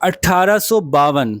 1852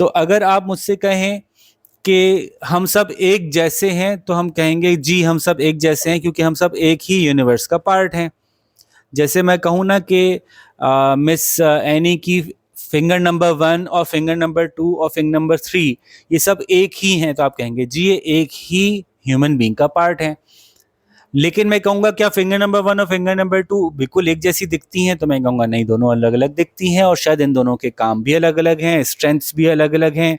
تو اگر آپ مجھ سے کہیں کہ ہم سب ایک جیسے ہیں تو ہم کہیں گے جی ہم سب ایک جیسے ہیں کیونکہ ہم سب ایک ہی یونیورس کا پارٹ ہیں. جیسے میں کہوں نا کہ مس اینی کی فنگر نمبر 1 اور فنگر نمبر 2 اور فنگر نمبر 3 یہ سب ایک ہی ہیں تو آپ کہیں گے جی یہ ایک ہی ہیومن بینگ کا پارٹ ہے. لیکن میں کہوں گا کیا فنگر نمبر 1 اور فنگر نمبر 2 بالکل ایک جیسی دکھتی ہیں؟ تو میں کہوں گا نہیں، دونوں الگ الگ دکھتی ہیں اور شاید ان دونوں کے کام بھی الگ الگ ہیں، اسٹرینتھس بھی الگ الگ ہیں.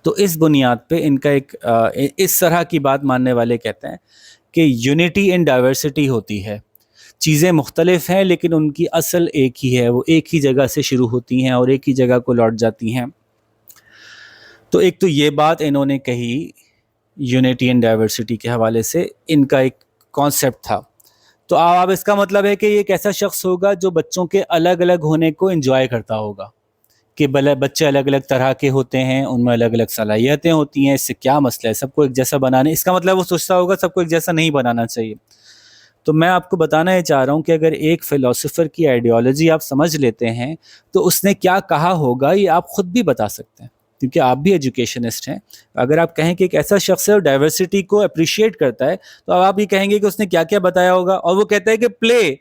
تو اس بنیاد پہ ان کا ایک اس طرح کی بات ماننے والے کہتے ہیں کہ یونٹی ان ڈائیورسٹی ہوتی ہے. چیزیں مختلف ہیں لیکن ان کی اصل ایک ہی ہے، وہ ایک ہی جگہ سے شروع ہوتی ہیں اور ایک ہی جگہ کو لوٹ جاتی ہیں. تو ایک تو یہ بات انہوں نے کہی یونٹی اینڈ ڈائیورسٹی کے حوالے سے، ان کا ایک کانسیپٹ تھا. تو اب اس کا مطلب ہے کہ یہ ایک ایسا شخص ہوگا جو بچوں کے الگ الگ ہونے کو انجوائے کرتا ہوگا کہ بچے الگ الگ طرح کے ہوتے ہیں، ان میں الگ الگ صلاحیتیں ہوتی ہیں، اس سے کیا مسئلہ ہے سب کو ایک جیسا بنانے. اس کا مطلب وہ سوچتا ہوگا سب کو ایک جیسا نہیں بنانا چاہیے. تو میں آپ کو بتانا یہ چاہ رہا ہوں کہ اگر ایک فلسفر کی آئیڈیالوجی آپ سمجھ لیتے ہیں تو اس نے کیا کہا ہوگا یہ آپ خود بھی بتا سکتے ہیں کیونکہ آپ بھی ایجوکیشنسٹ ہیں. اگر آپ کہیں کہ ایک ایسا شخص ہے اور ڈائیورسٹی کو اپریشیٹ کرتا ہے تو آپ یہ کہیں گے کہ اس نے کیا کیا بتایا ہوگا. اور وہ کہتا ہے کہ پلے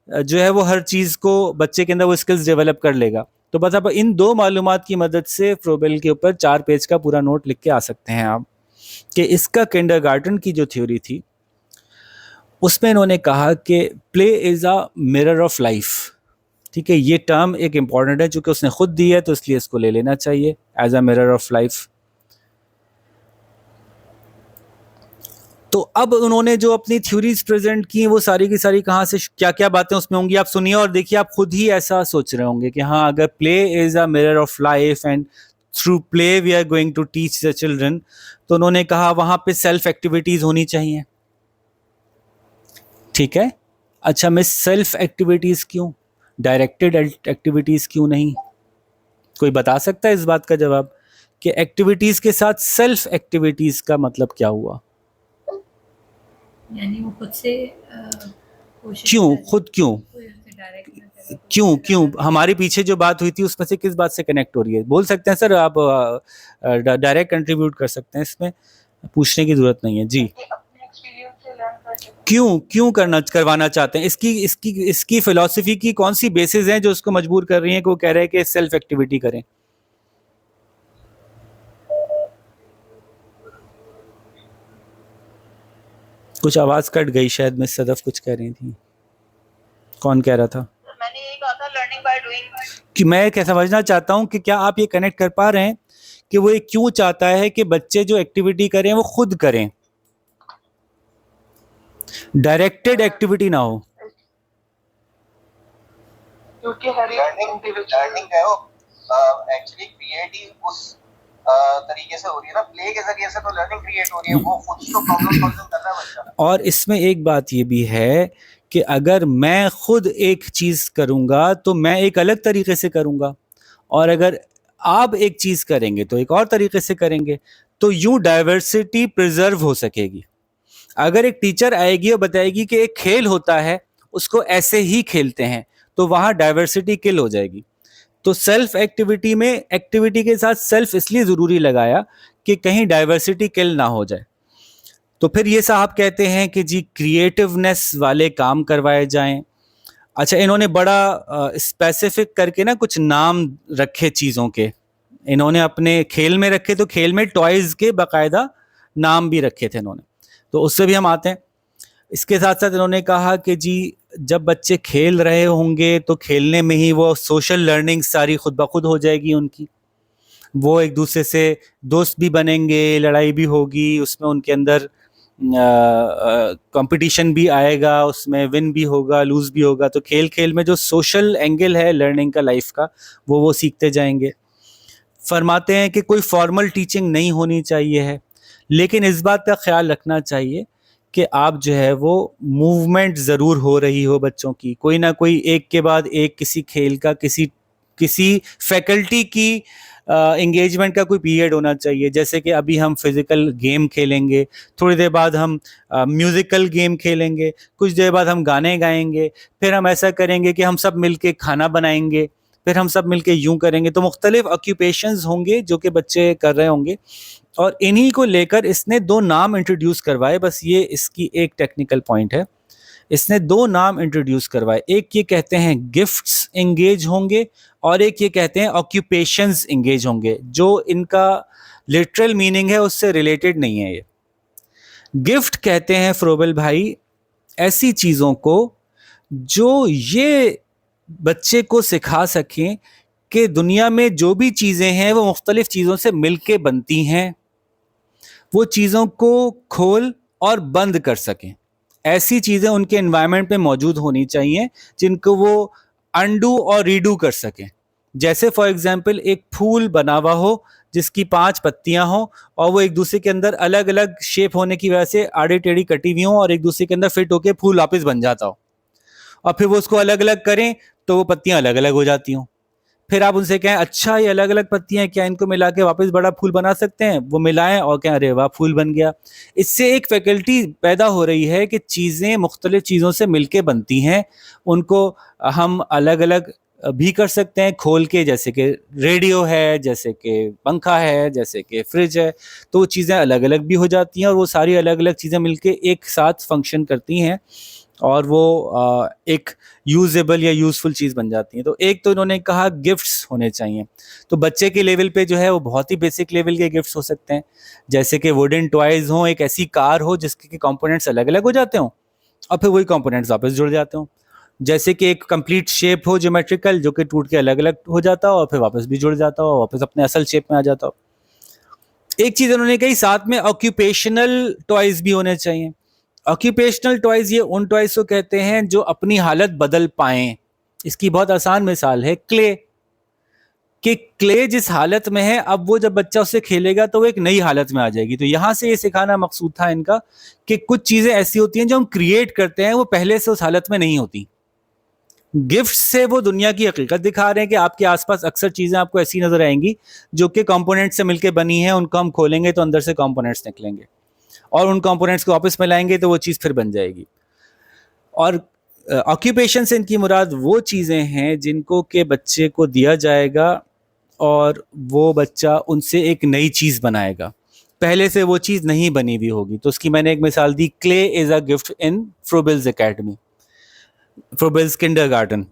جو ہے وہ ہر چیز کو بچے کے اندر وہ اسکلز ڈیولپ کر لے گا. تو بس آپ ان دو معلومات کی مدد سے فروبل کے اوپر 4 پیج کا پورا نوٹ لکھ کے آ سکتے ہیں آپ کہ اس کا کنڈر گارٹن کی جو تھیوری تھی اس میں انہوں نے کہا کہ پلے is a mirror of life. ٹھیک ہے، یہ ٹرم ایک امپورٹنٹ ہے چونکہ اس نے خود دی ہے تو اس لیے اس کو لے لینا چاہیے as a mirror of life. تو اب انہوں نے جو اپنی تھیوریز پریزنٹ کی وہ ساری کی ساری کہاں سے کیا کیا باتیں اس میں ہوں گی آپ سنیے اور دیکھیے. آپ خود ہی ایسا سوچ رہے ہوں گے کہ ہاں اگر play is a mirror of life and through play we are going to teach the children. تو انہوں نے کہا وہاں پہ سیلف ایکٹیویٹیز ہونی چاہیے. ٹھیک ہے، اچھا مس سیلف ایکٹیویٹیز کیوں، ڈائریکٹڈ ایکٹیویٹیز کیوں نہیں؟ کوئی بتا سکتا ہے اس بات کا جواب کہ ایکٹیویٹیز کے ساتھ سیلف ایکٹیویٹیز کا مطلب کیا ہوا؟ یعنی وہ خود سے کیوں خود کیوں ہمارے پیچھے جو بات ہوئی تھی اس میں سے کس بات سے کنیکٹ ہو رہی ہے؟ بول سکتے ہیں سر، آپ ڈائریکٹ کنٹریبیوٹ کر سکتے ہیں، اس میں پوچھنے کی ضرورت نہیں ہے. جی کیوں کروانا چاہتے ہیں؟ اس کی فلسفی کی کون سی بیسز ہیں جو اس کو مجبور کر رہی ہیں کہ وہ کہہ رہے ہیں کہ سیلف ایکٹیویٹی کریں؟ کچھ آواز کٹ گئی شاید، مس صدف کچھ کہہ رہی تھی. کون کہہ رہا تھا؟ میں نے یہ کہا تھا لرننگ بائی ڈوئنگ. کہ میں کیا سمجھنا چاہتا ہوں کہ کیا آپ یہ کنیکٹ کر پا رہے ہیں کہ وہ یہ کیوں چاہتا ہے کہ بچے جو ایکٹیویٹی کریں وہ خود کریں، ڈائریکٹڈ ایکٹیویٹی نہ ہو؟ کیونکہ ہر لرننگ ہے وہ ایکچولی کریٹ ہی اس طریقے سے ہو رہی ہے نا، پلے کے ذریعے سے تو لرننگ کریٹ ہو رہی ہے، وہ خود تو پرابلم سالوشن کر رہا ہے بچہ. اور اس میں ایک بات یہ بھی ہے کہ اگر میں خود ایک چیز کروں گا تو میں ایک الگ طریقے سے کروں گا، اور اگر آپ ایک چیز کریں گے تو ایک اور طریقے سے کریں گے. تو یوں ڈائیورسٹی پریزرو ہو سکے گی. اگر ایک ٹیچر آئے گی اور بتائے گی کہ ایک کھیل ہوتا ہے اس کو ایسے ہی کھیلتے ہیں تو وہاں ڈائیورسٹی کل ہو جائے گی. تو سیلف ایکٹیویٹی میں ایکٹیویٹی کے ساتھ سیلف اس لیے ضروری لگایا کہ کہیں ڈائیورسٹی کل نہ ہو جائے. تو پھر یہ صاحب کہتے ہیں کہ جی کریٹیونیس والے کام کروائے جائیں. اچھا انہوں نے بڑا اسپیسیفک کر کے نا کچھ نام رکھے چیزوں کے، انہوں نے اپنے کھیل میں رکھے تو کھیل میں ٹوائز کے باقاعدہ نام بھی رکھے تھے انہوں نے. تو اس سے بھی ہم آتے ہیں. اس کے ساتھ ساتھ انہوں نے کہا کہ جی جب بچے کھیل رہے ہوں گے تو کھیلنے میں ہی وہ سوشل لرننگ ساری خود بخود ہو جائے گی ان کی، وہ ایک دوسرے سے دوست بھی بنیں گے، لڑائی بھی ہوگی، اس میں ان کے اندر کمپٹیشن بھی آئے گا، اس میں ون بھی ہوگا لوز بھی ہوگا. تو کھیل میں جو سوشل اینگل ہے لرننگ کا لائف کا وہ سیکھتے جائیں گے. فرماتے ہیں کہ کوئی فارمل ٹیچنگ نہیں ہونی چاہیے ہے، لیکن اس بات کا خیال رکھنا چاہیے کہ آپ جو ہے وہ موومنٹ ضرور ہو رہی ہو بچوں کی، کوئی نہ کوئی ایک کے بعد ایک کسی کھیل کا کسی فیکلٹی کی انگیجمنٹ کا کوئی پیریڈ ہونا چاہیے. جیسے کہ ابھی ہم فزیکل گیم کھیلیں گے، تھوڑی دیر بعد ہم میوزیکل گیم کھیلیں گے، کچھ دیر بعد ہم گانے گائیں گے، پھر ہم ایسا کریں گے کہ ہم سب مل کے کھانا بنائیں گے، پھر ہم سب مل کے یوں کریں گے. تو مختلف آکیوپیشنز ہوں گے جو کہ بچے کر رہے ہوں گے, اور انہی کو لے کر اس نے 2 نام انٹروڈیوس کروائے. بس یہ اس کی ایک ٹیکنیکل پوائنٹ ہے. اس نے 2 نام انٹروڈیوس کروائے, ایک یہ کہتے ہیں گفٹس انگیج ہوں گے, اور ایک یہ کہتے ہیں آکیوپیشنز انگیج ہوں گے, جو ان کا لٹرل میننگ ہے اس سے ریلیٹڈ نہیں ہے. یہ گفٹ کہتے ہیں فروبل بھائی ایسی چیزوں کو جو یہ بچے کو سکھا سکیں کہ دنیا میں جو بھی چیزیں ہیں وہ مختلف چیزوں سے مل کے بنتی ہیں, وہ چیزوں کو کھول اور بند کر سکیں. ایسی چیزیں ان کے انوائرمنٹ میں موجود ہونی چاہیے جن کو وہ انڈو اور ریڈو کر سکیں. جیسے فار ایگزامپل ایک پھول بنا ہوا ہو جس کی 5 پتیاں ہوں, اور وہ ایک دوسرے کے اندر الگ الگ شیپ ہونے کی وجہ سے آڑی ٹیڑھی کٹی ہوئی ہوں, اور ایک دوسرے کے اندر فٹ ہو کے پھول واپس بن جاتا ہو, اور پھر وہ اس کو الگ الگ کریں تو وہ پتیاں الگ الگ ہو جاتی ہوں. پھر آپ ان سے کہیں اچھا یہ الگ الگ پتیاں ہیں, کیا ان کو ملا کے واپس بڑا پھول بنا سکتے ہیں؟ وہ ملائیں اور کہیں ارے واہ پھول بن گیا. اس سے ایک فیکلٹی پیدا ہو رہی ہے کہ چیزیں مختلف چیزوں سے مل کے بنتی ہیں, ان کو ہم الگ الگ بھی کر سکتے ہیں کھول کے, جیسے کہ ریڈیو ہے, جیسے کہ پنکھا ہے, جیسے کہ فریج ہے, تو وہ چیزیں الگ الگ بھی ہو جاتی ہیں, اور وہ ساری الگ الگ چیزیں مل کے ایک ساتھ فنکشن کرتی ہیں, اور وہ ایک یوزیبل یا یوزفل چیز بن جاتی ہیں. تو ایک تو انہوں نے کہا گفٹس ہونے چاہیے. تو بچے کے لیول پہ جو ہے وہ بہت ہی بیسک لیول کے گفٹس ہو سکتے ہیں, جیسے کہ ووڈن ٹوائز ہوں, ایک ایسی کار ہو جس کے کمپوننٹس الگ الگ ہو جاتے ہوں اور پھر وہی کمپوننٹس واپس جڑ جاتے ہوں. جیسے کہ ایک کمپلیٹ شیپ ہو جیومیٹریکل جو کہ ٹوٹ کے الگ الگ ہو جاتا ہو اور پھر واپس بھی جڑ جاتا ہو, واپس اپنے اصل شیپ میں آ جاتا ہو. ایک چیز انہوں نے کہی ساتھ میں آکیوپیشنل ٹوائز بھی ہونے چاہیے. آکیوپیشنل ٹوائز یہ ان ٹوائز کو کہتے ہیں جو اپنی حالت بدل پائیں. اس کی بہت آسان مثال ہے کلے, کہ کلے جس حالت میں ہے اب وہ جب بچہ اس سے کھیلے گا تو وہ ایک نئی حالت میں آ جائے گی. تو یہاں سے یہ سکھانا مقصود تھا ان کا کہ کچھ چیزیں ایسی ہوتی ہیں جو ہم کریٹ کرتے ہیں وہ پہلے سے اس حالت میں نہیں ہوتی. گفٹ سے وہ دنیا کی حقیقت دکھا رہے ہیں کہ آپ کے آس پاس اکثر چیزیں آپ کو ایسی نظر آئیں گی جو کہ کمپوننٹ سے مل کے بنی ہیں, ان کو ہم کھولیں گے تو اندر سے کمپوننٹس نکلیں گے, اور ان کمپوننٹس کو واپس ملائیں گے تو وہ چیز پھر بن جائے گی. اور آکیوپیشن سے ان کی مراد وہ چیزیں ہیں جن کو کہ بچے کو دیا جائے گا اور وہ بچہ ان سے ایک نئی چیز بنائے گا, پہلے سے وہ چیز نہیں بنی ہوئی ہوگی. تو اس کی میں نے ایک مثال دی, clay is a gift in Froebel's academy, Froebel's kindergarten.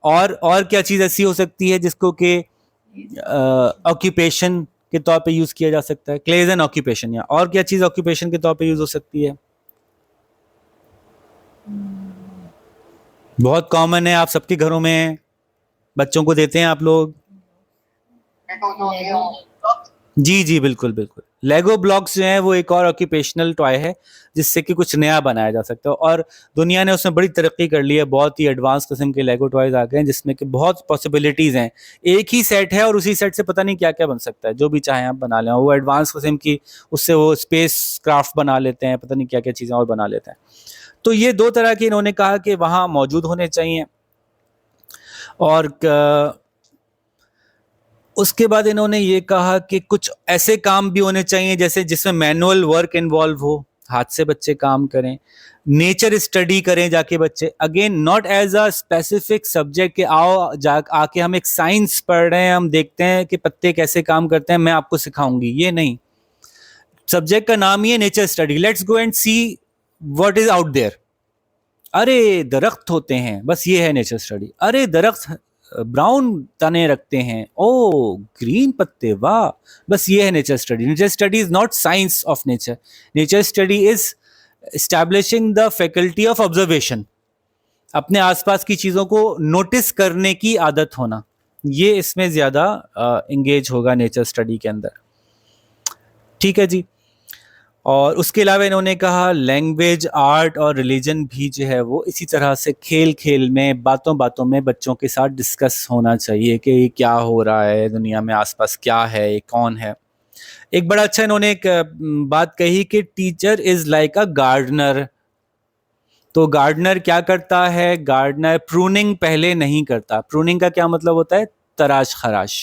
اور کیا چیز ایسی ہو سکتی ہے جس کو کہ آکیوپیشن کے طور پہ یوز کیا جا سکتا ہے؟ Clay is an occupation. یا اور کیا چیز آکیوپیشن کے طور پہ یوز ہو سکتی ہے؟ بہت کامن ہے, آپ سب کے گھروں میں بچوں کو دیتے ہیں آپ لوگ. جی جی بالکل بالکل. لیگو بلاکس جو ہیں وہ ایک اور آکیوپیشنل ٹوائے ہے جس سے کہ کچھ نیا بنایا جا سکتا ہے, اور دنیا نے اس میں بڑی ترقی کر لی ہے. بہت ہی ایڈوانس قسم کے لیگو ٹوائز آ گئے ہیں جس میں کہ بہت پاسبلٹیز ہیں. ایک ہی سیٹ ہے اور اسی سیٹ سے پتہ نہیں کیا کیا بن سکتا ہے, جو بھی چاہیں آپ بنا لیں. وہ ایڈوانس قسم کی اس سے وہ اسپیس کرافٹ بنا لیتے ہیں, پتہ نہیں کیا کیا چیزیں اور بنا لیتے ہیں. تو یہ 2 طرح کے انہوں نے کہا کہ وہاں موجود ہونے چاہیے. اور اس کے بعد انہوں نے یہ کہا کہ کچھ ایسے کام بھی ہونے چاہیے جیسے جس میں مینول ورک انوالو ہو, ہاتھ سے بچے کام کریں, نیچر اسٹڈی کریں جا کے بچے. Again not as a specific subject کہ آ کے ہم ایک سائنس پڑھ رہے ہیں, ہم دیکھتے ہیں کہ پتے کیسے کام کرتے ہیں, میں آپ کو سکھاؤں گی, یہ نہیں. سبجیکٹ کا نام ہی ہے nature study. Let's go and see what is out there. ارے درخت ہوتے ہیں, بس یہ ہے نیچر اسٹڈی. ارے درخت براؤن تنے رکھتے ہیں, او گرین پتے, واہ, بس یہ ہے nature study. Nature study is not science of nature. Nature study is establishing the faculty of observation, اپنے آس پاس کی چیزوں کو نوٹس کرنے کی عادت ہونا. یہ اس میں زیادہ انگیج ہوگا نیچر اسٹڈی کے اندر. ٹھیک ہے جی. اور اس کے علاوہ انہوں نے کہا لینگویج, آرٹ اور ریلیجن بھی جو ہے وہ اسی طرح سے کھیل کھیل میں, باتوں باتوں میں بچوں کے ساتھ ڈسکس ہونا چاہیے کہ یہ کیا ہو رہا ہے دنیا میں, آس پاس کیا ہے, یہ کون ہے. ایک بڑا اچھا انہوں نے ایک بات کہی کہ teacher is like a gardener. تو گارڈنر کیا کرتا ہے؟ گارڈنر پروننگ پہلے نہیں کرتا. پروننگ کا کیا مطلب ہوتا ہے؟ تراش خراش.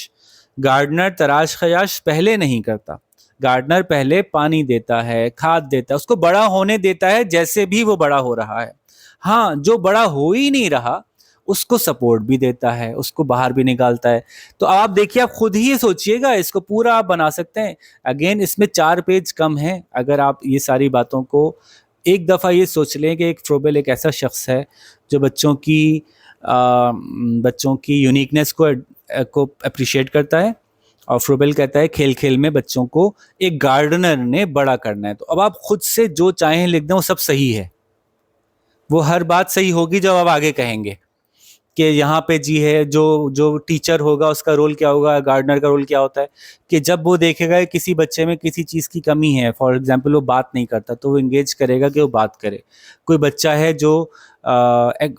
گارڈنر تراش خراش پہلے نہیں کرتا. گارڈنر پہلے پانی دیتا ہے, کھاد دیتا ہے, اس کو بڑا ہونے دیتا ہے جیسے بھی وہ بڑا ہو رہا ہے. ہاں جو بڑا ہو ہی نہیں رہا اس کو سپورٹ بھی دیتا ہے, اس کو باہر بھی نکالتا ہے. تو آپ دیکھیے, آپ خود ہی سوچئے گا, اس کو پورا آپ بنا سکتے ہیں. اگین اس میں 4 پیج کم ہیں. اگر آپ یہ ساری باتوں کو ایک دفعہ یہ سوچ لیں کہ ایک فروبل ایک ایسا شخص ہے جو بچوں کی یونیکنیس کو اپریشیٹ کرتا ہے, اور فروبل کہتا ہے کھیل کھیل میں بچوں کو ایک گارڈنر نے بڑا کرنا ہے. تو اب آپ خود سے جو چاہیں لکھ دیں وہ سب صحیح ہے, وہ ہر بات صحیح ہوگی جب آپ آگے کہیں گے کہ یہاں پہ جی ہے جو ٹیچر ہوگا اس کا رول کیا ہوگا, گارڈنر کا رول کیا ہوتا ہے, کہ جب وہ دیکھے گا کسی بچے میں کسی چیز کی کمی ہے, فار ایگزامپل وہ بات نہیں کرتا, تو وہ انگیج کرے گا کہ وہ بات کرے. کوئی بچہ ہے جو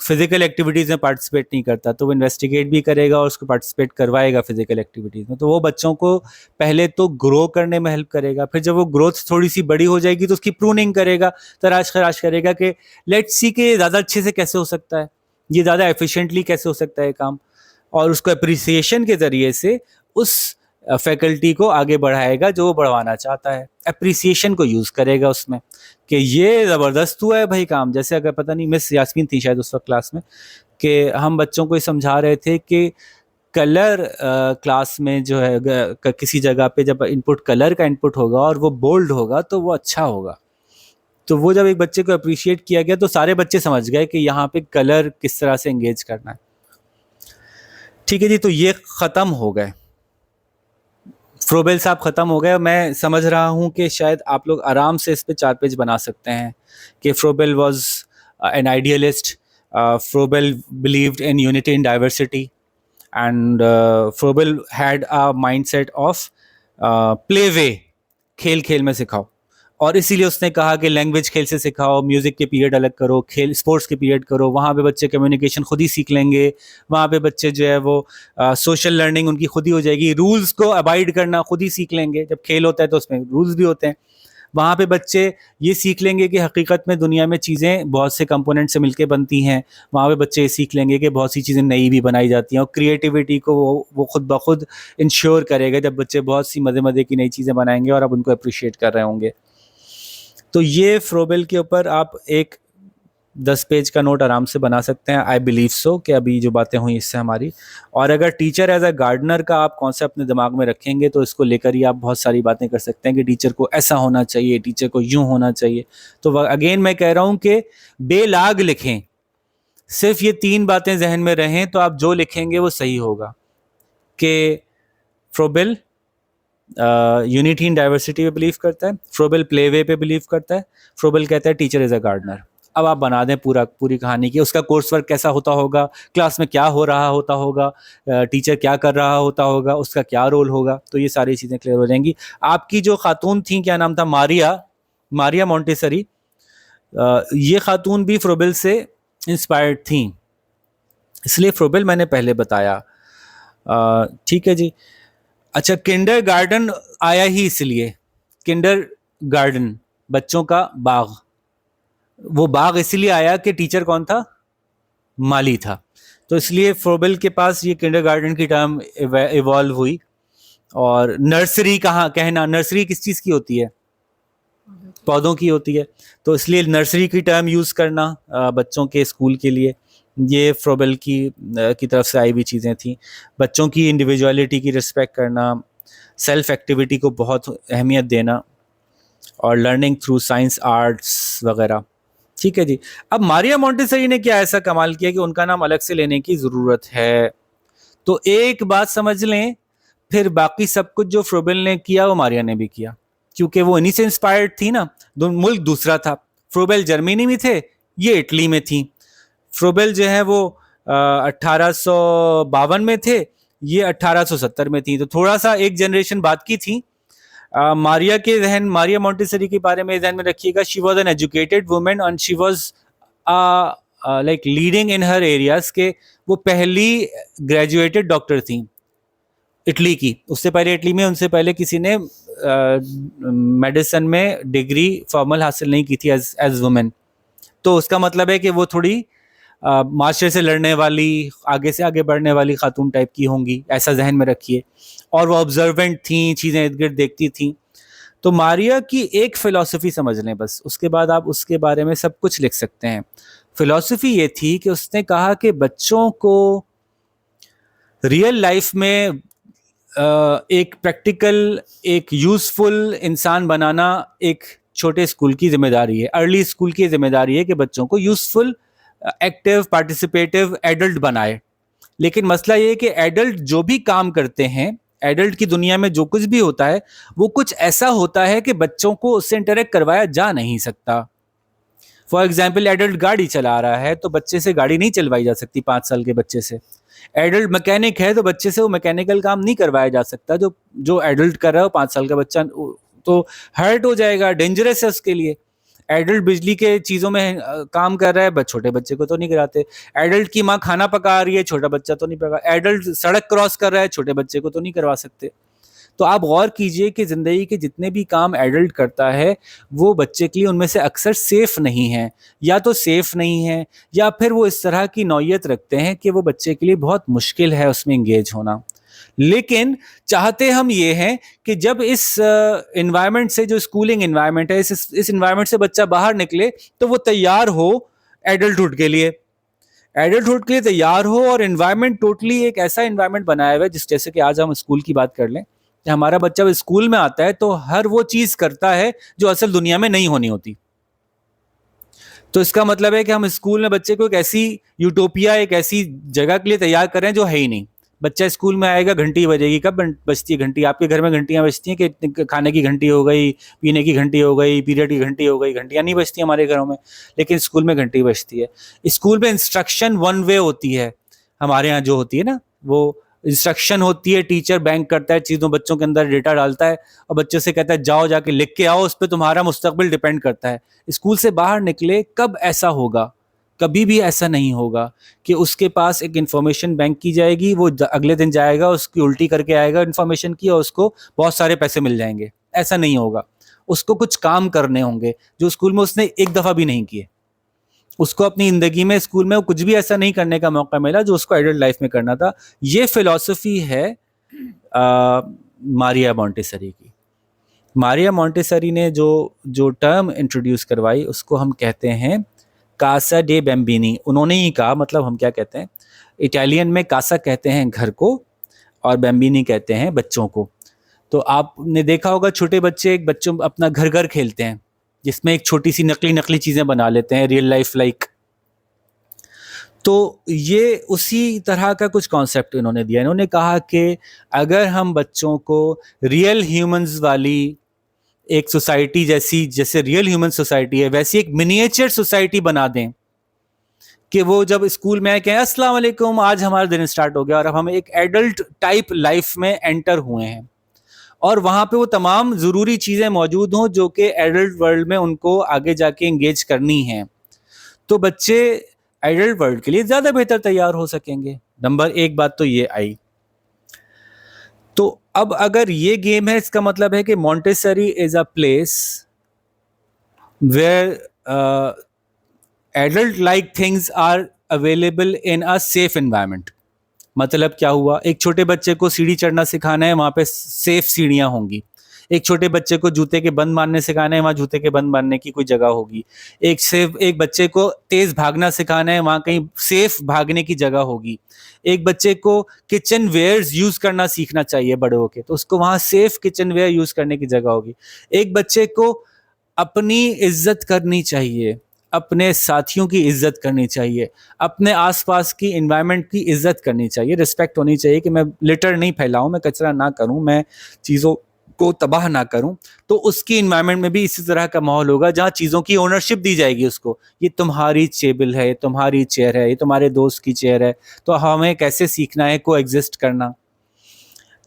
فزیکل ایکٹیویٹیز میں پارٹیسپیٹ نہیں کرتا, تو وہ انویسٹیگیٹ بھی کرے گا اور اس کو پارٹیسپیٹ کروائے گا فزیکل ایکٹیویٹیز میں. تو وہ بچوں کو پہلے تو گرو کرنے میں ہیلپ کرے گا, پھر جب وہ گروتھ تھوڑی سی بڑی ہو جائے گی تو اس کی پروننگ کرے گا, تراش خراش کرے گا کہ لیٹس سی کہ زیادہ اچھے سے کیسے ہو سکتا ہے, یہ زیادہ ایفیشینٹلی کیسے ہو سکتا ہے کام, اور اس کو اپریسیشن کے ذریعے سے اس فیکلٹی کو آگے بڑھائے گا جو وہ بڑھوانا چاہتا ہے. اپریسیشن کو یوز کرے گا اس میں کہ یہ زبردست ہوا ہے بھائی کام. جیسے اگر پتہ نہیں مس یاسمین تھی شاید اس وقت کلاس میں, کہ ہم بچوں کو یہ سمجھا رہے تھے کہ کلر کلاس میں جو ہے کسی جگہ پہ جب انپٹ کلر کا انپٹ ہوگا اور وہ بولڈ ہوگا تو وہ اچھا ہوگا. تو وہ جب ایک بچے کو اپریشیٹ کیا گیا تو سارے بچے سمجھ گئے کہ یہاں پہ کلر کس طرح سے انگیج کرنا ہے. ٹھیک ہے جی, تو یہ ختم ہو گئے, فروبل صاحب ختم ہو گئے. میں سمجھ رہا ہوں کہ شاید آپ لوگ آرام سے اس پہ 4 پیج بنا سکتے ہیں کہ Froebel was an idealist, Froebel believed in unity in diversity, and Froebel had a mindset of play way, کھیل کھیل میں سکھاؤ. اور اسی لیے اس نے کہا کہ لینگویج کھیل سے سکھاؤ, میوزک کے پیریڈ الگ کرو, کھیل اسپورٹس کے پیریڈ کرو, وہاں پہ بچے کمیونیکیشن خود ہی سیکھ لیں گے, وہاں پہ بچے جو ہے وہ سوشل لرننگ ان کی خود ہی ہو جائے گی, رولز کو ابائڈ کرنا خود ہی سیکھ لیں گے. جب کھیل ہوتا ہے تو اس میں رولز بھی ہوتے ہیں. وہاں پہ بچے یہ سیکھ لیں گے کہ حقیقت میں دنیا میں چیزیں بہت سے کمپوننٹ سے مل کے بنتی ہیں. وہاں پہ بچے یہ سیکھ لیں گے کہ بہت سی چیزیں نئی بھی بنائی جاتی ہیں, اور کریٹیوٹی کو وہ خود بخود انشور کرے گا جب بچے بہت سی مزے کی نئی چیزیں بنائیں گے اور آپ ان کو اپریشیٹ کر رہے ہوں گے. تو یہ فروبل کے اوپر آپ ایک 10 پیج کا نوٹ آرام سے بنا سکتے ہیں. آئی بلیو سو کہ ابھی جو باتیں ہوئی اس سے ہماری, اور اگر ٹیچر ایز اے گارڈنر کا آپ کانسیپٹ اپنے دماغ میں رکھیں گے تو اس کو لے کر ہی آپ بہت ساری باتیں کر سکتے ہیں کہ ٹیچر کو ایسا ہونا چاہیے, ٹیچر کو یوں ہونا چاہیے. تو اگین میں کہہ رہا ہوں کہ بے لاگ لکھیں, صرف یہ 3 باتیں ذہن میں رہیں تو آپ جو لکھیں گے وہ صحیح ہوگا. کہ فروبل یونٹی ان ڈائیورسٹی پہ بلیو کرتا ہے, فروبل پلے وے پہ بلیو کرتا ہے, فروبل کہتا ہے ٹیچر از اے گارڈنر. اب آپ بنا دیں پوری کہانی کی, اس کا کورس ورک کیسا ہوتا ہوگا, کلاس میں کیا ہو رہا ہوتا ہوگا, ٹیچر کیا کر رہا ہوتا ہوگا, اس کا کیا رول ہوگا. تو یہ ساری چیزیں کلیئر ہو جائیں گی. آپ کی جو خاتون تھیں, کیا نام تھا, ماریا مونٹیسری, یہ خاتون بھی فروبل سے انسپائرڈ تھیں, اس لیے فروبل میں نے پہلے بتایا. ٹھیک ہے جی. اچھا, کنڈر گارڈن آیا ہی اس لیے, کنڈر گارڈن بچوں کا باغ, وہ باغ اس لیے آیا کہ ٹیچر کون تھا, مالی تھا. تو اس لیے فروبل کے پاس یہ کنڈر گارڈن کی ٹرم ایوالو ہوئی. اور نرسری کہنا, نرسری کس چیز کی ہوتی ہے, پودوں کی ہوتی ہے. تو اس لیے نرسری کی ٹرم یوز کرنا بچوں کے اسکول کے لیے, یہ فروبل کی طرف سے آئی ہوئی چیزیں تھیں. بچوں کی انڈیویجولیٹی کی رسپیکٹ کرنا, سیلف ایکٹیویٹی کو بہت اہمیت دینا, اور لرننگ تھرو سائنس آرٹس وغیرہ. ٹھیک ہے جی. اب ماریا مونٹیسری نے کیا ایسا کمال کیا کہ ان کا نام الگ سے لینے کی ضرورت ہے. تو ایک بات سمجھ لیں, پھر باقی سب کچھ جو فروبل نے کیا وہ ماریا نے بھی کیا, کیونکہ وہ انہی سے انسپائرڈ تھی نا. ملک دوسرا تھا, فروبل جرمنی میں تھے, یہ اٹلی میں تھیں. فروبل جو ہے وہ 1852 میں تھے, یہ 1870 میں تھیں. تو تھوڑا سا ایک جنریشن بعد کی تھیں. ماریا مونٹیسری کے بارے میں ذہن میں رکھیے گا, she was an educated woman and she was like leading in her areas, کہ وہ پہلی گریجویٹڈ ڈاکٹر تھیں اٹلی کی. اس سے پہلے اٹلی میں ان سے پہلے کسی نے میڈیسن میں ڈگری فارمل حاصل نہیں کی تھی ایز وومن. تو اس کا مطلب ہے کہ وہ تھوڑی معاشرے سے لڑنے والی, آگے سے آگے بڑھنے والی خاتون ٹائپ کی ہوں گی, ایسا ذہن میں رکھیے. اور وہ آبزروینٹ تھیں, چیزیں ارد گرد دیکھتی تھیں. تو ماریا کی ایک فلسفی سمجھ لیں بس, اس کے بعد آپ اس کے بارے میں سب کچھ لکھ سکتے ہیں. فلسفی یہ تھی کہ اس نے کہا کہ بچوں کو ریئل لائف میں ایک پریکٹیکل ایک یوزفل انسان بنانا ایک چھوٹے اسکول کی ذمہ داری ہے, ارلی اسکول کی ذمہ داری ہے کہ بچوں کو یوزفل ایکٹیو پارٹیسپیٹیو ایڈلٹ بنائے. لیکن مسئلہ یہ ہے کہ ایڈلٹ جو بھی کام کرتے ہیں, ایڈلٹ کی دنیا میں جو کچھ بھی ہوتا ہے وہ کچھ ایسا ہوتا ہے کہ بچوں کو اس سے انٹریکٹ کروایا جا نہیں سکتا. فار ایگزامپل ایڈلٹ گاڑی چلا رہا ہے تو بچے سے گاڑی نہیں چلوائی جا سکتی 5 سال کے بچے سے. ایڈلٹ میکینک ہے تو بچے سے وہ میکینیکل کام نہیں کروایا جا سکتا. جو ایڈلٹ کر رہا ہے 5 سال کا بچہ تو ہرٹ ہو جائے گا, ڈینجرس ہے اس کے لیے. ایڈلٹ بجلی کے چیزوں میں کام کر رہا ہے, چھوٹے بچے کو تو نہیں کراتے. ایڈلٹ کی ماں کھانا پکا رہی ہے, چھوٹا بچہ تو نہیں پکا. ایڈلٹ سڑک کراس کر رہا ہے, چھوٹے بچے کو تو نہیں کروا سکتے. تو آپ غور کیجئے کہ زندگی کے جتنے بھی کام ایڈلٹ کرتا ہے وہ بچے کے لیے ان میں سے اکثر سیف نہیں ہیں, یا تو سیف نہیں ہیں یا پھر وہ اس طرح کی نوعیت رکھتے ہیں کہ وہ بچے کے لیے بہت مشکل ہے اس میں انگیج ہونا. لیکن چاہتے ہم یہ ہیں کہ جب اس انوائرمنٹ سے, جو اسکولنگ انوائرمنٹ ہے, اس انوائرمنٹ سے بچہ باہر نکلے تو وہ تیار ہو ایڈلٹہڈ کے لیے, ایڈلٹہڈ کے لیے تیار ہو. اور انوائرمنٹ ٹوٹلی ایک ایسا انوائرمنٹ بنایا ہوا ہے, جیسے کہ آج ہم اسکول کی بات کر لیں, کہ ہمارا بچہ اسکول میں آتا ہے تو ہر وہ چیز کرتا ہے جو اصل دنیا میں نہیں ہونی ہوتی. تو اس کا مطلب ہے کہ ہم اسکول میں بچے کو ایک ایسی یوٹوپیا, ایک ایسی جگہ کے لیے تیار کر رہے ہیں جو ہے ہی نہیں. بچہ اسکول میں آئے گا, گھنٹی بجے گی. کب بجتی ہے گھنٹی؟ آپ کے گھر میں گھنٹیاں بجتی ہیں کہ کھانے کی گھنٹی ہو گئی, پینے کی گھنٹی ہو گئی, پیریڈ کی گھنٹی ہو گئی. گھنٹیاں نہیں بجتی ہمارے گھروں میں, لیکن اسکول میں گھنٹی بجتی ہے. اسکول میں انسٹرکشن ون وے ہوتی ہے, ہمارے ہاں جو ہوتی ہے نا, وہ انسٹرکشن ہوتی ہے, ٹیچر بینک کرتا ہے چیزوں, بچوں کے اندر ڈیٹا ڈالتا ہے اور بچوں سے کہتا ہے جاؤ جا کے لکھ کے آؤ, اس پہ تمہارا مستقبل ڈیپینڈ کرتا ہے. اسکول سے باہر نکلے کب ایسا ہوگا؟ کبھی بھی ایسا نہیں ہوگا کہ اس کے پاس ایک انفارمیشن بینک کی جائے گی, وہ اگلے دن جائے گا, اس کی الٹی کر کے آئے گا انفارمیشن کی, اور اس کو بہت سارے پیسے مل جائیں گے. ایسا نہیں ہوگا. اس کو کچھ کام کرنے ہوں گے جو اسکول میں اس نے ایک دفعہ بھی نہیں کیے. اس کو اپنی زندگی میں اسکول میں کچھ بھی ایسا نہیں کرنے کا موقع ملا جو اس کو ایڈلٹ لائف میں کرنا تھا. یہ فلسفی ہے ماریا مونٹیسری کی. ماریا مونٹیسری نے جو ٹرم انٹروڈیوس کروائی اس کو ہم کہتے ہیں کاسا ڈے بیمبینی. انہوں نے ہی کہا, مطلب ہم کیا کہتے ہیں, اٹالین میں کاسا کہتے ہیں گھر کو, اور بیمبینی کہتے ہیں بچوں کو. تو آپ نے دیکھا ہوگا چھوٹے بچے ایک بچوں اپنا گھر گھر کھیلتے ہیں, جس میں ایک چھوٹی سی نقلی چیزیں بنا لیتے ہیں, ریئل لائف لائک. تو یہ اسی طرح کا کچھ کانسیپٹ انہوں نے دیا. انہوں نے کہا کہ اگر ہم بچوں کو ریئل ہیومنز والی ایک سوسائٹی جیسے ریئل ہیومن سوسائٹی ہے ویسی ایک منیچر سوسائٹی بنا دیں, کہ وہ جب اسکول میں آئے کہ السلام علیکم, آج ہمارا دن سٹارٹ ہو گیا, اور اب ہم ایک ایڈلٹ ٹائپ لائف میں انٹر ہوئے ہیں, اور وہاں پہ وہ تمام ضروری چیزیں موجود ہوں جو کہ ایڈلٹ ورلڈ میں ان کو آگے جا کے انگیج کرنی ہیں, تو بچے ایڈلٹ ورلڈ کے لیے زیادہ بہتر تیار ہو سکیں گے. نمبر ایک بات تو یہ آئی. تو اب اگر یہ گیم ہے, اس کا مطلب ہے کہ Montessori is a place where adult like things are available in a safe environment. مطلب کیا ہوا؟ ایک چھوٹے بچے کو سیڑھی چڑھنا سکھانا ہے, وہاں پہ سیف سیڑھیاں ہوں گی. ایک چھوٹے بچے کو جوتے کے بند مارنے سکھانا ہے, وہاں جوتے کے بند مارنے کی کوئی جگہ ہوگی. ایک بچے کو تیز بھاگنا سکھانا ہے, وہاں کہیں سیف بھاگنے کی جگہ ہوگی. ایک بچے کو کچن ویئرز یوز کرنا سیکھنا چاہیے بڑے ہو کے, تو اس کو وہاں سیف کچن ویئر یوز کرنے کی جگہ ہوگی. ایک بچے کو اپنی عزت کرنی چاہیے, اپنے ساتھیوں کی عزت کرنی چاہیے, اپنے آس پاس کی انوائرمنٹ کی عزت کرنی چاہیے, رسپیکٹ ہونی چاہیے کہ میں لٹر نہیں پھیلاؤں, میں کچرا نہ کروں, میں چیزوں کو تباہ نہ کروں. تو اس کی انوائرمنٹ میں بھی اسی طرح کا ماحول ہوگا جہاں چیزوں کی اونرشپ دی جائے گی اس کو. یہ تمہاری ٹیبل ہے, یہ تمہاری چیئر ہے, یہ تمہارے دوست کی چیئر ہے, تو ہمیں کیسے سیکھنا ہے کو ایگزسٹ کرنا.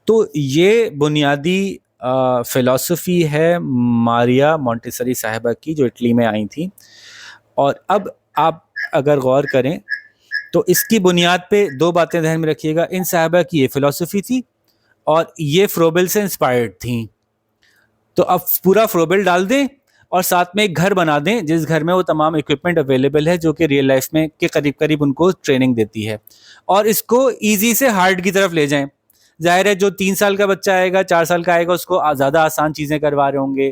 تو یہ بنیادی فلسفی ہے ماریا مونٹیسری صاحبہ کی, جو اٹلی میں آئی تھی. اور اب آپ اگر غور کریں تو اس کی بنیاد پہ دو باتیں ذہن میں رکھیے گا. ان صاحبہ کی یہ فلسفی تھی اور یہ فروبل سے انسپائرڈ تھیں. تو اب پورا فروبل ڈال دیں اور ساتھ میں ایک گھر بنا دیں جس گھر میں وہ تمام اکوپمنٹ اویلیبل ہے جو کہ ریئل لائف میں کے قریب ان کو ٹریننگ دیتی ہے, اور اس کو ایزی سے ہارڈ کی طرف لے جائیں. ظاہر ہے جو 3 سال کا بچہ آئے گا, 4 سال کا آئے گا, اس کو زیادہ آسان چیزیں کروا رہے ہوں گے.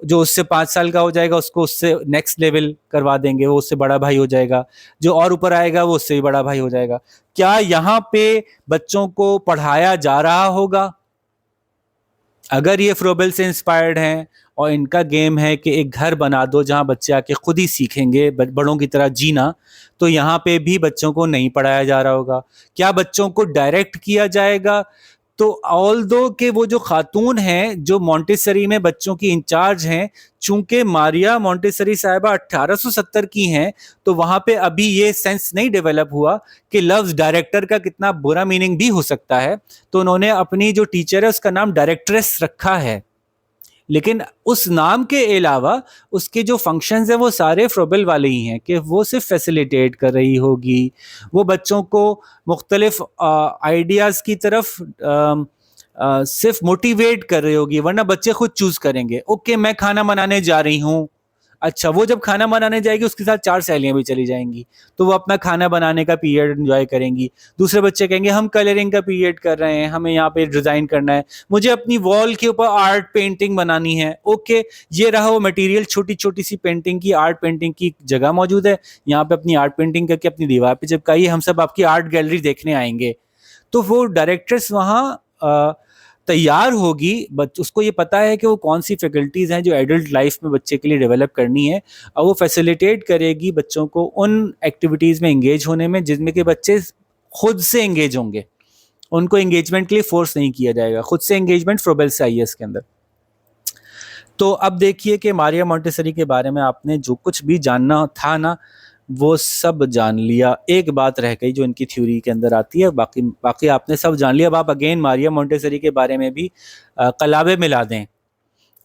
جو اس سے 5 سال کا ہو جائے گا اس کو اس سے نیکسٹ لیول کروا دیں گے, وہ اس سے بڑا بھائی ہو جائے گا, جو اور اوپر آئے گا وہ اس سے بھی بڑا بھائی ہو جائے گا. کیا یہاں پہ بچوں کو پڑھایا جا رہا ہوگا؟ اگر یہ فروبل سے انسپائرڈ ہیں اور ان کا گیم ہے کہ ایک گھر بنا دو جہاں بچے آ کے خود ہی سیکھیں گے بڑوں کی طرح جینا, تو یہاں پہ بھی بچوں کو نہیں پڑھایا جا رہا ہوگا. کیا بچوں کو ڈائریکٹ کیا جائے گا؟ تو آلدو کہ وہ جو خاتون ہیں جو مونٹیسری میں بچوں کی انچارج ہیں, چونکہ ماریا مونٹیسری صاحبہ 1870 کی ہیں, تو وہاں پہ ابھی یہ سینس نہیں ڈیولپ ہوا کہ لفظ ڈائریکٹر کا کتنا برا میننگ بھی ہو سکتا ہے. تو انہوں نے اپنی جو ٹیچر ہے اس کا نام ڈائریکٹریس رکھا ہے, لیکن اس نام کے علاوہ اس کے جو فنکشنز ہیں وہ سارے فروبل والے ہی ہیں, کہ وہ صرف فیسیلیٹیٹ کر رہی ہوگی, وہ بچوں کو مختلف آئیڈیاز کی طرف صرف موٹیویٹ کر رہی ہوگی, ورنہ بچے خود چوز کریں گے. اوکے میں کھانا بنانے جا رہی ہوں, اچھا وہ جب کھانا بنانے جائے گی اس کے ساتھ 4 سہیلیاں بھی چلی جائیں گی, تو وہ اپنا کھانا بنانے کا پیریڈ انجوائے کریں گی. دوسرے بچے کہیں گے ہم کلرنگ کا پیریڈ کر رہے ہیں, ہمیں یہاں پہ ڈیزائن کرنا ہے, مجھے اپنی وال کے اوپر آرٹ پینٹنگ بنانی ہے. اوکے یہ رہا وہ مٹیریل, چھوٹی چھوٹی سی پینٹنگ کی, آرٹ پینٹنگ کی جگہ موجود ہے, یہاں پہ اپنی آرٹ پینٹنگ کر کے اپنی دیوار پہ چپکائیے, ہم سب آپ کی آرٹ گیلری دیکھنے آئیں گے. تو وہ ڈائریکٹرس وہاں تیار ہوگی, اس کو یہ پتا ہے کہ وہ کون سی فیکلٹیز ہیں جو ایڈلٹ لائف میں بچے کے لیے ڈیولپ کرنی ہے, اور وہ فیسیلیٹیٹ کرے گی بچوں کو ان ایکٹیویٹیز میں انگیج ہونے میں جس میں کہ بچے خود سے انگیج ہوں گے. ان کو انگیجمنٹ کے لیے فورس نہیں کیا جائے گا, خود سے انگیجمنٹ فروبل سے آئی ہے اس کے اندر. تو اب دیکھیے کہ ماریا مونٹیسری کے بارے میں آپ نے جو کچھ بھی جاننا تھا نا وہ سب جان لیا. ایک بات رہ گئی جو ان کی تھیوری کے اندر آتی ہے, باقی آپ نے سب جان لیا. اب آپ اگین ماریا مونٹیسری کے بارے میں بھی قلابے ملا دیں.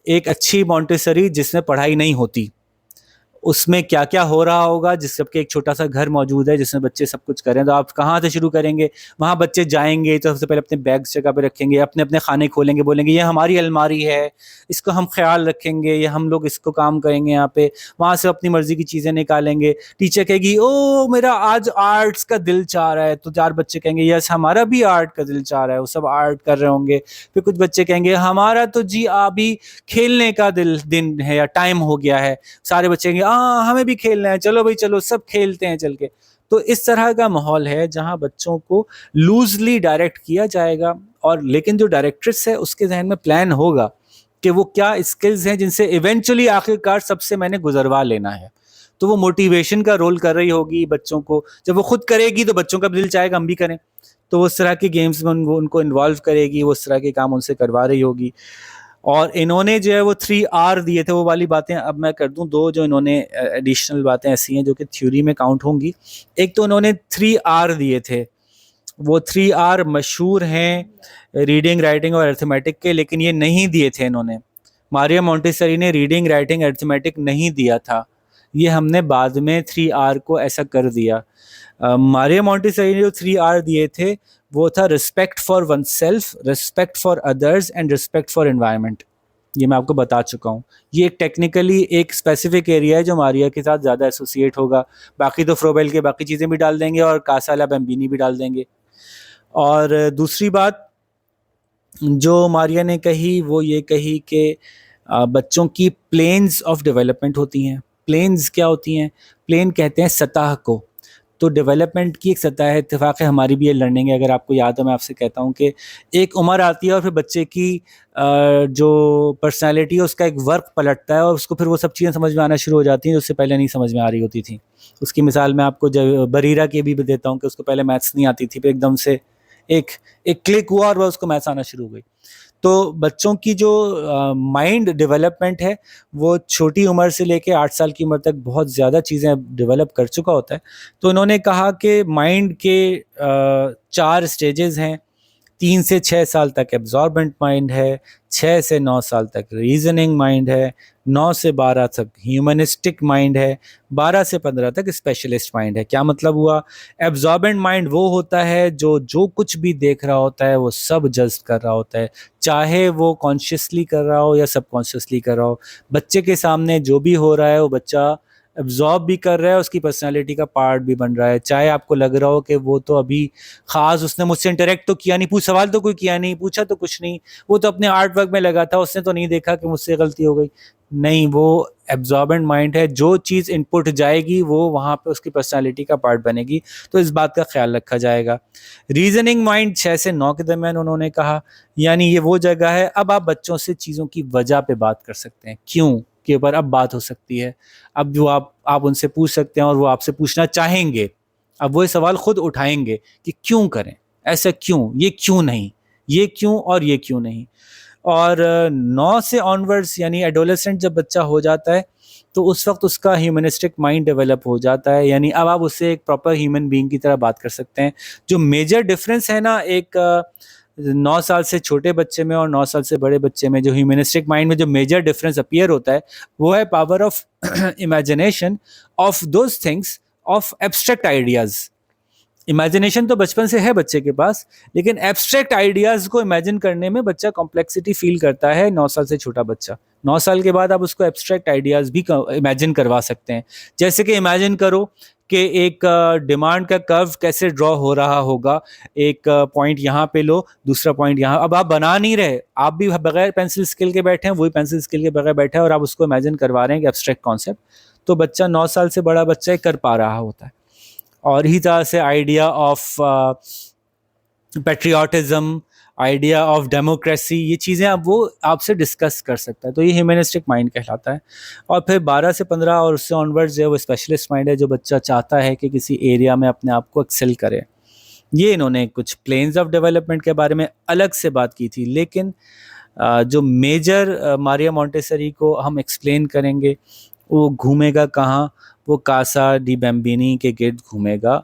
ایک اچھی مونٹیسری جس میں پڑھائی نہیں ہوتی, اس میں کیا کیا ہو رہا ہوگا, جس سب کے ایک چھوٹا سا گھر موجود ہے جس میں بچے سب کچھ کریں. تو آپ کہاں سے شروع کریں گے؟ وہاں بچے جائیں گے تو سب سے پہلے اپنے بیگس جگہ پہ رکھیں گے, اپنے اپنے خانے کھولیں گے, بولیں گے یہ ہماری الماری ہے, اس کو ہم خیال رکھیں گے, یہ ہم لوگ اس کو کام کریں گے یہاں پہ. وہاں سے اپنی مرضی کی چیزیں نکالیں گے. ٹیچر کہے گی او میرا آج آرٹس کا دل چاہ رہا ہے, تو 4 بچے کہیں گے یس ہمارا بھی آرٹ کا دل چاہ رہا ہے, وہ سب آرٹ کر رہے ہوں گے. پھر کچھ بچے کہیں گے ہمارا تو جی ابھی کھیلنے کا دن ہے یا ٹائم ہو گیا ہے. سارے بچے کہیں گے ہمیں بھی کھیلنا ہے, چلو بھائی چلو سب کھیلتے ہیں چل کے. تو اس طرح کا ماحول ہے جہاں بچوں کو لوزلی ڈائریکٹ کیا جائے گا, اور لیکن جو ڈائریکٹرس ہے اس کے ذہن میں پلان ہوگا کہ وہ کیا اسکلز ہیں جن سے ایونچولی آخرکار سب سے میں نے گزروا لینا ہے. تو وہ موٹیویشن کا رول کر رہی ہوگی بچوں کو. جب وہ خود کرے گی تو بچوں کا دل چاہے گا ہم بھی کریں, تو وہ اس طرح کے گیمز میں ان کو انوالو کرے گی, وہ اس طرح کے کام ان سے کروا رہی ہوگی. اور انہوں نے جو ہے وہ 3R دیے تھے, وہ والی باتیں اب میں کر دوں. 2 جو انہوں نے ایڈیشنل باتیں ایسی ہیں جو کہ تھیوری میں کاؤنٹ ہوں گی. ایک تو انہوں نے 3R دیے تھے, وہ 3R مشہور ہیں ریڈنگ رائٹنگ اور ارتھمیٹک کے, لیکن یہ نہیں دیے تھے انہوں نے. ماریا مونٹیسری نے ریڈنگ رائٹنگ ارتھمیٹک نہیں دیا تھا, یہ ہم نے بعد میں 3R کو ایسا کر دیا. ماریا مونٹیسری نے جو 3R دیے تھے وہ تھا respect for one self, respect for others and respect for environment. یہ میں آپ کو بتا چکا ہوں. یہ ایک ٹیکنیکلی ایک اسپیسیفک ایریا ہے جو ماریا کے ساتھ زیادہ ایسوسیٹ ہوگا. باقی تو فروبل کے باقی چیزیں بھی ڈال دیں گے اور کاسا لا بمبینی بھی ڈال دیں گے. اور دوسری بات جو ماریا نے کہی وہ یہ کہی کہ بچوں کی پلینز آف ڈیولپمنٹ ہوتی ہیں. پلینز کیا ہوتی ہیں؟ پلین کہتے ہیں سطح کو. تو ڈیولپمنٹ کی ایک سطح ہے, اتفاق ہے ہماری بھی یہ لرننگ ہے. اگر آپ کو یاد ہو میں آپ سے کہتا ہوں کہ ایک عمر آتی ہے اور پھر بچے کی جو پرسنالٹی ہے اس کا ایک ورق پلٹتا ہے, اور اس کو پھر وہ سب چیزیں سمجھ میں آنا شروع ہو جاتی ہیں جو اس سے پہلے نہیں سمجھ میں آ رہی ہوتی تھیں. اس کی مثال میں آپ کو بریرہ کی بھی دیتا ہوں کہ اس کو پہلے میتھس نہیں آتی تھی, پھر ایک دم سے ایک کلک ہوا اور وہ اس کو میتھس آنا شروع ہو گئی. تو بچوں کی جو مائنڈ ڈیولپمنٹ ہے وہ چھوٹی عمر سے لے کے 8 سال کی عمر تک بہت زیادہ چیزیں ڈیولپ کر چکا ہوتا ہے. تو انہوں نے کہا کہ مائنڈ کے 4 اسٹیجز ہیں. 3 سے 6 سال تک ایبزاربنٹ مائنڈ ہے, 6 سے 9 سال تک ریزننگ مائنڈ ہے, 9 سے 12 تک ہیومنسٹک مائنڈ ہے, 12 سے 15 تک اسپیشلسٹ مائنڈ ہے. کیا مطلب ہوا؟ ایبزاربنٹ مائنڈ وہ ہوتا ہے جو کچھ بھی دیکھ رہا ہوتا ہے وہ سب جذب کر رہا ہوتا ہے, چاہے وہ کانشیسلی کر رہا ہو یا سب کانشیسلی کر رہا ہو. بچے کے سامنے جو بھی ہو رہا ہے وہ بچہ ایبزارب بھی کر رہا ہے, اس کی پرسنالٹی کا پارٹ بھی بن رہا ہے. چاہے آپ کو لگ رہا ہو کہ وہ تو ابھی خاص اس نے مجھ سے انٹریکٹ تو کیا نہیں, سوال تو کوئی کیا نہیں, پوچھا تو کچھ نہیں, وہ تو اپنے آرٹ ورک میں لگا تھا, اس نے تو نہیں دیکھا کہ مجھ سے غلطی ہو گئی. نہیں, وہ ایبزاربنٹ مائنڈ ہے, جو چیز ان پٹ جائے گی وہ وہاں پہ اس کی پرسنالٹی کا پارٹ بنے گی, تو اس بات کا خیال رکھا جائے گا. ریزننگ مائنڈ 6 سے 9 کے درمیان انہوں نے کہا, یعنی یہ وہ جگہ ہے اب آپ بچوں سے چیزوں کی وجہ پہ بات کر سکتے ہیں, کیوں کے اوپر اب بات ہو سکتی ہے. اب جو آپ ان سے پوچھ سکتے ہیں اور وہ آپ سے پوچھنا چاہیں گے, اب وہ سوال خود اٹھائیں گے کہ کیوں کریں ایسا, کیوں, یہ کیوں نہیں, یہ کیوں اور یہ کیوں نہیں. اور 9 سے آنورڈز یعنی ایڈولسنٹ جب بچہ ہو جاتا ہے تو اس وقت اس کا ہیومنسٹک مائنڈ ڈیولپ ہو جاتا ہے, یعنی اب آپ اس سے ایک پراپر ہیومن بینگ کی طرح بات کر سکتے ہیں. جو میجر ڈفرینس ہے نا ایک 9 سال سے چھوٹے بچے میں اور 9 سال سے بڑے بچے میں, جو ہیومنسٹک مائنڈ میں جو میجر ڈفرینس اپیئر ہوتا ہے وہ ہے power of imagination of those things, of abstract ideas. Imagination تو بچپن سے ہے بچے کے پاس, لیکن ایبسٹریکٹ آئیڈیاز کو امیجن کرنے میں بچہ کمپلیکسٹی فیل کرتا ہے. 9 سال سے چھوٹا بچہ, 9 سال کے بعد آپ اس کو ایبسٹریکٹ آئیڈیاز بھی امیجن کروا سکتے ہیں. جیسے کہ امیجن کرو کہ ایک ڈیمانڈ کا کرو کیسے ڈرا ہو رہا ہوگا, ایک پوائنٹ یہاں پہ لو, دوسرا پوائنٹ یہاں. اب آپ بنا نہیں رہے, آپ بھی بغیر پینسل اسکیل کے بیٹھے ہیں, وہی پینسل اسکیل کے بغیر بیٹھے ہیں, اور آپ اس کو امیجن کروا رہے ہیں کہ ایبسٹریکٹ کانسیپٹ. تو بچہ 9 سال سے بڑا بچہ کر پا رہا ہوتا ہے. اور اسی طرح سے idea of patriotism, idea of democracy, یہ چیزیں اب وہ آپ سے ڈسکس کر سکتا ہے. تو یہ ہیومنسٹک مائنڈ کہلاتا ہے. اور پھر 12 سے 15 اور اس سے آنورڈ جو ہے وہ اسپیشلسٹ مائنڈ ہے, جو بچہ چاہتا ہے کہ کسی ایریا میں اپنے آپ کو ایکسل کرے. یہ انہوں نے کچھ پلینز آف ڈیولپمنٹ کے بارے میں الگ سے بات کی تھی, لیکن جو میجر ماریا مونٹیسری کو ہم ایکسپلین کریں گے, وہ گھومے گا کہاں, وہ کاسا ڈی بیمبینی کے گرد گھومے گا,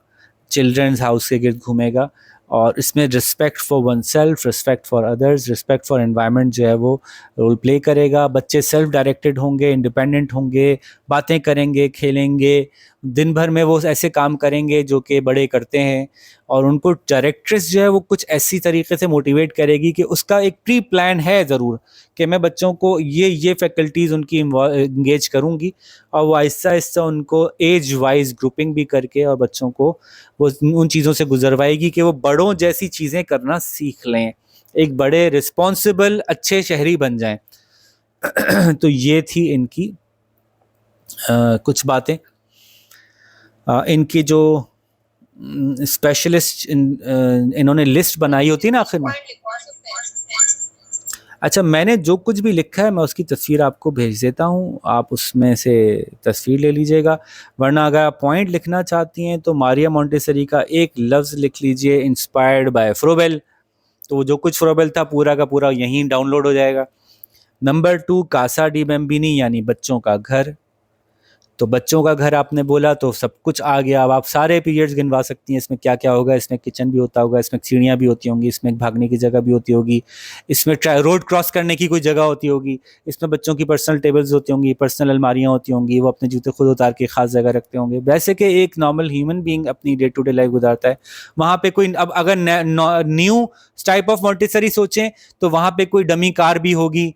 چلڈرنز ہاؤس کے گرد گھومے گا. اور اس میں respect for one self, respect for others, respect for environment جو ہے وہ رول پلے کرے گا. بچے سیلف ڈائریکٹڈ ہوں گے, انڈیپینڈنٹ ہوں گے, باتیں کریں گے, کھیلیں گے, دن بھر میں وہ ایسے کام کریں گے جو کہ بڑے کرتے ہیں. اور ان کو ڈائریکٹریس جو ہے وہ کچھ ایسی طریقے سے موٹیویٹ کرے گی کہ اس کا ایک پری پلان ہے ضرور کہ میں بچوں کو یہ فیکلٹیز ان کی انگیج کروں گی, اور وہ آہستہ آہستہ ان کو ایج وائز گروپنگ بھی کر کے اور بچوں کو وہ ان چیزوں سے گزروائے گی کہ وہ بڑوں جیسی چیزیں کرنا سیکھ لیں, ایک بڑے رسپانسبل اچھے شہری بن جائیں. تو یہ تھی ان کی کچھ باتیں. ان کی جو اسپیشلسٹ انہوں نے لسٹ بنائی ہوتی ہے نا آخر میں. اچھا, میں نے جو کچھ بھی لکھا ہے میں اس کی تصویر آپ کو بھیج دیتا ہوں, آپ اس میں سے تصویر لے لیجئے گا. ورنہ اگر آپ پوائنٹ لکھنا چاہتی ہیں تو ماریا مونٹیسری کا ایک لفظ لکھ لیجئے, انسپائرڈ بائی فروبیل. تو وہ جو کچھ فروبیل تھا پورا کا پورا یہیں ڈاؤن لوڈ ہو جائے گا. نمبر 2, کاسا ڈی بیمبینی یعنی بچوں کا گھر. تو بچوں کا گھر آپ نے بولا تو سب کچھ آ گیا. اب آپ سارے پیریڈز گنوا سکتی ہیں اس میں کیا کیا ہوگا. اس میں کچن بھی ہوتا ہوگا, اس میں سیڑھیاں بھی ہوتی ہوں گی, اس میں بھاگنے کی جگہ بھی ہوتی ہوگی, اس میں روڈ کراس کرنے کی کوئی جگہ ہوتی ہوگی, اس میں بچوں کی پرسنل ٹیبلز ہوتی ہوں گی, پرسنل الماریاں ہوتی ہوں گی, وہ اپنے جوتے خود اتار کے خاص جگہ رکھتے ہوں گے. ویسے کہ ایک نارمل ہیومن بینگ اپنی ڈے ٹو ڈے لائف گزارتا ہے. وہاں پہ کوئی, اب اگر نیو ٹائپ آف مونٹیسری سوچیں تو وہاں پہ کوئی ڈمی کار بھی ہوگی,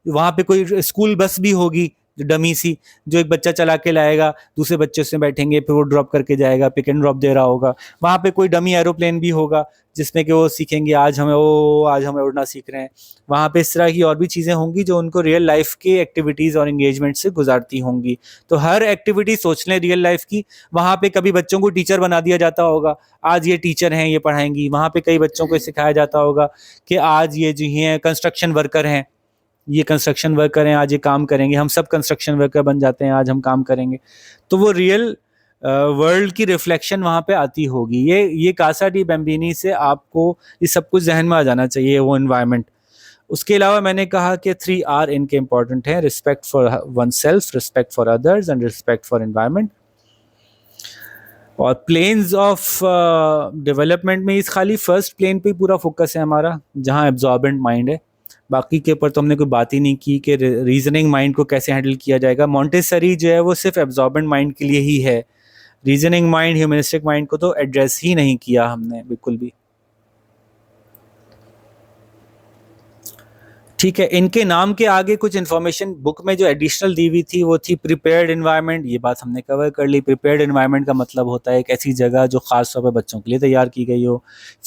وہاں پہ کوئی اسکول بس بھی ہوگی ڈمی سی, جو ایک بچہ چلا کے لائے گا, دوسرے بچے اس میں بیٹھیں گے, پھر وہ ڈراپ کر کے جائے گا, پک اینڈ ڈراپ دے رہا ہوگا. وہاں پہ کوئی ڈمی ایروپلین بھی ہوگا جس میں کہ وہ سیکھیں گے آج ہمیں اڑنا سیکھ رہے ہیں. وہاں پہ اس طرح کی اور بھی چیزیں ہوں گی جو ان کو ریئل لائف کے ایکٹیویٹیز اور انگیجمنٹ سے گزارتی ہوں گی. تو ہر ایکٹیویٹی سوچ لیں ریئل لائف کی. وہاں پہ کبھی بچوں کو ٹیچر بنا دیا جاتا ہوگا, آج یہ ٹیچر ہیں یہ پڑھائیں گی. وہاں پہ کئی بچوں کو سکھایا جاتا ہوگا کہ آج یہ جو ہیں کنسٹرکشن ورکر ہیں, یہ کنسٹرکشن ورکر ہیں, آج یہ کام کریں گے. ہم سب کنسٹرکشن ورکر بن جاتے ہیں, آج ہم کام کریں گے. تو وہ ریئل ورلڈ کی ریفلیکشن وہاں پہ آتی ہوگی. یہ کاسا ڈی بیمبینی سے آپ کو یہ سب کچھ ذہن میں آ جانا چاہیے, وہ انوائرمنٹ. اس کے علاوہ میں نے کہا کہ 3R ان کے امپورٹنٹ ہیں, respect for one self, respect for others and respect for environment. اور پلینز آف ڈیولپمنٹ میں اس خالی فرسٹ پلین پہ پورا فوکس ہے ہمارا, جہاں ایبزاربنٹ مائنڈ ہے. باقی کے اوپر تو ہم نے کوئی بات ہی نہیں کی کہ ریزننگ مائنڈ کو کیسے ہینڈل کیا جائے گا. مونٹیسری جو ہے وہ صرف ایبزاربنٹ مائنڈ کے لیے ہی ہے, ریزننگ مائنڈ, ہیومنسٹک مائنڈ کو تو ایڈریس ہی نہیں کیا ہم نے بالکل بھی. ٹھیک ہے. ان کے نام کے آگے کچھ انفارمیشن بک میں جو ایڈیشنل دی ہوئی تھی وہ تھی پریپیئرڈ انوائرمنٹ. یہ بات ہم نے کور کر لی. پریپیئرڈ انوائرمنٹ کا مطلب ہوتا ہے ایک ایسی جگہ جو خاص طور پہ بچوں کے لیے تیار کی گئی ہو.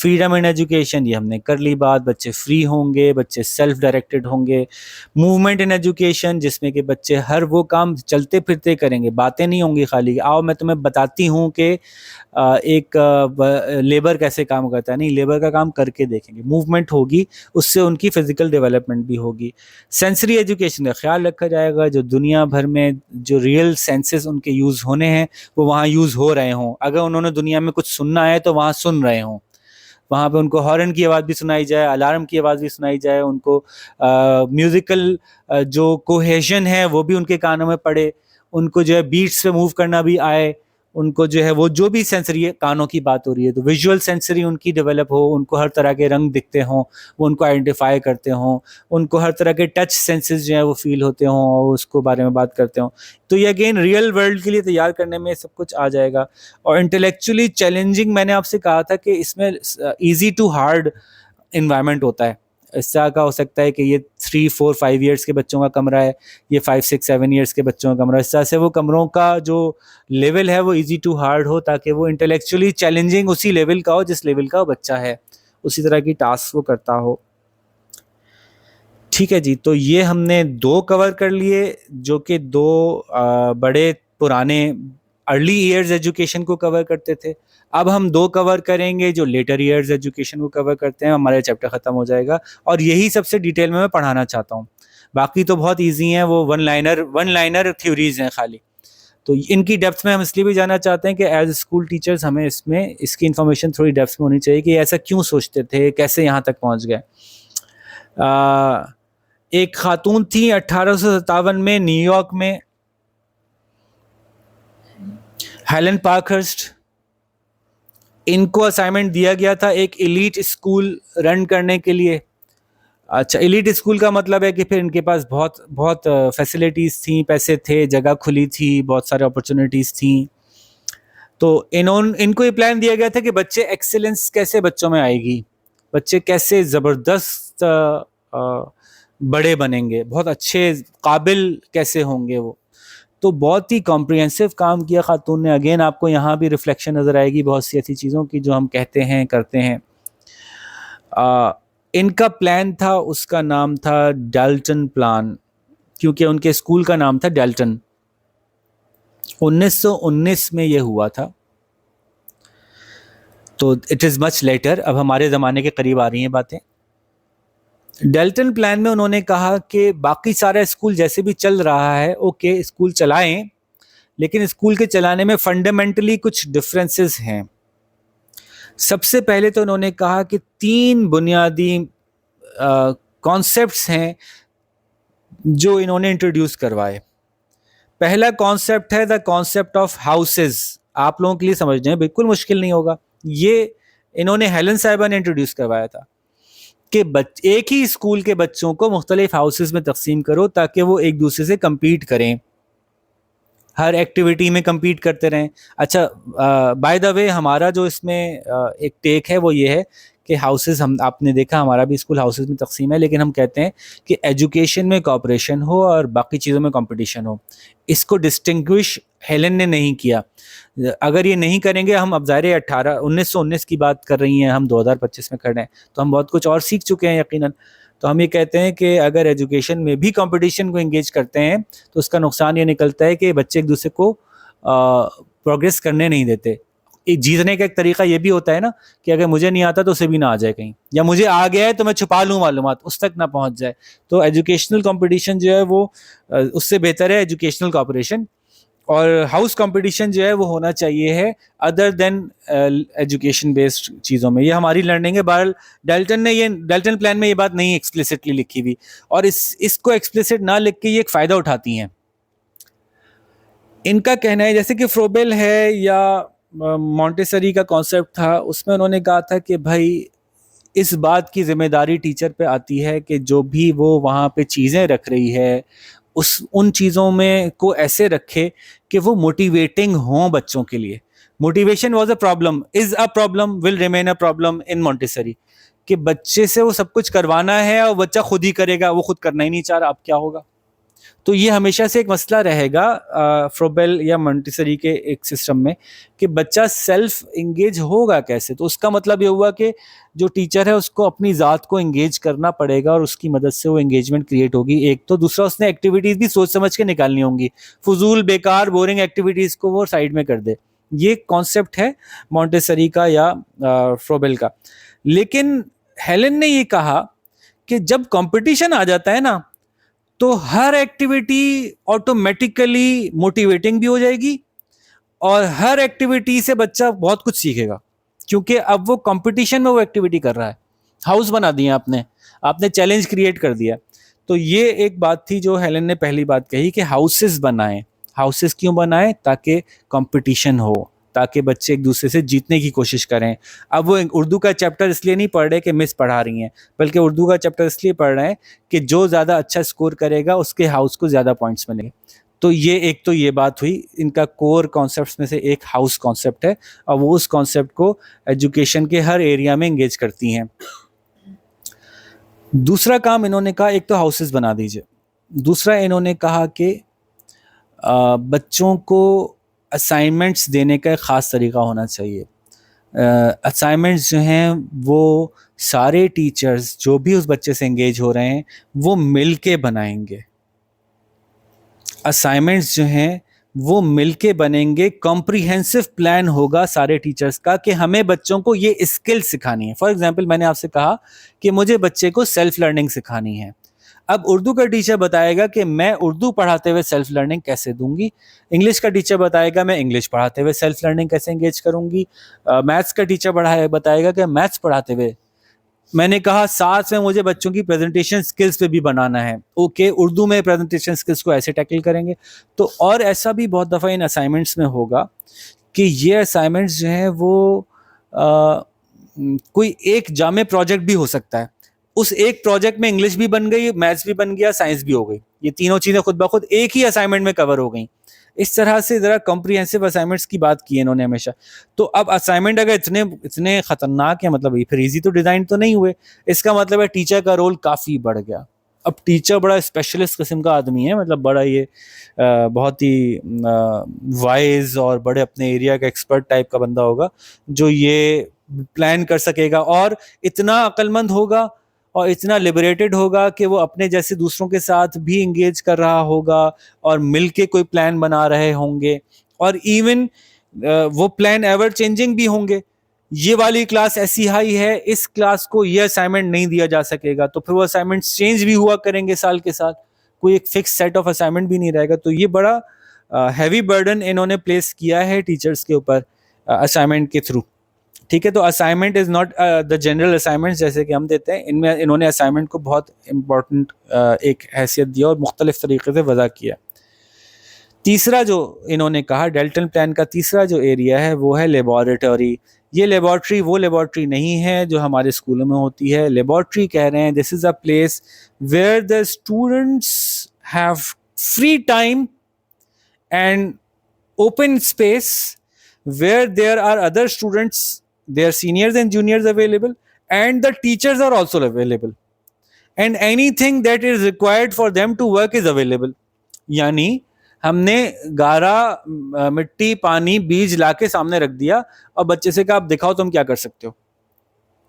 فریڈم ان ایجوکیشن یہ ہم نے کر لی بات. بچے فری ہوں گے, بچے سیلف ڈائریکٹڈ ہوں گے. موومنٹ ان ایجوکیشن جس میں کہ بچے ہر وہ کام چلتے پھرتے کریں گے, باتیں نہیں ہوں گی خالی آؤ میں تمہیں بتاتی ہوں کہ ایک لیبر کیسے کام کرتا ہے. نہیں, لیبر کا کام کر کے دیکھیں گے. موومنٹ ہوگی, اس سے ان کی فزیکل ڈیولپمنٹ بھی ہوگی. سینسری ایجوکیشن کا خیال رکھا جائے گا, جو دنیا بھر میں جو ریئل سینسز ان کے یوز ہونے ہیں وہ وہاں یوز ہو رہے ہوں. اگر انہوں نے دنیا میں کچھ سننا ہے تو وہاں سن رہے ہوں, وہاں پہ ان کو ہارن کی آواز بھی سنائی جائے, الارم کی آواز بھی سنائی جائے, ان کو میوزیکل جو کوہیشن ہے وہ بھی ان کے کانوں میں پڑے, ان کو جو ہے بیٹس پہ موو کرنا بھی آئے, ان کو جو ہے وہ جو بھی سینسری کانوں کی بات ہو رہی ہے تو ویژول سینسری ان کی ڈیولپ ہو, ان کو ہر طرح کے رنگ دکھتے ہوں, وہ ان کو آئیڈینٹیفائی کرتے ہوں, ان کو ہر طرح کے ٹچ سینسز جو ہیں وہ فیل ہوتے ہوں اور اس کو بارے میں بات کرتے ہوں. تو یہ اگین ریئل ورلڈ کے لیے تیار کرنے میں سب کچھ آ جائے گا. اور انٹلیکچولی چیلنجنگ میں نے آپ سے کہا تھا کہ اس میں ایزی ٹو ہارڈ انوائرمنٹ ہوتا ہے. اس طرح کا ہو سکتا ہے کہ یہ 3, 4, 5 ایئرس کے بچوں کا کمرہ ہے, یہ 5, 6, 7 ایئرس کے بچوں کا کمرہ. اس طرح سے وہ کمروں کا جو لیول ہے وہ ایزی ٹو ہارڈ ہو تاکہ وہ انٹلیکچولی چیلنجنگ اسی لیول کا ہو جس لیول کا وہ بچہ ہے, اسی طرح کی ٹاسک وہ کرتا ہو. ٹھیک ہے جی, تو یہ ہم نے 2 کور کر لیے جو کہ 2 بڑے پرانے ارلی ایئرز ایجوکیشن کو کور کرتے تھے. اب ہم 2 کور کریں گے جو لیٹر ایئرز ایجوکیشن کو کور کرتے ہیں. ہمارا چیپٹر ختم ہو جائے گا اور یہی سب سے ڈیٹیل میں پڑھانا چاہتا ہوں. باقی تو بہت ایزی ہیں, وہ ون لائنر تھیوریز ہیں خالی. تو ان کی ڈیپتھ میں ہم اس لیے بھی جانا چاہتے ہیں کہ ایز اسکول ٹیچرز ہمیں اس کی انفارمیشن تھوڑی ڈیپتھ میں ہونی چاہیے کہ ایسا کیوں سوچتے تھے, کیسے یہاں تک پہنچ گئے. ایک خاتون تھی 1857 میں نیو یارک میں, ہیلن پارکہرسٹ. ان کو اسائنمنٹ دیا گیا تھا ایک ایلیٹ اسکول رن کرنے کے لیے. اچھا, ایلیٹ اسکول کا مطلب ہے کہ پھر ان کے پاس بہت فیسلٹیز تھیں, پیسے تھے, جگہ کھلی تھی, بہت سارے اپرچونیٹیز تھیں. تو ان کو یہ پلان دیا گیا تھا کہ بچے ایکسیلنس کیسے بچوں میں آئے گی, بچے کیسے زبردست بڑے بنیں گے, بہت اچھے قابل کیسے ہوں گے وہ. تو بہت ہی کمپریہنسو کام کیا خاتون نے. اگین آپ کو یہاں بھی ریفلیکشن نظر آئے گی بہت سی ایسی چیزوں کی جو ہم کہتے ہیں کرتے ہیں. ان کا پلان تھا, اس کا نام تھا ڈالٹن پلان, کیونکہ ان کے اسکول کا نام تھا ڈالٹن. 1919 میں یہ ہوا تھا, تو اٹ از مچ لیٹر. اب ہمارے زمانے کے قریب آ رہی ہیں باتیں. ڈیلٹن پلان میں انہوں نے کہا کہ باقی سارا اسکول جیسے بھی چل رہا ہے اوکے, اسکول چلائیں, لیکن اسکول کے چلانے میں فنڈامنٹلی کچھ ڈفرینسز ہیں. سب سے پہلے تو انہوں نے کہا کہ 3 بنیادی کانسیپٹس ہیں جو انہوں نے انٹروڈیوس کروائے. پہلا کانسیپٹ ہے دا کانسیپٹ آف ہاؤسز. آپ لوگوں کے لیے سمجھنا ہے, بالکل مشکل نہیں ہوگا. یہ انہوں نے ہیلن صاحبہ نے انٹروڈیوس کروایا تھا کہ ایک ہی اسکول کے بچوں کو مختلف ہاؤسز میں تقسیم کرو تاکہ وہ ایک دوسرے سے کمپیٹ کریں, ہر ایکٹیویٹی میں کمپیٹ کرتے رہیں. اچھا, بائی دا وے ہمارا جو اس میں ایک ٹیک ہے وہ یہ ہے کہ ہاؤسز, آپ نے دیکھا ہمارا بھی اسکول ہاؤسز میں تقسیم ہے, لیکن ہم کہتے ہیں کہ ایجوکیشن میں کوآپریشن ہو اور باقی چیزوں میں کمپٹیشن ہو. اس کو ڈسٹنگوش ہیلن نے نہیں کیا. اگر یہ نہیں کریں گے, ہم اب ظاہر 1919 کی بات کر رہی ہیں, ہم 2025 میں کر رہے ہیں, تو ہم بہت کچھ اور سیکھ چکے ہیں یقیناً. تو ہم یہ کہتے ہیں کہ اگر ایجوکیشن میں بھی کمپٹیشن کو انگیج کرتے ہیں تو اس کا نقصان یہ نکلتا ہے کہ بچے ایک دوسرے کو پروگریس کرنے نہیں دیتے. جیتنے کا ایک طریقہ یہ بھی ہوتا ہے نا کہ اگر مجھے نہیں آتا تو اسے بھی نہ آ جائے کہیں, یا مجھے آ گیا ہے تو میں چھپا لوں معلومات, اس تک نہ پہنچ جائے. تو ایجوکیشنل کمپٹیشن جو ہے وہ اس سے بہتر ہے ایجوکیشنل کوآپریشن. اور ہاؤس کمپٹیشن جو ہے وہ ہونا چاہیے ہے ادر دین ایجوکیشن بیسڈ چیزوں میں. یہ ہماری لرننگ ہے. بہرحال ڈیلٹن پلان میں یہ بات نہیں ایکسپلیسٹلی لکھی ہوئی, اور اس کو ایکسپلیسٹ نہ لکھ کے یہ ایک فائدہ اٹھاتی ہیں. ان کا کہنا ہے جیسے کہ فروبیل ہے یا مونٹیسری کا کانسیپٹ تھا, اس میں انہوں نے کہا تھا کہ بھائی اس بات کی ذمہ داری ٹیچر پہ آتی ہے کہ جو بھی وہ وہاں پہ چیزیں رکھ رہی ہے ان چیزوں میں کو ایسے رکھے کہ وہ موٹیویٹنگ ہوں بچوں کے لیے. Motivation was a problem, is a problem, will remain a problem in Montessori, کہ بچے سے وہ سب کچھ کروانا ہے اور بچہ خود ہی کرے گا, وہ خود کرنا ہی نہیں چاہ رہا, اب کیا ہوگا؟ تو یہ ہمیشہ سے ایک مسئلہ رہے گا فروبیل یا مونٹیسری کے ایک سسٹم میں کہ بچہ سیلف انگیج ہوگا کیسے. تو اس کا مطلب یہ ہوا کہ جو ٹیچر ہے اس کو اپنی ذات کو انگیج کرنا پڑے گا اور اس کی مدد سے وہ انگیجمنٹ کریٹ ہوگی. ایک تو دوسرا اس نے ایکٹیویٹیز بھی سوچ سمجھ کے نکالنی ہوں گی, فضول بیکار بورنگ ایکٹیویٹیز کو وہ سائڈ میں کر دے. یہ کانسیپٹ ہے مونٹیسری کا یا فروبیل کا. لیکن ہیلن نے یہ کہا کہ جب کمپٹیشن آ جاتا ہے نا تو ہر ایکٹیویٹی آٹومیٹیکلی موٹیویٹنگ بھی ہو جائے گی اور ہر ایکٹیویٹی سے بچہ بہت کچھ سیکھے گا, کیونکہ اب وہ کمپٹیشن میں وہ ایکٹیویٹی کر رہا ہے. ہاؤس بنا دیا آپ نے چیلنج کریٹ کر دیا. تو یہ ایک بات تھی جو ہیلن نے پہلی بات کہی کہ ہاؤسز بنائیں. ہاؤسز کیوں بنائیں؟ تاکہ کمپٹیشن ہو, تاکہ بچے ایک دوسرے سے جیتنے کی کوشش کریں. اب وہ اردو کا چیپٹر اس لیے نہیں پڑھ رہے کہ مس پڑھا رہی ہیں, بلکہ اردو کا چیپٹر اس لیے پڑھ رہے ہیں کہ جو زیادہ اچھا اسکور کرے گا اس کے ہاؤس کو زیادہ پوائنٹس ملیں گے. تو یہ ایک تو یہ بات ہوئی, ان کا کور کانسیپٹس میں سے ایک ہاؤس کانسیپٹ ہے, اور وہ اس کانسیپٹ کو ایجوکیشن کے ہر ایریا میں انگیج کرتی ہیں. دوسرا کام انہوں نے کہا, ایک تو ہاؤسز بنا دیجئے, دوسرا انہوں نے کہا کہ بچوں کو اسائنمنٹس دینے کا ایک خاص طریقہ ہونا چاہیے. اسائنمنٹس جو ہیں وہ سارے ٹیچرز جو بھی اس بچے سے انگیج ہو رہے ہیں وہ مل کے بنائیں گے. اسائنمنٹس جو ہیں وہ مل کے بنیں گے, کمپریہنسو پلان ہوگا سارے ٹیچرز کا کہ ہمیں بچوں کو یہ اسکل سکھانی ہے. فار ایگزامپل میں نے آپ سے کہا کہ مجھے بچے کو سیلف لرننگ سکھانی ہے. اب اردو کا ٹیچر بتائے گا کہ میں اردو پڑھاتے ہوئے سیلف لرننگ کیسے دوں گی, انگلش کا ٹیچر بتائے گا میں انگلش پڑھاتے ہوئے سیلف لرننگ کیسے انگیج کروں گی, میتھس کا ٹیچر بتائے گا کہ میتھس پڑھاتے ہوئے. میں نے کہا ساتھ میں مجھے بچوں کی پریزنٹیشن سکلز پہ بھی بنانا ہے, اوکے اردو میں پریزنٹیشن سکلز کو ایسے ٹیکل کریں گے. تو اور ایسا بھی بہت دفعہ ان اسائنمنٹس میں ہوگا کہ یہ اسائنمنٹس جو ہیں وہ کوئی ایک جامع پروجیکٹ بھی ہو سکتا ہے. اس ایک پروجیکٹ میں انگلش بھی بن گئی, میتھس بھی بن گیا, سائنس بھی ہو گئی, یہ تینوں چیزیں خود بخود ایک ہی اسائنمنٹ میں کور ہو گئیں. اس طرح سے ذرا کمپریہنسو اسائنمنٹس کی بات کی انہوں نے ہمیشہ. تو اب اسائنمنٹ اگر اتنے خطرناک ہیں, مطلب پھر ایزی تو ڈیزائن تو نہیں ہوئے, اس کا مطلب ہے ٹیچر کا رول کافی بڑھ گیا. اب ٹیچر بڑا اسپیشلسٹ قسم کا آدمی ہے, مطلب بڑا یہ بہت ہی وائز اور بڑے اپنے ایریا کا ایکسپرٹ ٹائپ کا بندہ ہوگا جو یہ پلان کر سکے گا, اور اتنا عقل مند ہوگا اور اتنا لبریٹڈ ہوگا کہ وہ اپنے جیسے دوسروں کے ساتھ بھی انگیج کر رہا ہوگا اور مل کے کوئی پلان بنا رہے ہوں گے, اور ایون وہ پلان ایور چینجنگ بھی ہوں گے. یہ والی کلاس ایسی ہائی ہے, اس کلاس کو یہ اسائنمنٹ نہیں دیا جا سکے گا, تو پھر وہ اسائنمنٹس چینج بھی ہوا کریں گے سال کے ساتھ, کوئی ایک فکس سیٹ آف اسائنمنٹ بھی نہیں رہے گا. تو یہ بڑا ہیوی برڈن انہوں نے پلیس کیا ہے ٹیچرز کے اوپر اسائنمنٹ کے تھرو. ٹھیک ہے, تو assignment is not the general assignment جیسے کہ ہم دیتے ہیں, ان میں انہوں نے اسائنمنٹ کو بہت امپورٹنٹ ایک حیثیت دیا اور مختلف طریقے سے وضع کیا. تیسرا جو انہوں نے کہا, ڈیلٹن پلان کا تیسرا جو ایریا ہے وہ ہے لیبارٹری. یہ لیبارٹری وہ لیبارٹری نہیں ہے جو ہمارے اسکولوں میں ہوتی ہے. لیبارٹری کہہ رہے ہیں this is a place where the students have free time and open space where there are other students, their seniors and juniors available, and the teachers are also available, and anything that is required for them to work is available. یعنی ہم نے گارا مٹی پانی بیج لا کے سامنے رکھ دیا اور بچے سے کہا آپ دکھاؤ تم کیا کر سکتے ہو.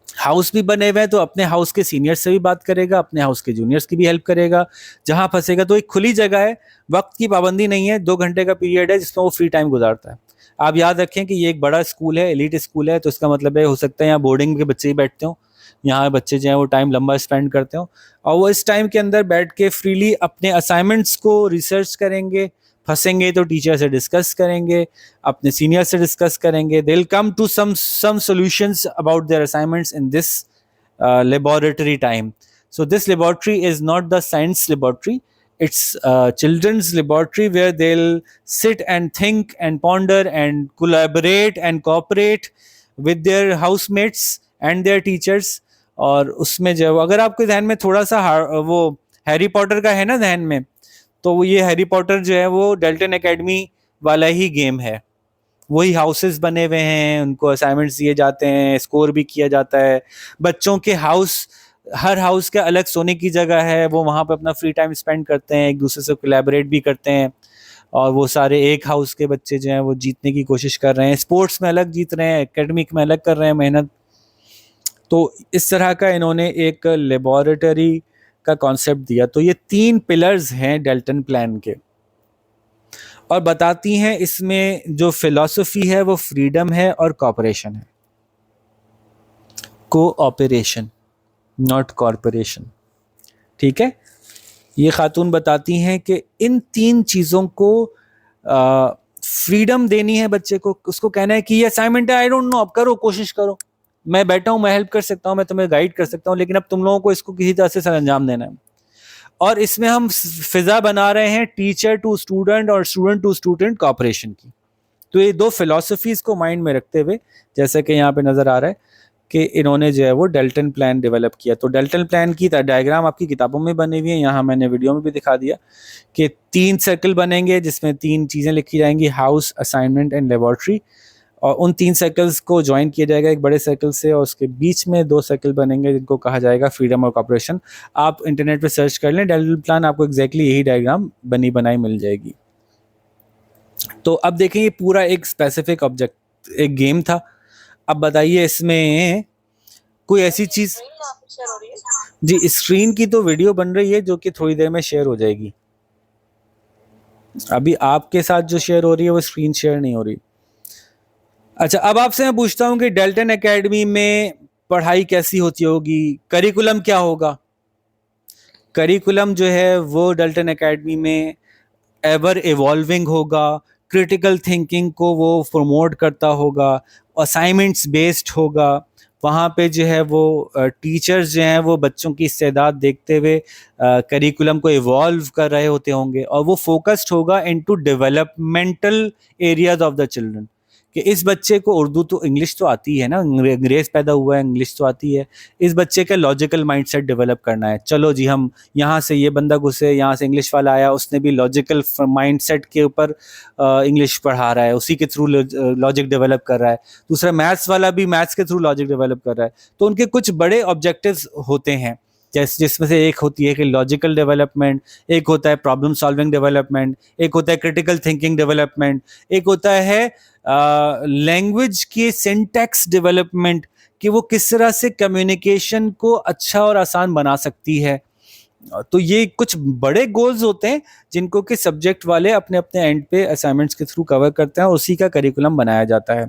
ہاؤس بھی بنے ہوئے ہیں تو اپنے ہاؤس کے سینئر سے بھی بات کرے گا, اپنے ہاؤس کے جونیئرس کی بھی ہیلپ کرے گا, جہاں پھنسے گا. تو ایک کھلی جگہ ہے, وقت کی پابندی نہیں ہے, 2 گھنٹے کا پیریڈ ہے جس میں وہ فری ٹائم گزارتا ہے. آپ یاد رکھیں کہ یہ ایک بڑا اسکول ہے, ایلیٹ اسکول ہے, تو اس کا مطلب ہے ہو سکتا ہے یہاں بورڈنگ کے بچے ہی بیٹھتے ہوں, یہاں بچے جو ہیں وہ ٹائم لمبا اسپینڈ کرتے ہوں, اور وہ اس ٹائم کے اندر بیٹھ کے فریلی اپنے اسائنمنٹس کو ریسرچ کریں گے. پھنسیں گے تو ٹیچر سے ڈسکس کریں گے, اپنے سینئر سے ڈسکس کریں گے. They will come to some solutions about their assignments in this laboratory time. So this laboratory is not the science laboratory, it's children's laboratory where they'll sit and think and ponder and collaborate and cooperate with their housemates and their teachers. اور اس میں جو اگر آپ کے ذہن میں تھوڑا سا وہ ہیری پاٹر کا ہے نا ذہن میں, تو وہ یہ ہیری پاٹر جو ہے وہ ڈیلٹن اکیڈمی والا ہی گیم ہے. وہی ہاؤسز بنے ہوئے ہیں, ان کو اسائنمنٹس دیے جاتے ہیں, اسکور بھی کیا جاتا ہے. بچوں کے ہر ہاؤس کے الگ سونے کی جگہ ہے, وہ وہاں پہ اپنا فری ٹائم اسپینڈ کرتے ہیں, ایک دوسرے سے کولیبریٹ بھی کرتے ہیں, اور وہ سارے ایک ہاؤس کے بچے جو ہیں وہ جیتنے کی کوشش کر رہے ہیں, اسپورٹس میں الگ جیت رہے ہیں, اکیڈمک میں الگ کر رہے ہیں محنت. تو اس طرح کا انہوں نے ایک لیبارٹری کا کانسیپٹ دیا. تو یہ 3 پلرز ہیں ڈیلٹن پلان کے, اور بتاتی ہیں اس میں جو فلسفی ہے وہ فریڈم ہے اور کوآپریشن ہے. Cooperation not corporation. ٹھیک ہے, یہ خاتون بتاتی ہیں کہ ان 3 چیزوں کو فریڈم دینی ہے بچے کو. اس کو کہنا ہے کہ یہ اسائنمنٹ ہے, آئی ڈونٹ نو, اب کرو, کوشش کرو, میں بیٹھا ہوں, میں ہیلپ کر سکتا ہوں, میں تمہیں گائیڈ کر سکتا ہوں, لیکن اب تم لوگوں کو اس کو کسی طرح سے سر انجام دینا ہے. اور اس میں ہم فضا بنا رہے ہیں ٹیچر ٹو اسٹوڈنٹ اور اسٹوڈنٹ ٹو اسٹوڈنٹ کوآپریشن کی. تو یہ 2 فلسفیز کو مائنڈ میں رکھتے ہوئے, جیسا کہ یہاں پہ نظر آ رہا ہے کہ انہوں نے جو ہے وہ ڈیلٹن پلان ڈیولپ کیا. تو ڈیلٹن پلان کی ڈائیگرام آپ کی کتابوں میں بنی ہوئی ہیں, یہاں میں نے ویڈیو میں بھی دکھا دیا کہ 3 سرکل بنیں گے جس میں 3 چیزیں لکھی جائیں گی, ہاؤس, اسائنمنٹ اینڈ لیبارٹری, اور ان 3 سرکلز کو جوائن کیا جائے گا ایک بڑے سرکل سے, اور اس کے بیچ میں 2 سرکل بنیں گے جن کو کہا جائے گا فریڈم اور کوآپریشن. آپ انٹرنیٹ پہ سرچ کر لیں ڈیلٹن پلان, آپ کو ایگزیکٹلی یہی ڈائیگرام بنی بنائی مل جائے گی. تو اب دیکھیں یہ پورا ایک اسپیسیفک آبجیکٹ, ایک گیم تھا. اب بتائیے اس میں کوئی ایسی چیز, جی اسکرین کی تو ویڈیو بن رہی ہے جو کہ تھوڑی دیر میں شیئر ہو جائے گی. ابھی آپ کے ساتھ جو شیئر ہو رہی ہے وہ اسکرین شیئر نہیں ہو رہی. اچھا, اب آپ سے میں پوچھتا ہوں کہ ڈیلٹن اکیڈمی میں پڑھائی کیسی ہوتی ہوگی, کریکولم کیا ہوگا. کریکولم جو ہے وہ ڈیلٹن اکیڈمی میں ایور ایوالونگ ہوگا, کرٹیکل تھنکنگ کو وہ پروموٹ کرتا ہوگا, اسائنمنٹس بیسڈ ہوگا. وہاں پہ جو ہے وہ ٹیچرز جو ہیں وہ بچوں کی استعداد دیکھتے ہوئے کریکولم کو ایوالو کر رہے ہوتے ہوں گے, اور وہ فوکسڈ ہوگا into developmental areas of the children, کہ اس بچے کو اردو تو انگلش تو آتی ہے نا, انگریز پیدا ہوا ہے, انگلش تو آتی ہے, اس بچے کا لاجیکل مائنڈ سیٹ ڈیولپ کرنا ہے. چلو جی, ہم یہاں سے یہ بندہ گھسے, یہاں سے انگلش والا آیا, اس نے بھی لاجیکل مائنڈ سیٹ کے اوپر انگلش پڑھا رہا ہے, اسی کے تھرو لاجک ڈیولپ کر رہا ہے. دوسرا میتھس والا بھی میتھس کے تھرو لاجک ڈیولپ کر رہا ہے. تو ان کے کچھ بڑے آبجیکٹیوز ہوتے ہیں, جس میں سے ایک ہوتی ہے کہ لاجیکل ڈیولپمنٹ, ایک ہوتا ہے پرابلم سالونگ ڈیولپمنٹ, ایک ہوتا ہے کرٹیکل تھنکنگ ڈیولپمنٹ, ایک ہوتا ہے لینگویج کی سینٹیکس ڈیولپمنٹ, کہ وہ کس طرح سے کمیونیکیشن کو اچھا اور آسان بنا سکتی ہے. تو یہ کچھ بڑے گولز ہوتے ہیں جن کو کہ سبجیکٹ والے اپنے اپنے اینڈ پہ اسائنمنٹس کے تھرو کور کرتے ہیں, اور اسی کا کریکولم بنایا جاتا ہے.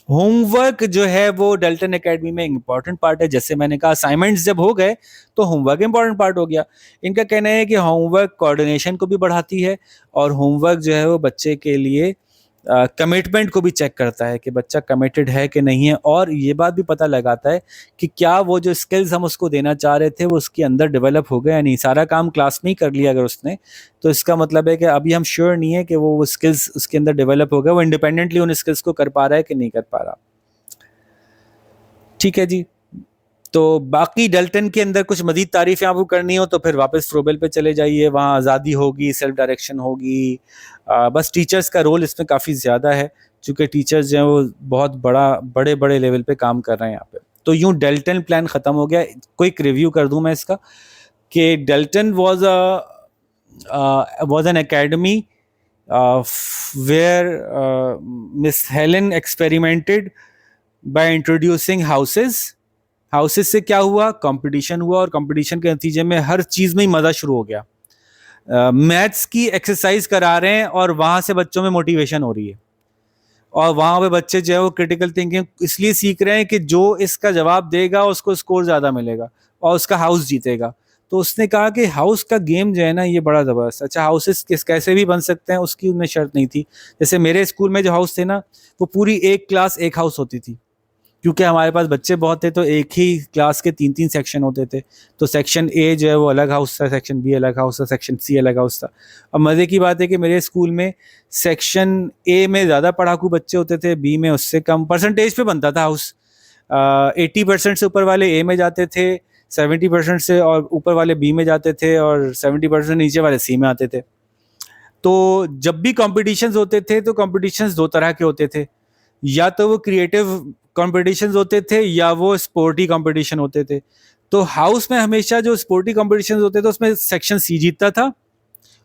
ہوم ورک جو ہے وہ ڈیلٹن اکیڈمی میں امپورٹنٹ پارٹ ہے. جیسے میں نے کہا اسائنمنٹس جب ہو گئے تو ہوم ورک امپورٹنٹ پارٹ ہو گیا. ان کا کہنا ہے کہ ہوم ورک کوآرڈینیشن کو بھی بڑھاتی ہے, اور ہوم ورک جو ہے وہ بچے کے لیے کمٹمنٹ کو بھی چیک کرتا ہے کہ بچہ کمیٹڈ ہے کہ نہیں ہے, اور یہ بات بھی پتہ لگاتا ہے کہ کیا وہ جو اسکلز ہم اس کو دینا چاہ رہے تھے وہ اس کے اندر ڈیولپ ہو گیا یا نہیں. سارا کام کلاس میں ہی کر لیا اگر اس نے, تو اس کا مطلب ہے کہ ابھی ہم شیور نہیں ہے کہ وہ اسکلز اس کے اندر ڈیولپ ہو گیا, وہ انڈیپینڈنٹلی ان اسکلز کو کر پا رہا ہے کہ نہیں کر پا رہا. ٹھیک ہے جی. تو باقی ڈیلٹن کے اندر کچھ مزید تعریفیں آپ کو کرنی ہو تو پھر واپس فروبیل پہ چلے جائیے, وہاں آزادی ہوگی, سیلف ڈائریکشن ہوگی. بس ٹیچرز کا رول اس میں کافی زیادہ ہے, چونکہ ٹیچرز جو ہیں وہ بہت بڑے لیول پہ کام کر رہے ہیں یہاں پہ. تو یوں ڈیلٹن پلان ختم ہو گیا. کوئک ریویو کر دوں میں اس کا, کہ Dalton was an academy where Miss Helen experimented by introducing houses. Houses سے کیا ہوا, کمپٹیشن ہوا, اور کمپٹیشن کے نتیجے میں ہر چیز میں ہی مزہ شروع ہو گیا. میتھس کی ایکسرسائز کرا رہے ہیں اور وہاں سے بچوں میں موٹیویشن ہو رہی ہے, اور وہاں پہ بچے جو ہے وہ کرٹیکل تھنکنگ اس لیے سیکھ رہے ہیں کہ جو اس کا جواب دے گا اس کو اسکور زیادہ ملے گا اور اس کا ہاؤس جیتے گا. تو اس نے کہا کہ ہاؤس کا گیم جو ہے نا یہ بڑا زبردست. اچھا, ہاؤسز کیسے بھی بن سکتے ہیں اس کی ان میں شرط نہیں تھی. جیسے میرے اسکول میں جو ہاؤس تھے نا, وہ پوری ایک کلاس ایک ہاؤس ہوتی تھی, کیونکہ ہمارے پاس بچے بہت تھے تو ایک ہی کلاس کے 3 سیکشن ہوتے تھے. تو سیکشن اے جو ہے وہ الگ ہاؤس تھا, سیکشن بی الگ ہاؤس تھا, سیکشن سی الگ ہاؤس تھا. اب مزے کی بات ہے کہ میرے اسکول میں سیکشن اے میں زیادہ پڑھاکو بچے ہوتے تھے, بی میں اس سے کم. پرسنٹیج پہ بنتا تھا ہاؤس, 80% سے اوپر والے اے میں جاتے تھے, 70% سے اور اوپر والے بی میں جاتے تھے, اور 70% نیچے والے سی میں آتے تھے. تو جب بھی کمپٹیشنز ہوتے تھے تو کمپٹیشنز دو طرح کے ہوتے تھے, یا تو وہ کریٹو کمپٹیشنز ہوتے تھے یا وہ اسپورٹی کمپٹیشن ہوتے تھے. تو ہاؤس میں ہمیشہ جو اسپورٹی کمپٹیشنز ہوتے تھے اس میں سیکشن سی جیتتا تھا,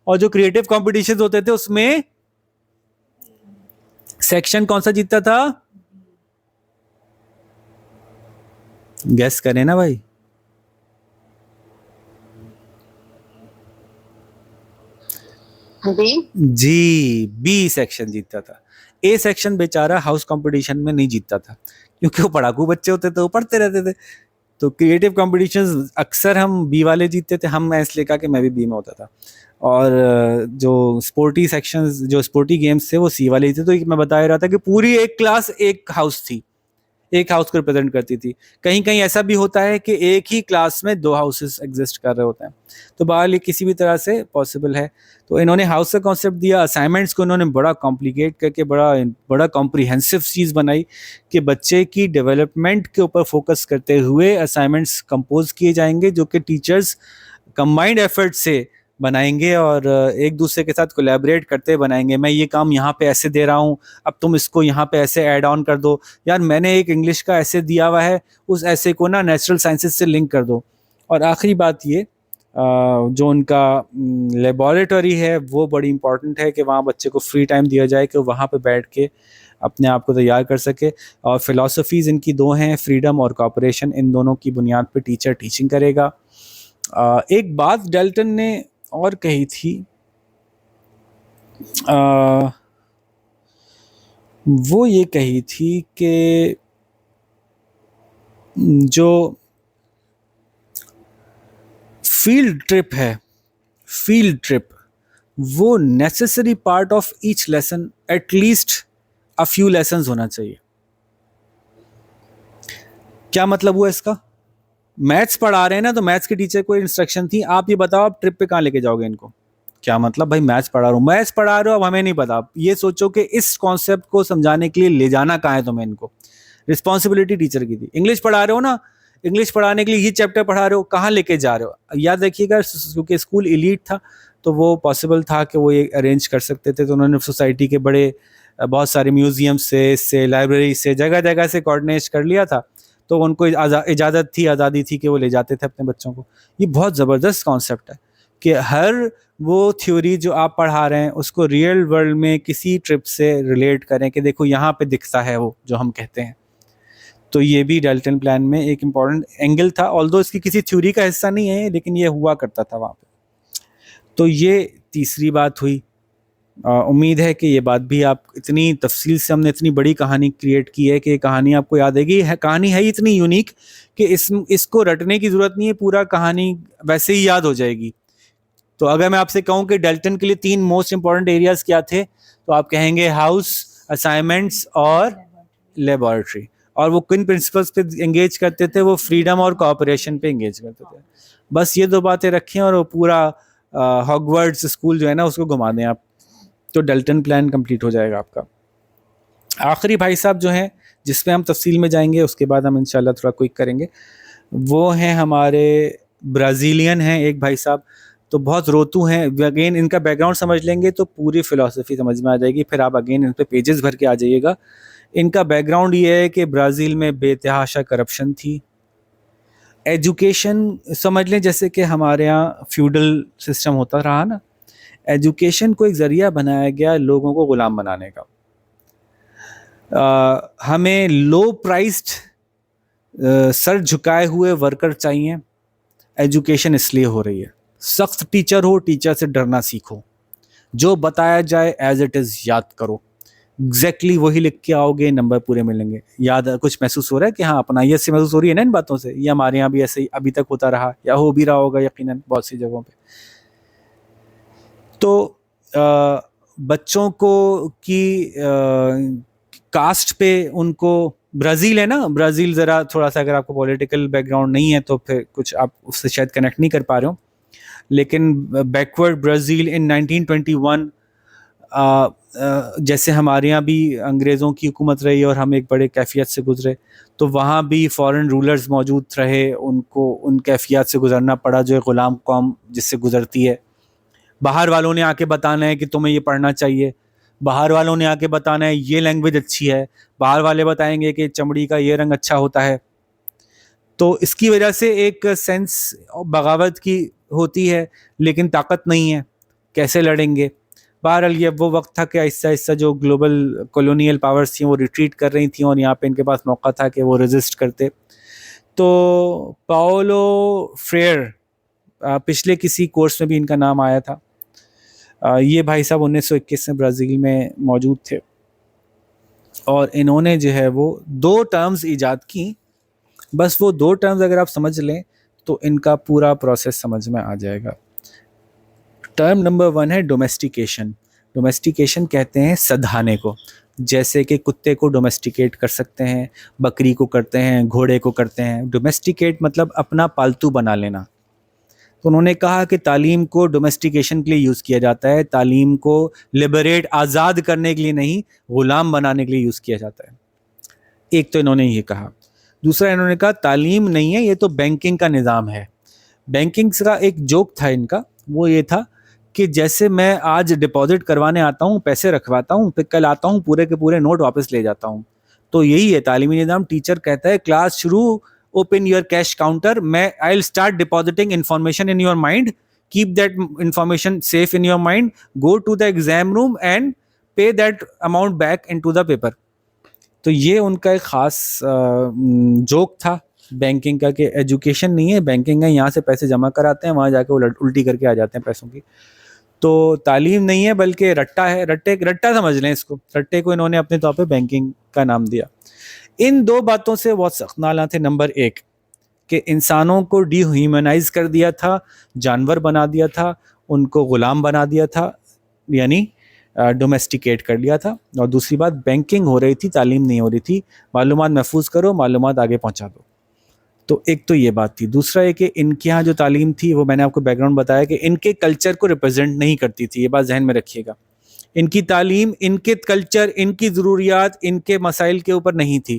اور جو کریٹو کمپٹیشنز ہوتے تھے اس میں سیکشن کون سا جیتتا تھا؟ گیس کریں نا بھائی. جی بی سیکشن جیتتا تھا. اے سیکشن بیچارہ ہاؤس کمپٹیشن میں نہیں جیتتا تھا کیونکہ وہ پڑھاکو بچے ہوتے تھے, وہ پڑھتے رہتے تھے. تو کریٹو کمپٹیشنز اکثر ہم بی والے جیتتے تھے. ہم, میں اس لیے کہا کہ میں بھی بی میں ہوتا تھا. اور جو اسپورٹی سیکشنز, جو اسپورٹی گیمز تھے وہ سی والے تھے. تو میں بتا رہا تھا کہ پوری ایک کلاس ایک ہاؤس تھی, ایک ہاؤس کو ریپرزینٹ کرتی تھی. کہیں کہیں ایسا بھی ہوتا ہے کہ ایک ہی کلاس میں دو ہاؤسز ایگزسٹ کر رہے ہوتے ہیں. تو بہرحال یہ کسی بھی طرح سے پاسبل ہے. تو انہوں نے ہاؤس کا کانسیپٹ دیا. اسائنمنٹس کو انہوں نے بڑا کمپلیکیٹ کر کے بڑا کمپریہنسو چیز بنائی کہ بچے کی ڈیولپمنٹ کے اوپر فوکس کرتے ہوئے اسائنمنٹس کمپوز کیے جائیں گے, جو کہ ٹیچرز کمبائنڈ ایفرٹ سے بنائیں گے اور ایک دوسرے کے ساتھ کولیبریٹ کرتے بنائیں گے. میں یہ کام یہاں پہ ایسے دے رہا ہوں, اب تم اس کو یہاں پہ ایسے ایڈ آن کر دو. یار میں نے ایک انگلش کا ایسے دیا ہوا ہے, اس ایسے کو نا نیچرل سائنسز سے لنک کر دو. اور آخری بات یہ, جو ان کا لیبارٹری ہے وہ بڑی امپورٹنٹ ہے کہ وہاں بچے کو فری ٹائم دیا جائے کہ وہاں پہ بیٹھ کے اپنے آپ کو تیار کر سکے. اور فلاسفیز ان کی دو ہیں, فریڈم اور کوآپریشن. ان دونوں کی بنیاد پہ ٹیچر ٹیچنگ کرے گا. ایک بات ڈیلٹن نے اور کہی تھی, وہ یہ کہی تھی کہ جو فیلڈ ٹرپ ہے, فیلڈ ٹرپ وہ necessary part of each lesson, at least a few lessons ہونا چاہیے. کیا مطلب ہوا اس کا؟ میتھس پڑھا رہے ہیں نا, تو میتھس کے ٹیچر کو انسٹرکشن تھی, آپ یہ بتاؤ آپ ٹرپ پہ کہاں لے کے جاؤ گے ان کو. کیا مطلب بھائی میتھس پڑھا رہا ہوں, میتھس پڑھا رہے ہو, اب ہمیں نہیں پتا. یہ سوچو کہ اس کانسیپٹ کو سمجھانے کے لیے لے جانا کہاں ہے تمہیں, ان کو رسپانسبلٹی ٹیچر کی تھی. انگلش پڑھا رہے ہو نا, انگلش پڑھانے کے لیے یہ چیپٹر پڑھا رہے ہو, کہاں لے کے جا رہے ہو. یاد رکھیے گا کیونکہ اسکول ایلیٹ تھا تو وہ پاسبل تھا کہ وہ یہ ارینج کر سکتے تھے. تو انہوں نے سوسائٹی کے بڑے بہت سارے میوزیم سے, اس سے لائبریری سے, جگہ جگہ سے کوآرڈینیٹ کر لیا تھا. تو ان کو اجازت تھی, آزادی تھی کہ وہ لے جاتے تھے اپنے بچوں کو. یہ بہت زبردست کانسیپٹ ہے کہ ہر وہ تھیوری جو آپ پڑھا رہے ہیں اس کو ریئل ورلڈ میں کسی ٹرپ سے ریلیٹ کریں کہ دیکھو یہاں پہ دکھتا ہے وہ جو ہم کہتے ہیں. تو یہ بھی ڈیلٹن پلان میں ایک امپورٹنٹ اینگل تھا, آلدو اس کی کسی تھیوری کا حصہ نہیں ہے لیکن یہ ہوا کرتا تھا وہاں پہ. تو یہ تیسری بات ہوئی. امید ہے کہ یہ بات بھی آپ, اتنی تفصیل سے ہم نے اتنی بڑی کہانی کریٹ کی ہے کہ یہ کہانی آپ کو یاد آئے گی. کہانی ہے اتنی یونیک کہ اس کو رٹنے کی ضرورت نہیں ہے, پورا کہانی ویسے ہی یاد ہو جائے گی. تو اگر میں آپ سے کہوں کہ ڈیلٹن کے لیے 3 موسٹ امپورٹنٹ ایریاز کیا تھے, تو آپ کہیں گے ہاؤس, اسائنمنٹس اور لیبارٹری. اور وہ کن پرنسپلس پہ انگیج کرتے تھے؟ وہ فریڈم اور کوآپریشن پہ انگیج کرتے تھے. بس یہ 2 باتیں رکھیں اور وہ پورا ہاگورٹس اسکول جو ہے نا اس کو گھما دیں آپ, تو ڈیلٹن پلان کمپلیٹ ہو جائے گا آپ کا. آخری بھائی صاحب جو ہیں جس پہ ہم تفصیل میں جائیں گے, اس کے بعد ہم انشاءاللہ تھوڑا کوئک کریں گے, وہ ہیں ہمارے برازیلین ہیں ایک بھائی صاحب. تو بہت روتو ہیں. اگین ان کا بیک گراؤنڈ سمجھ لیں گے تو پوری فلاسفی سمجھ میں آ جائے گی. پھر آپ اگین ان پہ پیجز بھر کے آ جائیے گا. ان کا بیک گراؤنڈ یہ ہے کہ برازیل میں بے تحاشا کرپشن تھی. ایجوکیشن سمجھ لیں جیسے کہ ہمارے ہاں فیوڈل سسٹم ہوتا رہا نا, ایجوکیشن کو ایک ذریعہ بنایا گیا لوگوں کو غلام بنانے کا. ہمیں لو پرائسڈ سر جھکائے ہوئے ورکر چاہیے. ایجوکیشن اس لیے ہو رہی ہے, سخت ٹیچر ہو, ٹیچر سے ڈرنا سیکھو, جو بتایا جائے ایز اٹ از یاد کرو, ایگزیکٹلی وہی لکھ کے آؤ گے, نمبر پورے ملیں گے. یاد کچھ محسوس ہو رہا ہے کہ ہاں اپنا یہ سے محسوس ہو رہی ہے نا ان باتوں سے؟ یہ ہمارے یہاں بھی ایسے ہی ابھی تک ہوتا رہا یا ہو بھی رہا ہوگا یقیناً بہت سی جگہوں پہ. تو بچوں کو کی کاسٹ پہ ان کو, برازیل ہے نا, برازیل ذرا تھوڑا سا اگر آپ کو پولیٹیکل بیک گراؤنڈ نہیں ہے تو پھر کچھ آپ اس سے شاید کنیکٹ نہیں کر پا رہے ہو, لیکن بیکورڈ برازیل ان 1921, جیسے ہمارے یہاں بھی انگریزوں کی حکومت رہی اور ہم ایک بڑے کیفیت سے گزرے, تو وہاں بھی فورن رولرز موجود رہے, ان کو ان کیفیات سے گزرنا پڑا جو ایک غلام قوم جس سے گزرتی ہے. باہر والوں نے آ کے بتانا ہے کہ تمہیں یہ پڑھنا چاہیے, باہر والوں نے آ کے بتانا ہے یہ لینگویج اچھی ہے, باہر والے بتائیں گے کہ چمڑی کا یہ رنگ اچھا ہوتا ہے. تو اس کی وجہ سے ایک سینس بغاوت کی ہوتی ہے, لیکن طاقت نہیں ہے, کیسے لڑیں گے. بہرحال یہ وہ وقت تھا کہ آہستہ آہستہ جو گلوبل کولونیل پاورز تھیں وہ ریٹریٹ کر رہی تھیں, اور یہاں پہ ان کے پاس موقع تھا کہ وہ ریزسٹ کرتے. تو پاولو فریئر, پچھلے کسی کورس میں بھی ان کا نام آیا تھا. یہ بھائی صاحب 1921 میں برازیل میں موجود تھے, اور انہوں نے جو ہے وہ 2 ٹرمز ایجاد کی. بس وہ 2 ٹرمز اگر آپ سمجھ لیں تو ان کا پورا پروسیس سمجھ میں آ جائے گا. ٹرم نمبر 1 ہے ڈومیسٹیکیشن. ڈومیسٹیکیشن کہتے ہیں سدھانے کو, جیسے کہ کتے کو ڈومیسٹیکیٹ کر سکتے ہیں, بکری کو کرتے ہیں, گھوڑے کو کرتے ہیں. ڈومیسٹیکیٹ مطلب اپنا پالتو بنا لینا. تو انہوں نے کہا کہ تعلیم کو ڈومیسٹیکیشن کے لیے یوز کیا جاتا ہے, تعلیم کو لبریٹ, آزاد کرنے کے لیے نہیں, غلام بنانے کے لیے یوز کیا جاتا ہے. ایک تو انہوں نے یہ کہا. دوسرا انہوں نے کہا تعلیم نہیں ہے, یہ تو بینکنگ کا نظام ہے. بینکنگ کا ایک جوک تھا ان کا, وہ یہ تھا کہ جیسے میں آج ڈپازٹ کروانے آتا ہوں, پیسے رکھواتا ہوں, پھر کل آتا ہوں پورے کے پورے نوٹ واپس لے جاتا ہوں, تو یہی ہے تعلیمی نظام. ٹیچر کہتا ہے کلاس شروع, open your cash counter, I'll start depositing information in your mind, keep that information safe in your mind, go to the exam room and pay that amount back into the paper. تو یہ ان کا ایک خاص joke تھا banking کا, کہ education نہیں ہے, بینکنگ ہے, یہاں سے پیسے جمع کراتے ہیں, وہاں جا کے وہ الٹی کر کے آ جاتے ہیں پیسوں کی. تو تعلیم نہیں ہے بلکہ رٹا ہے, رٹا سمجھ لیں اس کو, رٹے کو انہوں نے اپنے طور پہ بینکنگ کا نام دیا. ان 2 باتوں سے بہت سخت نالاں تھے. نمبر 1 کہ انسانوں کو ڈی ہیومنائز کر دیا تھا, جانور بنا دیا تھا, ان کو غلام بنا دیا تھا, یعنی ڈومیسٹیکیٹ کر لیا تھا. اور دوسری بات بینکنگ ہو رہی تھی, تعلیم نہیں ہو رہی تھی. معلومات محفوظ کرو, معلومات آگے پہنچا دو. تو ایک تو یہ بات تھی. دوسرا یہ کہ ان کے یہاں جو تعلیم تھی وہ میں نے آپ کو بیک گراؤنڈ بتایا کہ ان کے کلچر کو ریپرزینٹ نہیں کرتی تھی. یہ بات ذہن میں رکھیے گا. ان کی تعلیم ان کے کلچر, ان کی ضروریات, ان کے مسائل کے اوپر نہیں تھی.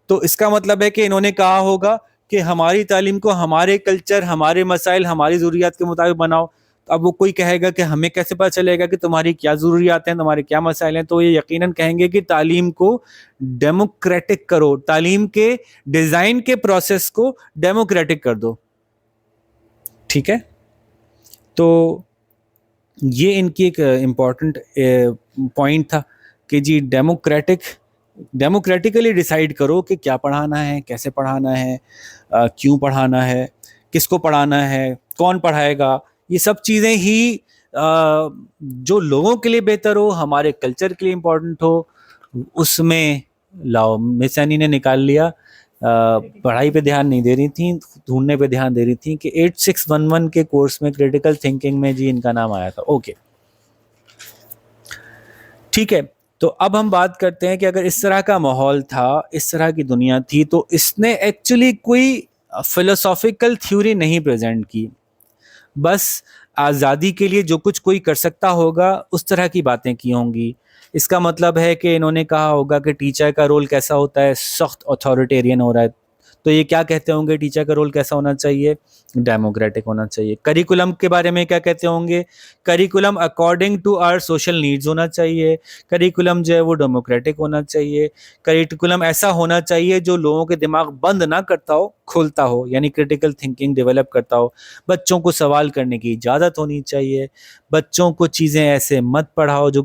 تو اس کا مطلب ہے کہ انہوں نے کہا ہوگا کہ ہماری تعلیم کو ہمارے کلچر, ہمارے مسائل, ہماری ضروریات کے مطابق بناؤ. اب وہ کوئی کہے گا کہ ہمیں کیسے پتہ چلے گا کہ تمہاری کیا ضروریات ہیں, تمہارے کیا مسائل ہیں. تو یہ یقیناً کہیں گے کہ تعلیم کو ڈیموکریٹک کرو, تعلیم کے ڈیزائن کے پروسیس کو ڈیموکریٹک کر دو. ٹھیک ہے, تو یہ ان کی ایک امپورٹنٹ پوائنٹ تھا کہ جی ڈیموکریٹیکلی ڈیسائیڈ کرو کہ کیا پڑھانا ہے, کیسے پڑھانا ہے, کیوں پڑھانا ہے, کس کو پڑھانا ہے, کون پڑھائے گا. یہ سب چیزیں ہی جو لوگوں کے لیے بہتر ہو, ہمارے کلچر کے لیے امپورٹنٹ ہو, اس میں لاؤ. مس اینی نے نکال لیا, پڑھائی پہ دھیان نہیں دے رہی تھیں, ڈھونڈنے پہ دھیان دے رہی تھیں کہ 8611 کے کورس میں کریٹیکل تھنکنگ میں جی ان کا نام آیا تھا. اوکے ٹھیک ہے. تو اب ہم بات کرتے ہیں کہ اگر اس طرح کا ماحول تھا, اس طرح کی دنیا تھی, تو اس نے ایکچولی کوئی فلسافیکل تھیوری نہیں پریزنٹ کی, بس آزادی کے لیے جو کچھ کوئی کر سکتا ہوگا اس طرح کی باتیں کی ہوں گی. اس کا مطلب ہے کہ انہوں نے کہا ہوگا کہ ٹیچر کا رول کیسا ہوتا ہے, سخت اتھارٹیرین ہو رہا ہے, تو یہ کیا کہتے ہوں گے ٹیچر کا رول کیسا ہونا چاہیے, ڈیموکریٹک ہونا چاہیے. کریکولم کے بارے میں کیا کہتے ہوں گے, curriculum according to our social needs ہونا چاہیے. کریکولم جو ہے وہ ڈیموکریٹک ہونا چاہیے. کریکولم ایسا ہونا چاہیے جو لوگوں کے دماغ بند نہ کرتا ہو, کھولتا ہو, یعنی کریٹیکل تھنکنگ ڈیولپ کرتا ہو. بچوں کو سوال کرنے کی اجازت ہونی چاہیے. بچوں کو چیزیں ایسے مت پڑھاؤ جو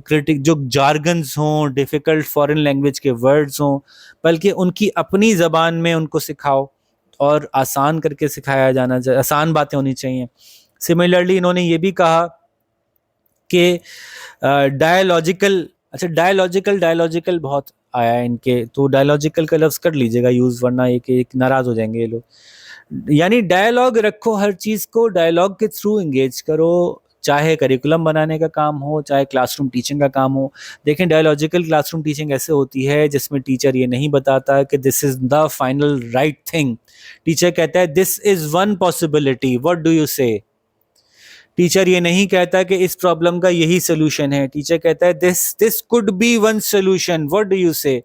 جارگنز ہوں, ڈیفیکلٹ فارن لینگویج کے ورڈز ہوں, بلکہ ان کی اپنی زبان میں ان کو سکھاؤ, اور آسان کر کے سکھایا جانا چاہیے, آسان باتیں ہونی چاہیے. سملرلی انہوں نے یہ بھی کہا کہ ڈائیولوجیکل بہت آیا ہے ان کے, تو ڈائیولوجیکل کا لفظ کر لیجیے گا یوز, ورنہ ایک ناراض ہو جائیں گے یہ لوگ. یعنی ڈائیلاگ رکھو, ہر چیز کو ڈائیلاگ کے تھرو انگیج کرو, چاہے کریکولم بنانے کا کام ہو, چاہے کلاس روم ٹیچنگ کا کام ہو. دیکھیں ڈائیولوجیکل کلاس روم ٹیچنگ ایسے ہوتی ہے جس میں ٹیچر یہ نہیں بتاتا کہ this is the final right thing. Teacher کہتا ہے this is one possibility, what do you say. Teacher یہ نہیں کہتا کہ اس پرابلم کا یہی سولوشن ہے, ٹیچر کہتا ہے this could be one solution, what do you say.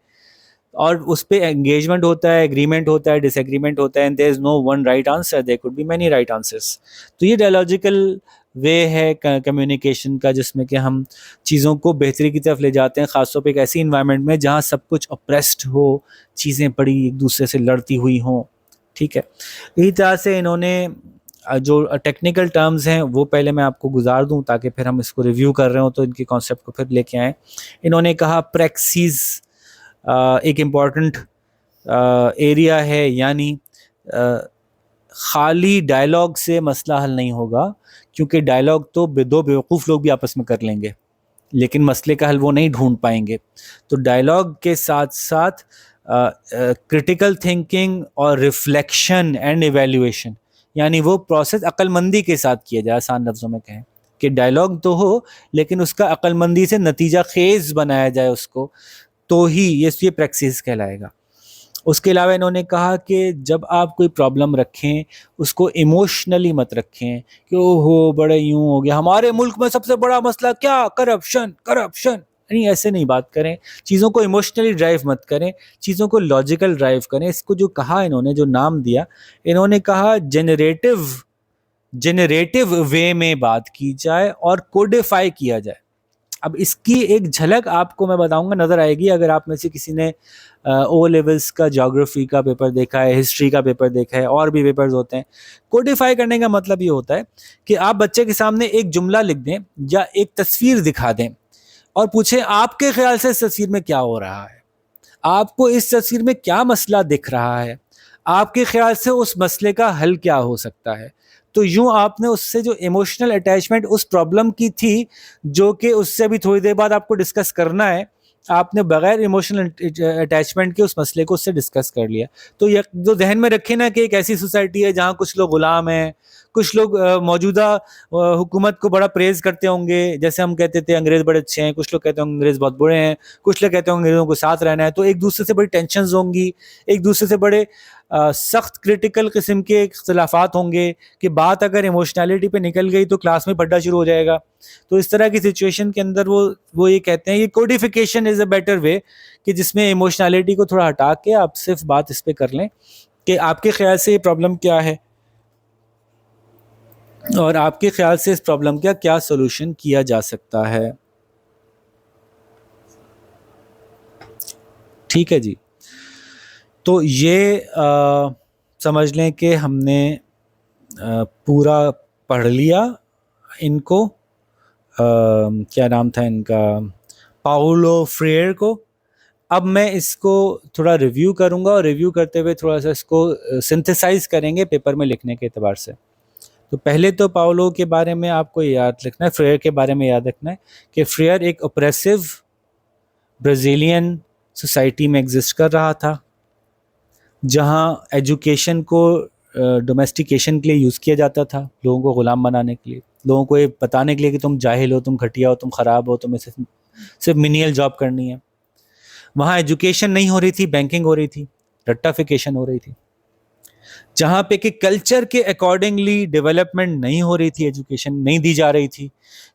اور اس پہ انگیجمنٹ ہوتا ہے, اگریمنٹ ہوتا ہے, ڈس ایگریمنٹ ہوتا ہے, and there is no one right answer, there could be many right answers. تو یہ ڈائیولوجیکل وے ہے کمیونیکیشن کا جس میں کہ ہم چیزوں کو بہتری کی طرف لے جاتے ہیں، خاص طور پہ ایک ایسی انوائرمنٹ میں جہاں سب کچھ اپریسڈ ہو، چیزیں بڑی ایک دوسرے سے لڑتی ہوئی ہوں. ٹھیک ہے، اسی طرح سے انہوں نے جو ٹیکنیکل ٹرمز ہیں وہ پہلے میں آپ کو گزار دوں تاکہ پھر ہم اس کو ریویو کر رہے ہوں تو ان کے کانسیپٹ کو پھر لے کے آئیں. انہوں نے کہا پریکسیز ایک امپورٹنٹ ایریا ہے، یعنی خالی ڈائلاگ سے مسئلہ حل نہیں ہوگا، کیونکہ ڈائلاگ تو دو بیوقوف لوگ بھی آپس میں کر لیں گے لیکن مسئلے کا حل وہ نہیں ڈھونڈ پائیں گے. تو ڈائلاگ کے ساتھ ساتھ کرٹیکل تھنکنگ اور ریفلیکشن اینڈ ایویلیویشن، یعنی وہ پروسیس عقل مندی کے ساتھ کیا جائے. آسان لفظوں میں کہیں کہ ڈائلاگ تو ہو لیکن اس کا عقل مندی سے نتیجہ خیز بنایا جائے اس کو، تو ہی یہ پریکسس کہلائے گا. اس کے علاوہ انہوں نے کہا کہ جب آپ کوئی پرابلم رکھیں اس کو ایموشنلی مت رکھیں کہ او ہو بڑے یوں ہو گیا، ہمارے ملک میں سب سے بڑا مسئلہ کیا، کرپشن کرپشن. نہیں، ایسے نہیں بات کریں. چیزوں کو ایموشنلی ڈرائیو مت کریں، چیزوں کو لاجیکل ڈرائیو کریں. اس کو جو کہا انہوں نے، جو نام دیا، انہوں نے کہا جنریٹو وے میں بات کی جائے اور کوڈیفائی کیا جائے. اب اس کی ایک جھلک آپ کو میں بتاؤں گا، نظر آئے گی اگر آپ میں سے کسی نے او لیولز کا جیوگرافی کا پیپر دیکھا ہے، ہسٹری کا پیپر دیکھا ہے، اور بھی پیپرز ہوتے ہیں. کوڈیفائی کرنے کا مطلب یہ ہوتا ہے کہ آپ بچے کے سامنے ایک جملہ لکھ دیں یا ایک تصویر دکھا دیں اور پوچھیں آپ کے خیال سے اس تصویر میں کیا ہو رہا ہے، آپ کو اس تصویر میں کیا مسئلہ دکھ رہا ہے، آپ کے خیال سے اس مسئلے کا حل کیا ہو سکتا ہے. تو یوں آپ نے اس سے جو ایموشنل اٹیچمنٹ اس پرابلم کی تھی جو کہ اس سے بھی تھوڑی دیر بعد آپ کو ڈسکس کرنا ہے، آپ نے بغیر ایموشنل اٹیچمنٹ کے اس مسئلے کو اس سے ڈسکس کر لیا. تو یہ جو ذہن میں رکھے نا کہ ایک ایسی سوسائٹی ہے جہاں کچھ لوگ غلام ہیں، کچھ لوگ موجودہ حکومت کو بڑا پریز کرتے ہوں گے، جیسے ہم کہتے تھے انگریز بڑے اچھے ہیں، کچھ لوگ کہتے ہیں انگریز بہت برے ہیں، کچھ لوگ کہتے ہیں انگریزوں کو ساتھ رہنا ہے. تو ایک دوسرے سے بڑی ٹینشنز ہوں گی، ایک دوسرے سے بڑے سخت کرٹیکل قسم کے اختلافات ہوں گے کہ بات اگر ایموشنالٹی پہ نکل گئی تو کلاس میں پڑھنا شروع ہو جائے گا. تو اس طرح کی سچویشن کے اندر وہ یہ کہتے ہیں یہ codification is a better way, کہ جس میں ایموشنالٹی کو تھوڑا ہٹا کے آپ صرف بات اس پہ کر لیں کہ آپ کے خیال سے یہ پرابلم کیا ہے اور آپ کے خیال سے اس پرابلم کا کیا سولوشن کیا جا سکتا ہے. ٹھیک ہے جی، تو یہ سمجھ لیں کہ ہم نے پورا پڑھ لیا ان کو، کیا نام تھا ان کا، پاولو فریئر کو. اب میں اس کو تھوڑا ریویو کروں گا اور ریویو کرتے ہوئے تھوڑا سا اس کو سنتھیسائز کریں گے پیپر میں لکھنے کے اعتبار سے. تو پہلے تو پاولو کے بارے میں آپ کو یاد رکھنا ہے، فریئر کے بارے میں یاد رکھنا ہے کہ فریئر ایک اپریسو برازیلین سوسائٹی میں ایگزسٹ کر رہا تھا جہاں ایجوکیشن کو ڈومیسٹیکیشن کے لیے یوز کیا جاتا تھا، لوگوں کو غلام بنانے کے لیے، لوگوں کو یہ بتانے کے لیے کہ تم جاہل ہو، تم گھٹیا ہو، تم خراب ہو، تمہیں صرف منیل جاب کرنی ہے. وہاں ایجوکیشن نہیں ہو رہی تھی، بینکنگ ہو رہی تھی، رٹافیکیشن ہو رہی تھی. جہاں پہ کہ کلچر کے اکارڈنگلی ڈیولپمنٹ نہیں ہو رہی تھی، ایجوکیشن نہیں دی جا رہی تھی.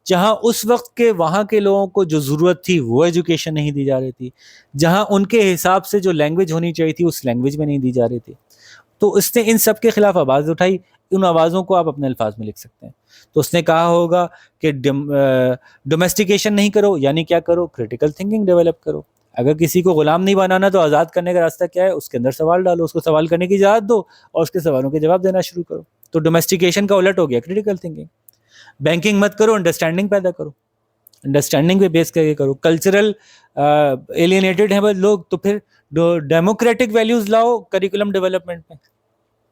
جہاں اس وقت کے وہاں کے لوگوں کو جو ضرورت تھی وہ ایجوکیشن نہیں دی جا رہی تھی. جہاں ان کے حساب سے جو لینگویج ہونی چاہیے تھی اس لینگویج میں نہیں دی جا رہی تھی. تو اس نے ان سب کے خلاف آواز اٹھائی. ان آوازوں کو آپ اپنے الفاظ میں لکھ سکتے ہیں. تو اس نے کہا ہوگا کہ ڈومیسٹیکیشن نہیں کرو، یعنی کیا کرو، کریٹیکل تھنکنگ ڈیولپ کرو. اگر کسی کو غلام نہیں بنانا تو آزاد کرنے کا راستہ کیا ہے، اس کے اندر سوال ڈالو، اس کو سوال کرنے کی اجازت دو اور اس کے سوالوں کے جواب دینا شروع کرو. تو ڈومیسٹیکیشن کا الٹ ہو گیا کریٹیکل تھنکنگ. بینکنگ مت کرو، انڈرسٹینڈنگ پیدا کرو، انڈرسٹینڈنگ پہ بیس کر کے کرو. کلچرل ایلینیٹڈ ہیں وہ لوگ تو پھر ڈیموکریٹک ویلیوز لاؤ کریکولم ڈیولپمنٹ میں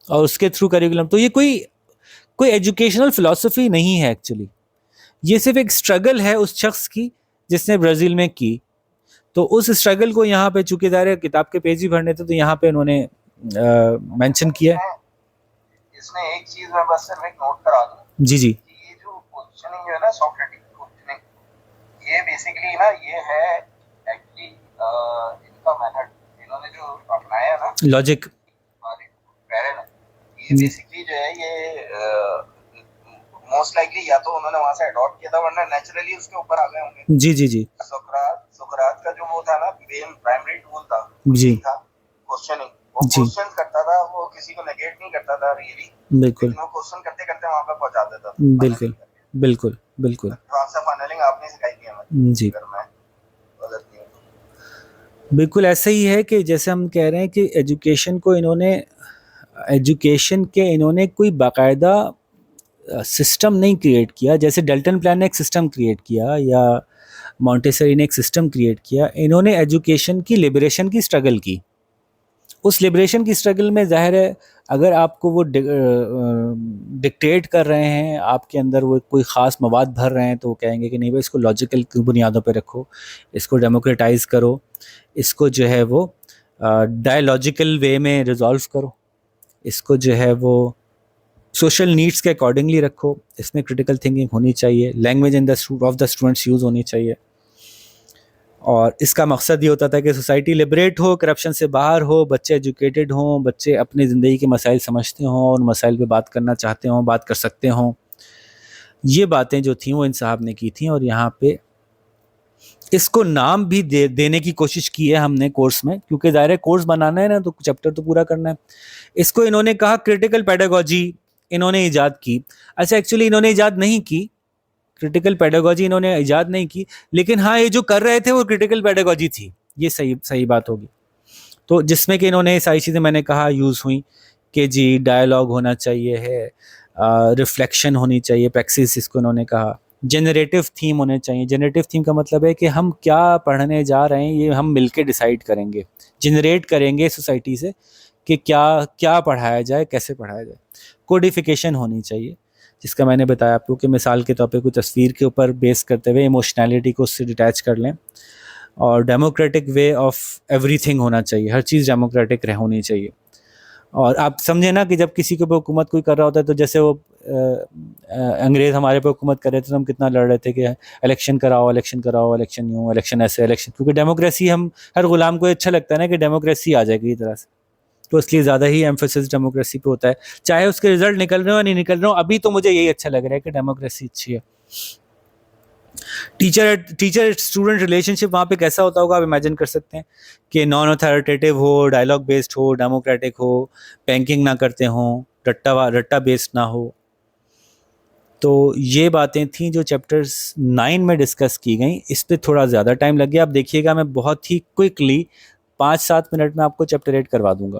اور اس کے تھرو کریکولم. تو یہ کوئی ایجوکیشنل فلسفی نہیں ہے ایکچولی، یہ صرف ایک اسٹرگل ہے اس شخص کی جس نے برازیل میں کی. تو اس اسٹرگل کو یہاں پہ چونکہ ظاہر کتاب کے پیج بھی بھرنے تھے تو یہاں پہ انہوں نے مینشن کیا. اس میں ایک چیز میں بس صرف ایک نوٹ کرا دوں. جی جی، یہ جو پوزیشننگ جو ہے نا، سوکریٹک پوزیشننگ، یہ بیسیکلی نا یہ ہے ایکچولی ان کا میتھڈ انہوں نے جو اپنایا نا، لاجک پیرن، یہ بیسیکلی جو ہے یہ موسٹ لائکلی یا تو انہوں نے وہاں سے اڈاپٹ کیا تھا ورنہ نیچرلی اس کے اوپر آ گئے ہوں گے. جی جی جی، سقراط کا جو وہ تھا نا پرائمری ٹول تھا جی تھا کوسچننگ. وہ کوسچن کرتا تھا، وہ کسی کو نیگیٹ نہیں کرتا تھا ریئلی، بالکل وہ کوسچن کرتے کرتے وہاں پہ پہنچا دیتا تھا. بالکل بالکل بالکل ٹرانسفر فنلنگ آپ نے سکھائی تھی ہمیں جی اگر میں غلط نہیں ہوں. بالکل ایسا ہی ہے کہ جیسے ہم کہہ رہے ہیں کہ ایجوکیشن کے انہوں نے کوئی باقاعدہ سسٹم نہیں کریٹ کیا. جیسے ڈیلٹن پلان نے ایک سسٹم کریٹ کیا یا مونٹیسری نے ایک سسٹم کریٹ کیا, انہوں نے ایجوکیشن کی لبریشن کی اسٹرگل کی. اس لبریشن کی اسٹرگل میں ظاہر ہے اگر آپ کو وہ ڈکٹیٹ کر رہے ہیں, آپ کے اندر وہ کوئی خاص مواد بھر رہے ہیں, تو وہ کہیں گے کہ نہیں بھائی اس کو لاجیکل بنیادوں پہ رکھو, اس کو ڈیموکریٹائز کرو, اس کو جو ہے وہ ڈائیلاجیکل وے میں ریزالو کرو, اس کو جو ہے وہ سوشل نیڈس کے اکارڈنگلی رکھو, اس میں کریٹیکل تھنکنگ ہونی چاہیے, language in of the students use ہونی چاہیے. اور اس کا مقصد یہ ہوتا تھا کہ سوسائٹی لبریٹ ہو, کرپشن سے باہر ہو, بچے ایجوکیٹڈ ہوں, بچے اپنی زندگی کے مسائل سمجھتے ہوں اور ان مسائل پہ بات کرنا چاہتے ہوں, بات کر سکتے ہوں. یہ باتیں جو تھیں وہ ان صاحب نے کی تھیں, اور یہاں پہ اس کو نام بھی دینے کی کوشش کی ہے ہم نے کورس میں, کیونکہ ظاہر کورس بنانا ہے نا, تو چیپٹر تو پورا کرنا ہے. اس کو انہوں نے کہا کریٹیکل پیڈاگوجی انہوں نے ایجاد کی. اچھا ایکچولی انہوں نے ایجاد نہیں کی, کریٹیکل پیڈاگوجی انہوں نے ایجاد نہیں کی, لیکن ہاں یہ جو کر رہے تھے وہ کریٹیکل پیڈاگوجی تھی, یہ صحیح بات ہوگی. تو جس میں کہ انہوں نے ساری چیزیں میں نے کہا یوز ہوئیں کہ جی ڈائلاگ ہونا چاہیے ہے, ریفلیکشن ہونی چاہیے, پریکسس اس کو انہوں نے کہا, جنریٹو تھیم ہونے چاہیے. جنریٹو تھیم کا مطلب ہے کہ ہم کیا پڑھنے جا رہے ہیں یہ ہم مل کے ڈیسائیڈ کریں گے, جنریٹ کریں گے سوسائٹی سے کہ کیا پڑھایا جائے, کیسے پڑھایا جائے. کوڈیفیکیشن ہونی چاہیے, جس کا میں نے بتایا آپ کو کہ مثال کے طور پہ کوئی تصویر کے اوپر بیس کرتے ہوئے ایموشنالٹی کو اس سے ڈیٹیچ کر لیں. اور democratic way of every thing ہونا چاہیے, ہر چیز ڈیموکریٹک ہونی چاہیے. اور آپ سمجھیں نا کہ جب کسی کے اوپر حکومت کوئی کر رہا ہوتا ہے, تو جیسے وہ انگریز ہمارے پہ حکومت کر رہے تھے تو ہم کتنا لڑ رہے تھے کہ الیکشن کراؤ, الیکشن یوں, الیکشن ایسے, الیکشن, کیونکہ ڈیموکریسی ہم ہر غلام کو اچھا لگتا ہے نا کہ ڈیموکریسی آ جائے گی طرح سے, تو اس لیے زیادہ ہی ایمفیسس ڈیموکریسی پہ ہوتا ہے, چاہے اس کے رزلٹ نکل رہے ہو یا نہیں نکل رہے ہو. ابھی تو مجھے یہی اچھا لگ رہا ہے کہ ڈیموکریسی اچھی ہے. ٹیچر اسٹوڈنٹ ریلیشن شپ وہاں پہ کیسا ہوتا ہوگا آپ امیجن کر سکتے ہیں کہ نان اتھارٹیٹیو ہو, ڈائلاگ بیسڈ ہو, ڈیموکریٹک ہو, بینکنگ نہ کرتے ہوں, رٹا بیسڈ نہ ہو. تو یہ باتیں تھیں جو چیپٹرز 9 میں ڈسکس کی گئیں. اس پہ تھوڑا زیادہ ٹائم لگ گیا, آپ دیکھیے گا میں بہت ہی کوئکلی 5-7 منٹ میں آپ کو چیپٹر 8 کروا دوں گا,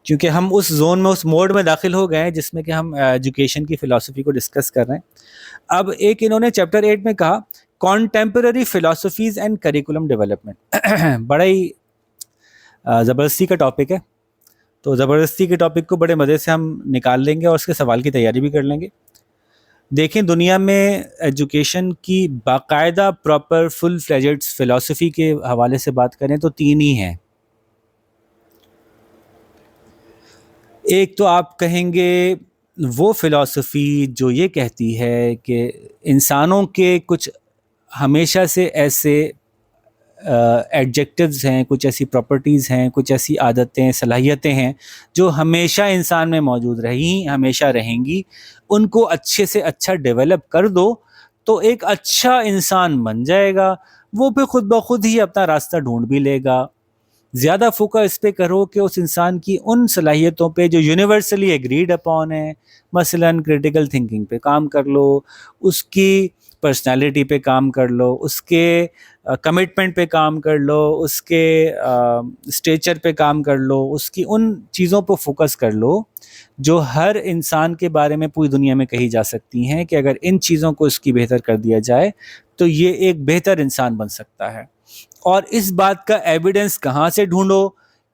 کیونکہ ہم اس زون میں, اس موڈ میں داخل ہو گئے ہیں جس میں کہ ہم ایجوکیشن کی فلسفی کو ڈسکس کر رہے ہیں. اب ایک انہوں نے چیپٹر 8 میں کہا کانٹیمپرری فلسفیز اینڈ کریکولم ڈیولپمنٹ. بڑا ہی زبردستی کا ٹاپک ہے, تو زبردستی کے ٹاپک کو بڑے مزے سے ہم نکال لیں گے اور اس کے سوال کی تیاری بھی کر لیں گے. دیکھیں دنیا میں ایجوکیشن کی باقاعدہ پراپر فل فلیجڈ فلسفی کے حوالے سے بات کریں تو 3 ہی ہیں. ایک تو آپ کہیں گے وہ فلسفی جو یہ کہتی ہے کہ انسانوں کے کچھ ہمیشہ سے ایسے ایڈجیکٹیوز ہیں, کچھ ایسی پراپرٹیز ہیں, کچھ ایسی عادتیں, صلاحیتیں ہیں جو ہمیشہ انسان میں موجود رہیں, ہمیشہ رہیں گی. ان کو اچھے سے اچھا ڈیولپ کر دو تو ایک اچھا انسان بن جائے گا, وہ پھر خود بخود ہی اپنا راستہ ڈھونڈ بھی لے گا. زیادہ فوکس اس پہ کرو کہ اس انسان کی ان صلاحیتوں پہ جو یونیورسلی ایگریڈ اپون ہے, مثلاً کریٹیکل تھنکنگ پہ کام کر لو, اس کی پرسنالٹی پہ کام کر لو, اس کے کمٹمنٹ پہ کام کر لو, اس کے اسٹیچر پہ کام کر لو, اس کی ان چیزوں پہ فوکس کر لو جو ہر انسان کے بارے میں پوری دنیا میں کہی جا سکتی ہیں کہ اگر ان چیزوں کو اس کی بہتر کر دیا جائے تو یہ ایک بہتر انسان بن سکتا ہے. اور اس بات کا ایویڈنس کہاں سے ڈھونڈو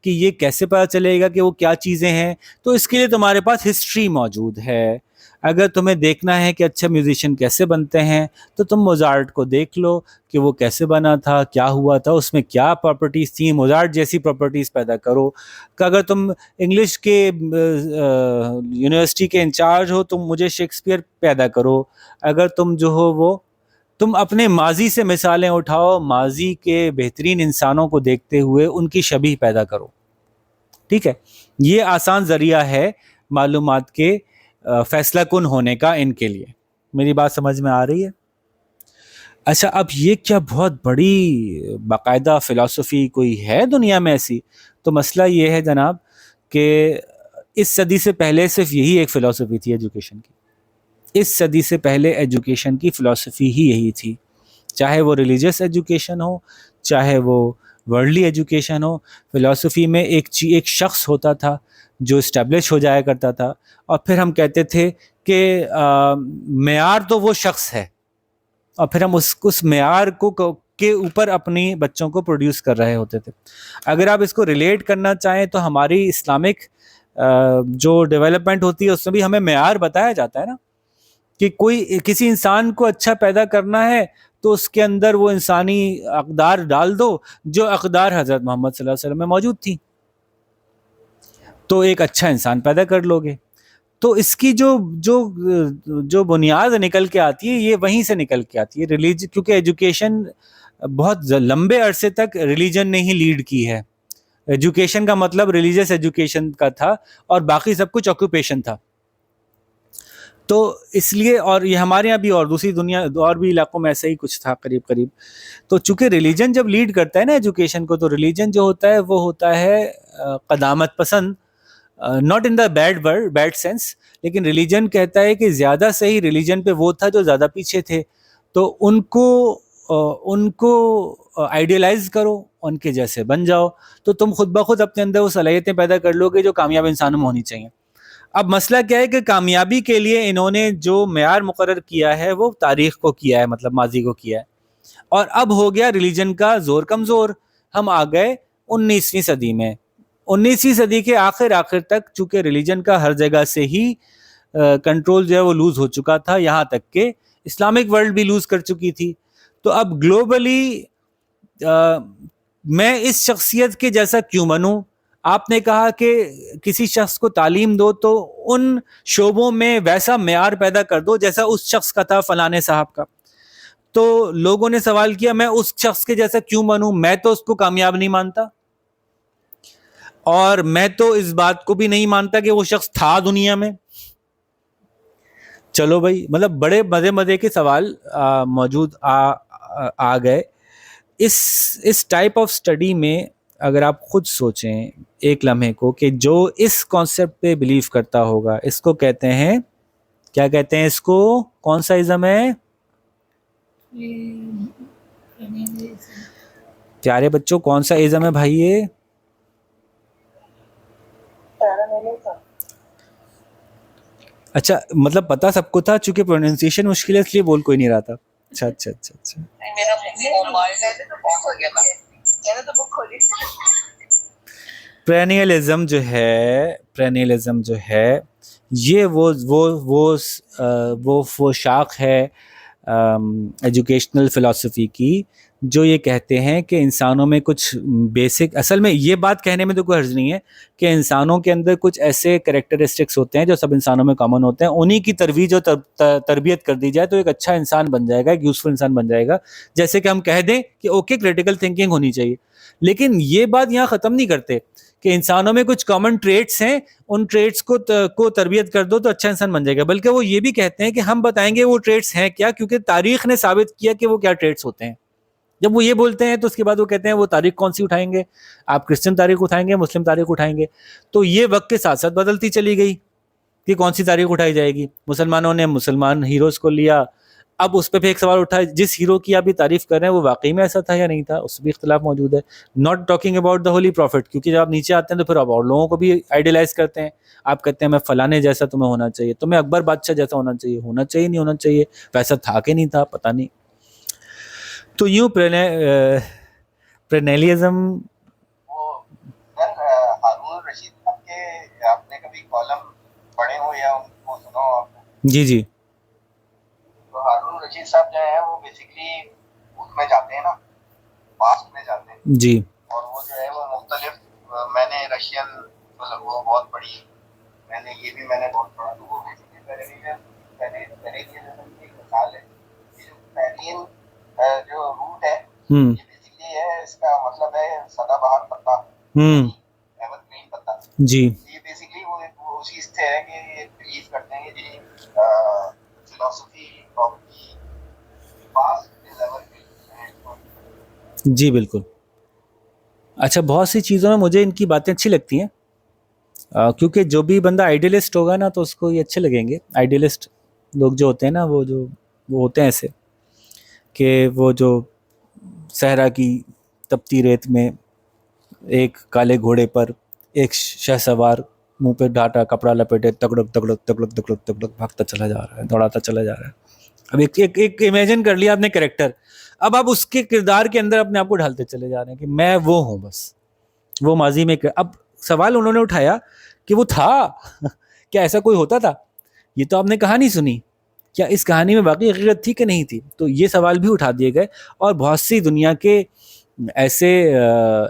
کہ یہ کیسے پتہ چلے گا کہ وہ کیا چیزیں ہیں, تو اس کے لیے تمہارے پاس ہسٹری موجود ہے. اگر تمہیں دیکھنا ہے کہ اچھا میوزیشین کیسے بنتے ہیں تو تم موزارٹ کو دیکھ لو کہ وہ کیسے بنا تھا, کیا ہوا تھا, اس میں کیا پراپرٹیز تھیں, موزارٹ جیسی پراپرٹیز پیدا کرو. کہ اگر تم انگلش کے یونیورسٹی کے انچارج ہو تو مجھے شیکسپیئر پیدا کرو. اگر تم جو ہو وہ تم اپنے ماضی سے مثالیں اٹھاؤ, ماضی کے بہترین انسانوں کو دیکھتے ہوئے ان کی شبیہ پیدا کرو. ٹھیک ہے, یہ آسان ذریعہ ہے معلومات کے فیصلہ کن ہونے کا ان کے لیے. میری بات سمجھ میں آ رہی ہے؟ اچھا, اب یہ کیا بہت بڑی باقاعدہ فلسفی کوئی ہے دنیا میں ایسی؟ تو مسئلہ یہ ہے جناب کہ اس صدی سے پہلے صرف یہی ایک فلسفی تھی ایجوکیشن کی. اس صدی سے پہلے ایجوکیشن کی فلسفی ہی یہی تھی، چاہے وہ ریلیجیس ایجوکیشن ہو، چاہے وہ ورلڈلی ایجوکیشن ہو. فلسفی میں ایک شخص ہوتا تھا جو اسٹیبلش ہو جایا کرتا تھا، اور پھر ہم کہتے تھے کہ معیار تو وہ شخص ہے، اور پھر ہم اس معیار کے اوپر اپنی بچوں کو پروڈیوس کر رہے ہوتے تھے. اگر آپ اس کو ریلیٹ کرنا چاہیں تو ہماری اسلامک جو ڈیولپمنٹ ہوتی ہے اس میں بھی ہمیں معیار بتایا جاتا ہے نا، کہ کسی انسان کو اچھا پیدا کرنا ہے تو اس کے اندر وہ انسانی اقدار ڈال دو جو اقدار حضرت محمد صلی اللہ علیہ وسلم میں موجود تھی، تو ایک اچھا انسان پیدا کر لو گے. تو اس کی جو بنیاد نکل کے آتی ہے یہ وہیں سے نکل کے آتی ہے کیونکہ ایجوکیشن بہت لمبے عرصے تک ریلیجن نے ہی لیڈ کی ہے. ایجوکیشن کا مطلب ریلیجیس ایجوکیشن کا تھا اور باقی سب کچھ آکوپیشن تھا. تو اس لیے، اور یہ ہمارے یہاں بھی اور دوسری دنیا اور بھی علاقوں میں ایسا ہی کچھ تھا قریب. تو چونکہ ریلیجن جب لیڈ کرتا ہے نا ایجوکیشن کو، تو ریلیجن جو ہوتا ہے وہ ہوتا ہے قدامت پسند، not in the bad sense, لیکن ریلیجن کہتا ہے کہ زیادہ صحیح ریلیجن پہ وہ تھا جو زیادہ پیچھے تھے، تو ان کو آئیڈیلائز کرو، ان کے جیسے بن جاؤ، تو تم خود بخود اپنے اندر وہ صلاحیتیں پیدا کر لو گے جو کامیاب انسانوں میں ہونی چاہیے. اب مسئلہ کیا ہے کہ کامیابی کے لیے انہوں نے جو معیار مقرر کیا ہے وہ تاریخ کو کیا ہے، مطلب ماضی کو کیا ہے، اور اب ہو گیا ریلیجن کا زور کمزور. ہم آ گئے 19ویں صدی میں. 19ویں صدی کے آخر تک چونکہ ریلیجن کا ہر جگہ سے ہی کنٹرول جو ہے وہ لوز ہو چکا تھا، یہاں تک کہ اسلامک ورلڈ بھی لوز کر چکی تھی. تو اب گلوبلی میں اس شخصیت کے جیسا کیوں بنوں؟ آپ نے کہا کہ کسی شخص کو تعلیم دو تو ان شعبوں میں ویسا معیار پیدا کر دو جیسا اس شخص کا تھا فلانے صاحب کا. تو لوگوں نے سوال کیا میں اس شخص کے جیسا کیوں بنوں؟ میں تو اس کو کامیاب نہیں مانتا، اور میں تو اس بات کو بھی نہیں مانتا کہ وہ شخص تھا دنیا میں. چلو بھائی، مطلب بڑے مزے کے سوال موجود آ گئے. اس ٹائپ آف سٹڈی میں اگر آپ خود سوچیں ایک لمحے کو کہ جو اس کانسیپٹ پہ بلیو کرتا ہوگا، اس کو کہتے ہیں، کیا کہتے ہیں اس کو؟ کون سا ازم ہے پیارے بچوں؟ کون سا ازم ہے بھائی یہ؟ اچھا، مطلب پتا سب کو تھا، چونکہ پروننسیشن مشکل ہے اس لیے بول کوئی نہیں رہا تھا. اچھا. پرینیلزم جو ہے یہ وہ شاخ ہے ایجوکیشنل فلسفی کی جو یہ کہتے ہیں کہ انسانوں میں کچھ بیسک، اصل میں یہ بات کہنے میں تو کوئی حرج نہیں ہے کہ انسانوں کے اندر کچھ ایسے کریکٹرسٹکس ہوتے ہیں جو سب انسانوں میں کامن ہوتے ہیں، انہی کی ترویج اور تربیت کر دی جائے تو ایک اچھا انسان بن جائے گا، ایک یوزفل انسان بن جائے گا. جیسے کہ ہم کہہ دیں کہ اوکے کریٹیکل تھنکنگ ہونی چاہیے، لیکن یہ بات یہاں ختم نہیں کرتے کہ انسانوں میں کچھ کامن ٹریٹس ہیں، ان ٹریٹس کو تربیت کر دو تو اچھا انسان بن جائے گا. بلکہ وہ یہ بھی کہتے ہیں کہ ہم بتائیں گے وہ ٹریٹس ہیں کیا، کیونکہ تاریخ نے ثابت کیا کہ وہ کیا ٹریٹس ہوتے ہیں. جب وہ یہ بولتے ہیں تو اس کے بعد وہ کہتے ہیں وہ تاریخ کون سی اٹھائیں گے؟ آپ کرسچن تاریخ اٹھائیں گے، مسلم تاریخ اٹھائیں گے. تو یہ وقت کے ساتھ ساتھ بدلتی چلی گئی کہ کون سی تاریخ اٹھائی جائے گی. مسلمانوں نے مسلمان ہیروز کو لیا. اب اس پہ بھی ایک سوال اٹھا، جس ہیرو کی آپ یہ تعریف کر رہے ہیں وہ واقعی میں ایسا تھا یا نہیں تھا؟ اس میں بھی اختلاف موجود ہے. Not talking about the holy prophet, کیونکہ جب آپ نیچے آتے ہیں تو پھر آپ اور لوگوں کو بھی آئیڈیلائز کرتے ہیں. آپ کہتے ہیں میں فلانے جیسا تمہیں ہونا چاہیے، تمہیں اکبر بادشاہ جیسا ہونا چاہیے نہیں ہونا چاہیے، ویسا تھا کہ نہیں تھا پتہ نہیں. تو یوں پرینیلیزم. ہارون رشید صاحب کے آپ نے کبھی کالم پڑھے ہو یا ان کو سنا ہو آپ نے؟ جی. تو ہارون رشید صاحب جو ہیں وہ بیسیکلی اس میں جاتے ہیں نا، پاسٹ میں جاتے ہیں جی، اور وہ جو ہے وہ مختلف، میں نے رشین مطلب وہ بہت پڑھی، میں نے بہت پڑھا. تو وہ بیسیکلی پیریلیزم کی ایک مثال ہے. یہ جو پیرین جو روٹ ہے یہ بیسیکلی ہے، اس کا مطلب ہے سدا بہار پتا، ایور گرین پتا. جی، یہ بیسیکلی وہ اسی سے ہے کہ یہ بلیو کرتے ہیں کہ فلسفی of the past is evergreen. جی بالکل. اچھا، بہت سی چیزوں میں مجھے ان کی باتیں اچھی لگتی ہیں، کیونکہ جو بھی بندہ آئیڈیلسٹ ہوگا نا تو اس کو یہ اچھے لگیں گے. آئیڈیلسٹ لوگ جو ہوتے ہیں نا وہ ہوتے ہیں ایسے کہ وہ جو صحرا کی تپتی ریت میں ایک کالے گھوڑے پر ایک شہ سوار منہ پہ ڈھاٹا کپڑا لپیٹے تگڑک تگڑک تگڑک تگڑک تگڑک بھاگتا چلا جا رہا ہے، دوڑاتا چلا جا رہا ہے. اب ایک امیجن کر لیا آپ نے کریکٹر، اب آپ اس کے کردار کے اندر اپنے آپ کو ڈھالتے چلے جا رہے ہیں کہ میں وہ ہوں، بس وہ ماضی میں. اب سوال انہوں نے اٹھایا کہ وہ تھا کیا ایسا کوئی ہوتا تھا؟ یہ تو آپ نے کہانی سنی، کیا اس کہانی میں باقی حقیقت تھی کہ نہیں تھی؟ تو یہ سوال بھی اٹھا دیے گئے. اور بہت سی دنیا کے ایسے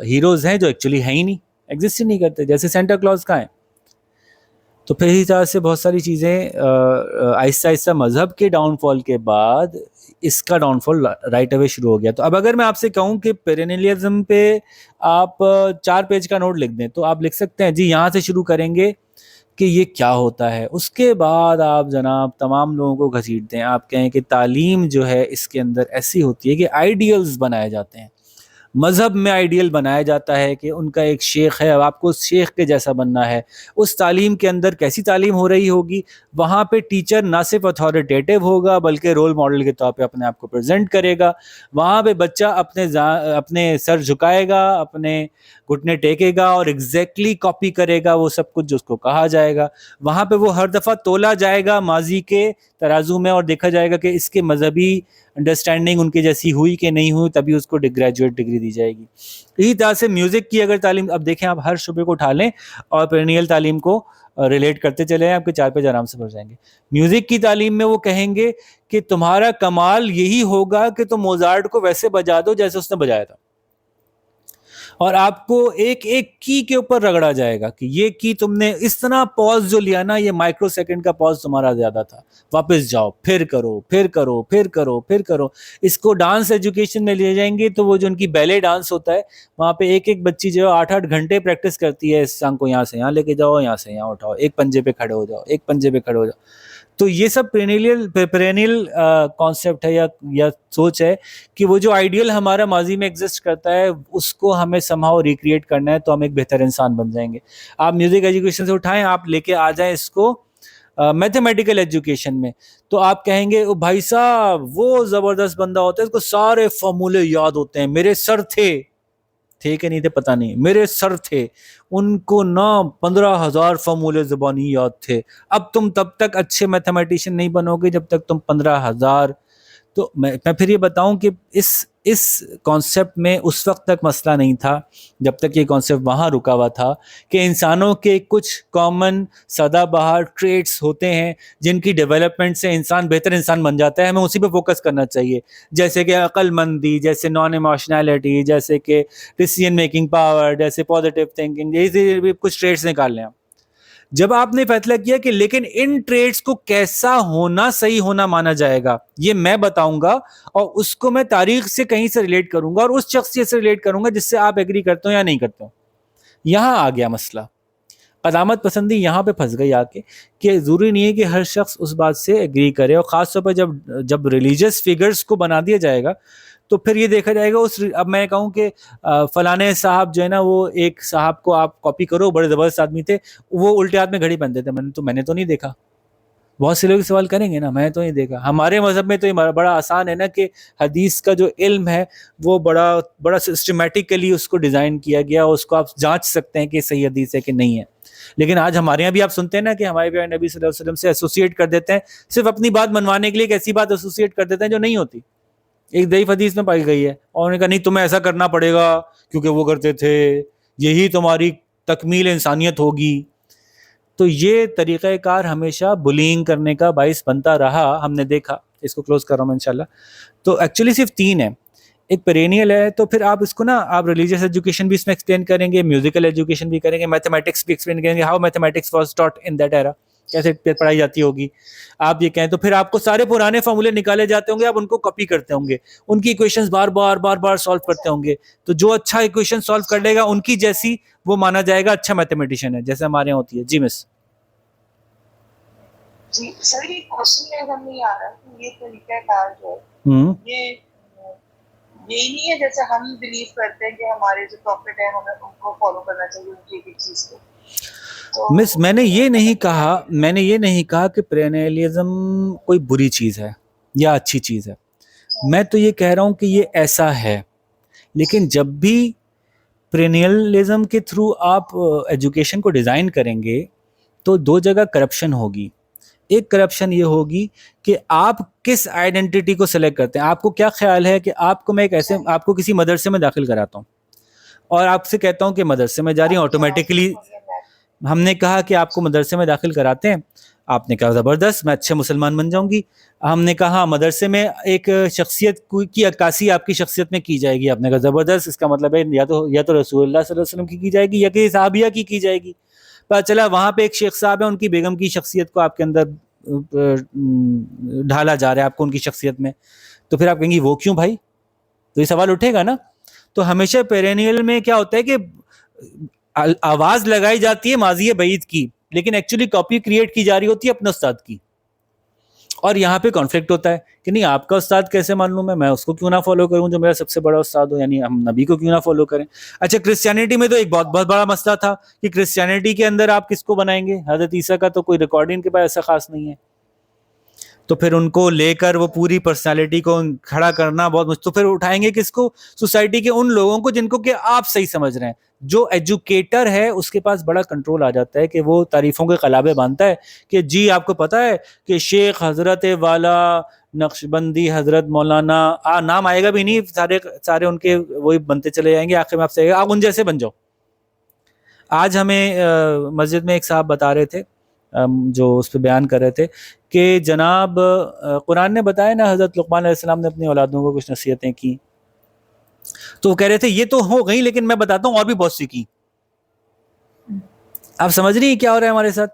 ہیروز ہیں جو ایکچولی ہیں ہی نہیں، ایگزسٹ ہی نہیں کرتے، جیسے سینٹا کلوز کا ہے. تو پھر اسی طرح سے بہت ساری چیزیں آہستہ آہستہ مذہب کے ڈاؤن فال کے بعد اس کا ڈاؤن فال رائٹ اوے شروع ہو گیا. تو اب اگر میں آپ سے کہوں کہ پیرینیلزم پہ آپ 4 پیج کا نوٹ لکھ دیں تو آپ لکھ سکتے ہیں جی یہاں سے شروع کریں گے کہ یہ کیا ہوتا ہے. اس کے بعد آپ جناب تمام لوگوں کو گھسیٹ دیں، آپ کہیں کہ تعلیم جو ہے اس کے اندر ایسی ہوتی ہے کہ آئیڈیلز بنائے جاتے ہیں. مذہب میں آئیڈیل بنایا جاتا ہے کہ ان کا ایک شیخ ہے، اب آپ کو اس شیخ کے جیسا بننا ہے. اس تعلیم کے اندر کیسی تعلیم ہو رہی ہوگی؟ وہاں پہ ٹیچر نہ صرف اتھارٹیٹیو ہوگا بلکہ رول ماڈل کے طور پہ اپنے آپ کو پریزنٹ کرے گا. وہاں پہ بچہ اپنے سر جھکائے گا، اپنے گھٹنے ٹیکے گا اور ایگزیکٹلی کاپی کرے گا وہ سب کچھ جو اس کو کہا جائے گا. وہاں پہ وہ ہر دفعہ تولا جائے گا ماضی کے ترازو میں اور دیکھا جائے گا کہ اس کے مذہبی انڈرسٹینڈنگ ان کے جیسی ہوئی کہ نہیں ہوئی، تبھی اس کو گریجویٹ ڈگری دی جائے گی. اسی طرح سے میوزک کی اگر تعلیم، اب دیکھیں آپ ہر شعبے کو اٹھا لیں اور پیرینیل تعلیم کو ریلیٹ کرتے چلے ہیں، آپ کے 4 پیج آرام سے بھر جائیں گے. میوزک کی تعلیم میں وہ کہیں گے کہ تمہارا کمال یہی ہوگا کہ تم موزارٹ کو ویسے بجا دو جیسے اس نے بجایا تھا، اور آپ کو ایک ایک کی کے اوپر رگڑا جائے گا کہ یہ کی تم نے اس طرح پاز جو لیا نا، یہ مائکرو سیکنڈ کا پاز تمہارا زیادہ تھا، واپس جاؤ، پھر کرو پھر کرو پھر کرو پھر کرو. اس کو ڈانس ایجوکیشن میں لے جائیں گے تو وہ جو ان کی بیلے ڈانس ہوتا ہے وہاں پہ ایک ایک بچی جو ہے 8-8 گھنٹے پریکٹس کرتی ہے اس سانگ کو، یہاں سے یہاں لے کے جاؤ، یہاں سے یہاں اٹھاؤ، ایک پنجے پہ کھڑے ہو جاؤ، ایک پنجے پہ کھڑے ہو جاؤ. تو یہ سب پیرینیل کانسیپٹ ہے یا سوچ ہے کہ وہ جو آئیڈیل ہمارا ماضی میں ایگزسٹ کرتا ہے اس کو ہمیں سمہاؤ ریکریٹ کرنا ہے تو ہم ایک بہتر انسان بن جائیں گے. آپ میوزک ایجوکیشن سے اٹھائیں، آپ لے کے آ جائیں اس کو میتھمیٹیکل ایجوکیشن میں، تو آپ کہیں گے بھائی صاحب وہ زبردست بندہ ہوتا ہے اس کو سارے فارمولے یاد ہوتے ہیں. میرے سر تھے کہ نہیں تھے پتہ نہیں، میرے سر تھے، ان کو نا 15,000 فارمولے زبانی یاد تھے. اب تم تب تک اچھے میتھمیٹیشین نہیں بنو گے جب تک تم 15,000. تو میں پھر یہ بتاؤں کہ اس کانسیپٹ میں اس وقت تک مسئلہ نہیں تھا جب تک یہ کانسیپٹ وہاں رکا ہوا تھا کہ انسانوں کے کچھ کامن سدا بہار ٹریٹس ہوتے ہیں جن کی ڈیولپمنٹ سے انسان بہتر انسان بن جاتا ہے، ہمیں اسی پہ فوکس کرنا چاہیے. جیسے کہ عقل مندی، جیسے نان ایموشنالٹی، جیسے کہ ڈیسیژن میکنگ پاور، جیسے پازیٹیو تھنکنگ، یہی کچھ ٹریٹس نکال لیں. جب آپ نے فیصلہ کیا کہ لیکن ان ٹریٹس کو کیسا ہونا صحیح ہونا مانا جائے گا یہ میں بتاؤں گا، اور اس کو میں تاریخ سے کہیں سے ریلیٹ کروں گا اور اس شخصیت سے ریلیٹ کروں گا جس سے آپ ایگری کرتے ہو یا نہیں کرتے ہو. یہاں آ گیا مسئلہ، قدامت پسندی یہاں پہ پھنس گئی آ کے کہ ضروری نہیں ہے کہ ہر شخص اس بات سے ایگری کرے، اور خاص طور پر جب ریلیجیس فگرز کو بنا دیا جائے گا تو پھر یہ دیکھا جائے گا اب میں کہوں کہ فلانے صاحب جو ہے نا، وہ ایک صاحب کو آپ کاپی کرو، بڑے زبردست آدمی تھے، وہ الٹے ہاتھ میں گھڑی پہنتے تھے، میں نے تو نہیں دیکھا. بہت سے لوگ سوال کریں گے نا، میں تو نہیں دیکھا. ہمارے مذہب میں تو یہ بڑا آسان ہے نا کہ حدیث کا جو علم ہے وہ بڑا سسٹمیٹکلی اس کو ڈیزائن کیا گیا، اس کو آپ جانچ سکتے ہیں کہ صحیح حدیث ہے کہ نہیں ہے. لیکن آج ہمارے یہاں بھی آپ سنتے ہیں نا کہ ہمارے پیارے نبی صلی اللہ علیہ وسلم سے ایسوسیٹ کر دیتے ہیں، صرف اپنی بات منوانے کے لیے ایک ایسی بات ایسوسیٹ کر دیتے ہیں جو نہیں ہوتی، ایک ضعیف حدیث میں پائی گئی ہے، اور انہوں نے کہا نہیں تمہیں ایسا کرنا پڑے گا کیونکہ وہ کرتے تھے، یہی تمہاری تکمیل انسانیت ہوگی. تو یہ طریقہ کار ہمیشہ بلینگ کرنے کا باعث بنتا رہا، ہم نے دیکھا. اس کو کلوز کر رہا ہوں میں انشاءاللہ. تو ایکچولی صرف 3 ہے، ایک پیرینیل ہے، تو پھر آپ اس کو نا آپ ریلیجیس ایجوکیشن بھی اس میں ایکسپلین کریں گے، میوزیکل ایجوکیشن بھی کریں گے، میتھمیٹکس بھی ایکسپلین کریں گے، how mathematics was taught in that era, کیسے پڑھائی جاتی ہوگی. آپ یہ کہیں تو پھر آپ کو سارے پرانے فارمولے نکالے جاتے ہوں گے، آپ ان کو کاپی کرتے ہوں گے، ان کی ایکویشنز بار بار سالو کرتے ہوں گے. تو جو اچھا ایکویشن سالو کر لے گا ان کی جیسی، وہ مانا جائے گا اچھا میتھمیٹیشین ہے، جیسے ہمارے یہاں ہوتی ہے. جی مس. جی سر، یہ کوشچن میں نہیں آ رہا کہ یہ طریقہ کار جو ہے یہ یہی نہیں ہے جیسے ہم بلیو کرتے ہیں کہ ہمارے جو پروفٹ ہیں ہمیں ان کو فالو کرنا چاہیے ان کی ایک چیز کو. مس میں نے یہ نہیں کہا کہ پرینیلزم کوئی بری چیز ہے یا اچھی چیز ہے. میں تو یہ کہہ رہا ہوں کہ یہ ایسا ہے. لیکن جب بھی پرینیلزم کے تھرو آپ ایجوکیشن کو ڈیزائن کریں گے تو دو جگہ کرپشن ہوگی. ایک کرپشن یہ ہوگی کہ آپ کس آئیڈینٹی کو سلیکٹ کرتے ہیں. آپ کو کیا خیال ہے کہ آپ کو میں آپ کو کسی مدرسے میں داخل کراتا ہوں اور آپ سے کہتا ہوں کہ مدرسے میں جا رہی ہیں, آٹومیٹکلی ہم نے کہا کہ آپ کو مدرسے میں داخل کراتے ہیں, آپ نے کہا زبردست میں اچھے مسلمان بن جاؤں گی. ہم نے کہا مدرسے میں ایک شخصیت کی عکاسی آپ کی شخصیت میں کی جائے گی, آپ نے کہا زبردست, اس کا مطلب ہے یا تو رسول اللہ صلی اللہ علیہ وسلم کی جائے گی یا کہ صحابیہ کی جائے گی. پتہ چلا وہاں پہ ایک شیخ صاحب ہیں, ان کی بیگم کی شخصیت کو آپ کے اندر ڈھالا جا رہا ہے آپ کو ان کی شخصیت میں, تو پھر آپ کہیں گی وہ کیوں بھائی؟ تو یہ سوال اٹھے گا نا. تو ہمیشہ پیرینیل میں کیا ہوتا ہے کہ آواز لگائی جاتی ہے ماضی بعید کی, لیکن ایکچولی کاپی کریٹ کی جا رہی ہوتی ہے اپنے استاد کی, اور یہاں پہ کانفلکٹ ہوتا ہے کہ نہیں آپ کا استاد کیسے مان لوں میں اس کو کیوں نہ فالو کروں جو میرا سب سے بڑا استاد ہو, یعنی ہم نبی کو کیوں نہ فالو کریں. اچھا کرسچینٹی میں تو ایک بہت بڑا مسئلہ تھا کہ کرسچینٹی کے اندر آپ کس کو بنائیں گے؟ حضرت عیسیٰ کا تو کوئی ریکارڈنگ کے پاس ایسا خاص نہیں ہے, تو پھر ان کو لے کر وہ پوری پرسنالٹی کو کھڑا کرنا بہت تو پھر اٹھائیں گے کس کو؟ سوسائٹی کے ان لوگوں کو جن کو کہ آپ صحیح سمجھ رہے ہیں. جو ایجوکیٹر ہے اس کے پاس بڑا کنٹرول آ جاتا ہے کہ وہ تعریفوں کے قلابے باندھتا ہے کہ جی آپ کو پتہ ہے کہ شیخ حضرت والا نقشبندی حضرت مولانا نام آئے گا بھی نہیں, سارے ان کے وہی بنتے چلے جائیں گے, آخر میں آپ سے آپ ان جیسے بن جاؤ. آج ہمیں مسجد میں ایک صاحب بتا رہے تھے, جو اس پہ بیان کر رہے تھے کہ جناب قرآن نے بتایا نا حضرت لقمان علیہ السلام نے اپنی اولادوں کو کچھ نصیحتیں کی, تو وہ کہہ رہے تھے یہ تو ہو گئی لیکن میں بتاتا ہوں اور بھی بہت سی کی. آپ سمجھ رہی ہیں کیا ہو رہا ہے ہمارے ساتھ؟